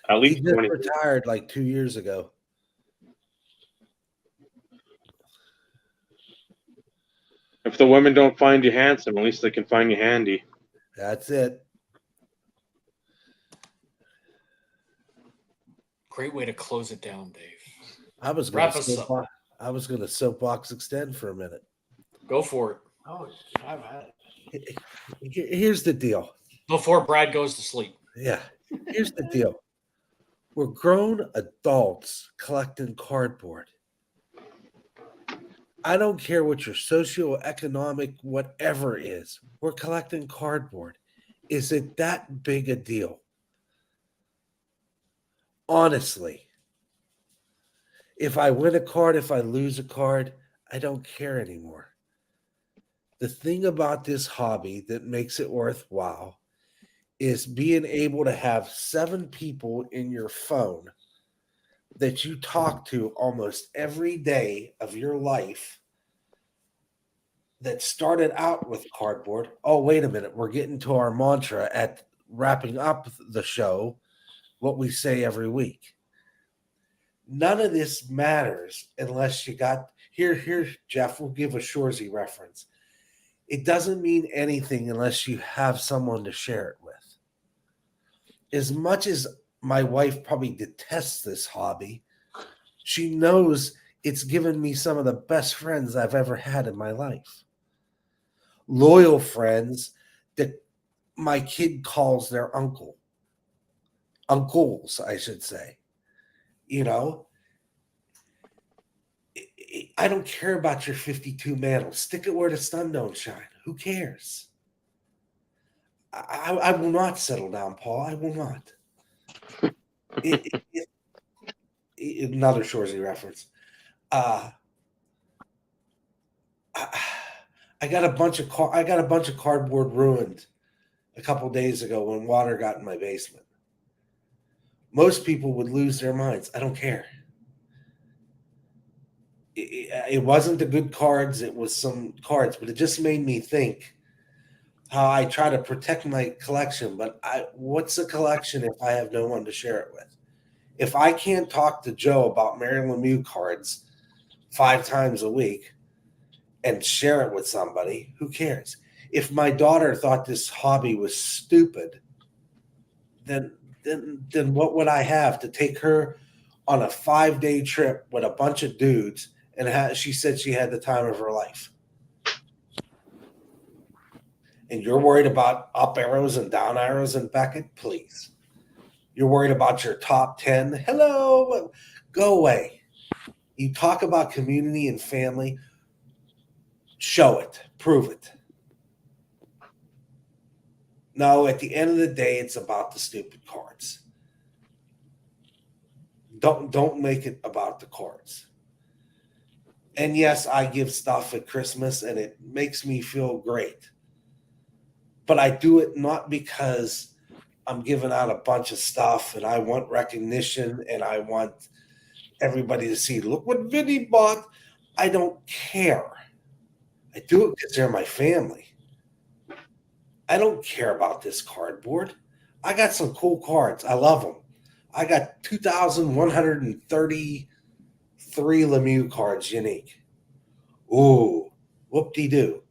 At He least just 20 years. retired like 2 years ago. If the women don't find you handsome, at least they can find you handy. That's it. Great way to close it down, Dave. I was Wrap going us up. to soapbox extend for a minute. Go for it. Oh, have at it. Here's the deal. Before Brad goes to sleep. Yeah. Here's the deal. We're grown adults collecting cardboard. I don't care what your socioeconomic whatever is. We're collecting cardboard. Is it that big a deal? Honestly. If I win a card, if I lose a card, I don't care anymore. The thing about this hobby that makes it worthwhile is being able to have 7 people in your phone that you talk to almost every day of your life that started out with cardboard. Oh, wait a minute. We're getting to our mantra at wrapping up the show, what we say every week. None of this matters unless you got here, Jeff, we'll give a Shorzy reference. It doesn't mean anything unless you have someone to share it with. As much as my wife probably detests this hobby, she knows it's given me some of the best friends I've ever had in my life. Loyal friends that my kid calls their uncles, I should say. You know, I don't care about your 52 mantle. Stick it where the sun don't shine. Who cares? I will not settle down, Paul. I will not. Another Shorzy reference. I got a bunch of cardboard ruined a couple days ago when water got in my basement. Most people would lose their minds. I don't care. It wasn't the good cards. It was some cards, but it just made me think how I try to protect my collection. But what's a collection if I have no one to share it with? If I can't talk to Joe about Mary Lemieux cards 5 times a week and share it with somebody, who cares? If my daughter thought this hobby was stupid, then what would I have to take her on a 5-day trip with a bunch of dudes? And she said she had the time of her life. And you're worried about up arrows and down arrows and Beckett? Please. You're worried about your top 10? Hello. Go away. You talk about community and family. Show it. Prove it. No, at the end of the day, it's about the stupid cards. Don't make it about the cards. And yes, I give stuff at Christmas and it makes me feel great. But I do it not because I'm giving out a bunch of stuff and I want recognition and I want everybody to see, look what Vinny bought. I don't care. I do it because they're my family. I don't care about this cardboard. I got some cool cards. I love them. I got 2,133 Lemieux cards unique. Ooh, whoop-de-doo.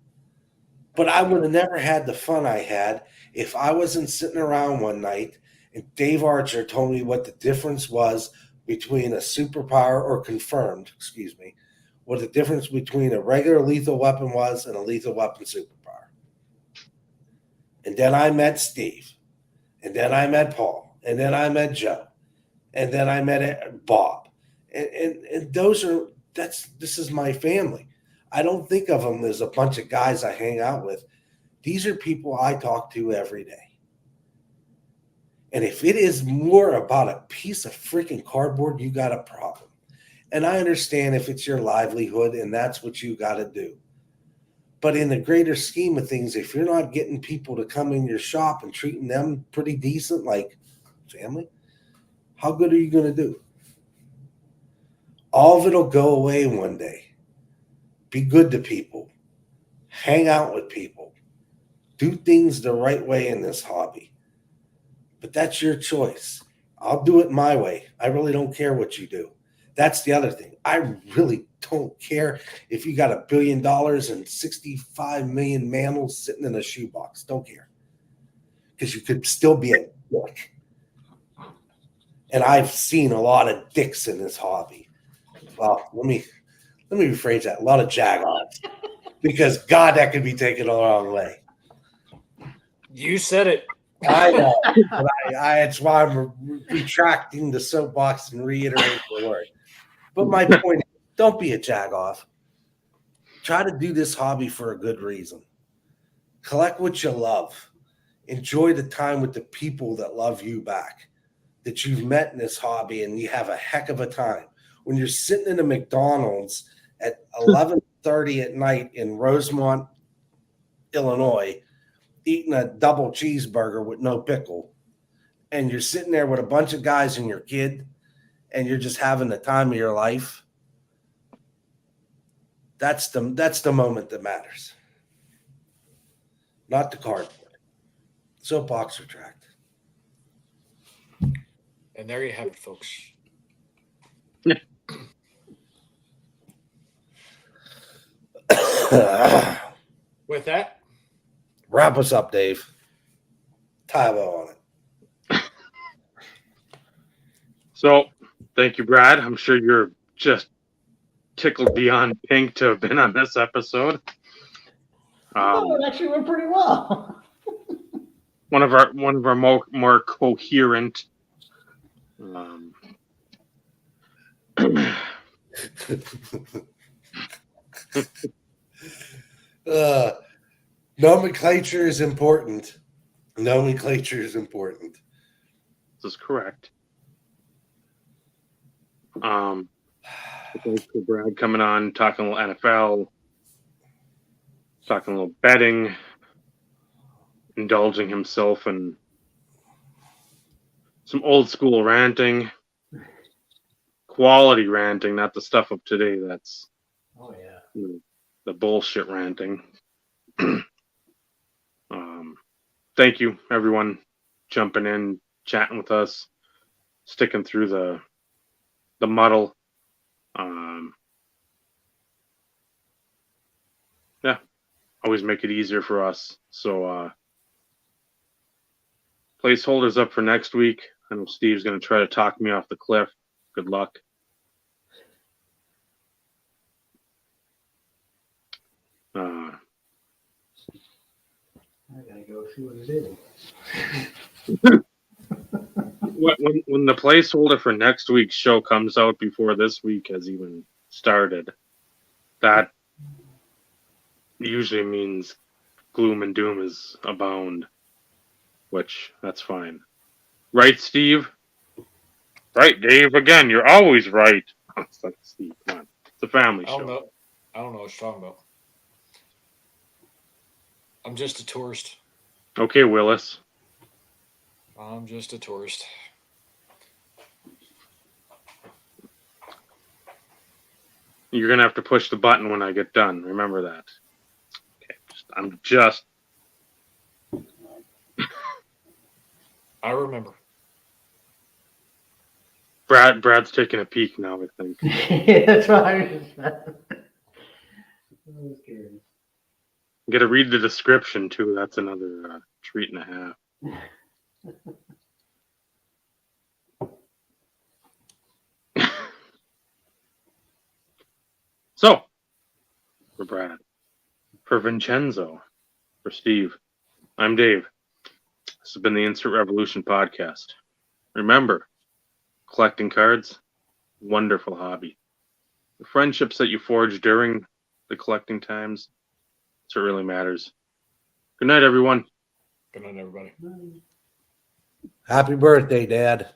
But I would have never had the fun I had if I wasn't sitting around one night and Dave Archer told me what the difference was between a superpower or confirmed, what the difference between a regular lethal weapon was and a lethal weapon superpower. And then I met Steve. And then I met Paul. And then I met Joe. And then I met Bob. And this is my family. I don't think of them as a bunch of guys I hang out with. These are people I talk to every day. And if it is more about a piece of freaking cardboard, you got a problem. And I understand if it's your livelihood and that's what you got to do. But in the greater scheme of things, if you're not getting people to come in your shop and treating them pretty decent, like family, how good are you going to do? All of it will go away one day. Be good to people. Hang out with people. Do things the right way in this hobby. But that's your choice. I'll do it my way. I really don't care what you do. That's the other thing. I really don't care if you got $1 billion and 65 million mammals sitting in a shoebox. Don't care. Because you could still be a dick. And I've seen a lot of dicks in this hobby. Well, let me rephrase that. A lot of jag-offs. Because God, that could be taken the wrong way. You said it. I know. But it's why I'm retracting the soapbox and reiterating the word. But my point is, don't be a jag-off. Try to do this hobby for a good reason. Collect what you love. Enjoy the time with the people that love you back, that you've met in this hobby, and you have a heck of a time. When you're sitting in a McDonald's at 11:30 at night in Rosemont, Illinois, eating a double cheeseburger with no pickle, and you're sitting there with a bunch of guys and your kid, and you're just having the time of your life, that's the moment that matters. Not the cardboard. Soapbox retract. And there you have it, folks. With that, Wrap us up, Dave. Tybo on it. So, thank you, Brad. I'm sure you're just tickled beyond pink to have been on this episode. Oh, it actually went pretty well. One of our more coherent. Nomenclature is important. Nomenclature is important. This is correct. Thanks for Brad coming on, talking a little NFL, talking a little betting, indulging himself in some old school ranting, quality ranting, not the stuff of today that's Oh yeah. the bullshit ranting. Thank you, everyone, jumping in, chatting with us, sticking through the muddle. Yeah, always make it easier for us. So, placeholders up for next week. I know Steve's going to try to talk me off the cliff. Good luck. I gotta go see what it is. When the placeholder for next week's show comes out before this week has even started, that usually means gloom and doom is abound, which that's fine. Right, Steve? Right, Dave? Again, you're always right. It's like, Steve, come on. It's a family I don't show. know. I don't know what you're talking about. I'm just a tourist. Okay, Willis. I'm just a tourist. You're going to have to push the button when I get done. Remember that. Okay, I'm just... I remember. Brad's taking a peek now, I think. Yeah, that's what I was curious. You got to read the description, too. That's another treat and a half. So, for Brad, for Vincenzo, for Steve, I'm Dave. This has been the Instant Revolution podcast. Remember, collecting cards, wonderful hobby. The friendships that you forge during the collecting times, that's what really matters. Good night, everyone. Good night, everybody. Happy birthday, Dad.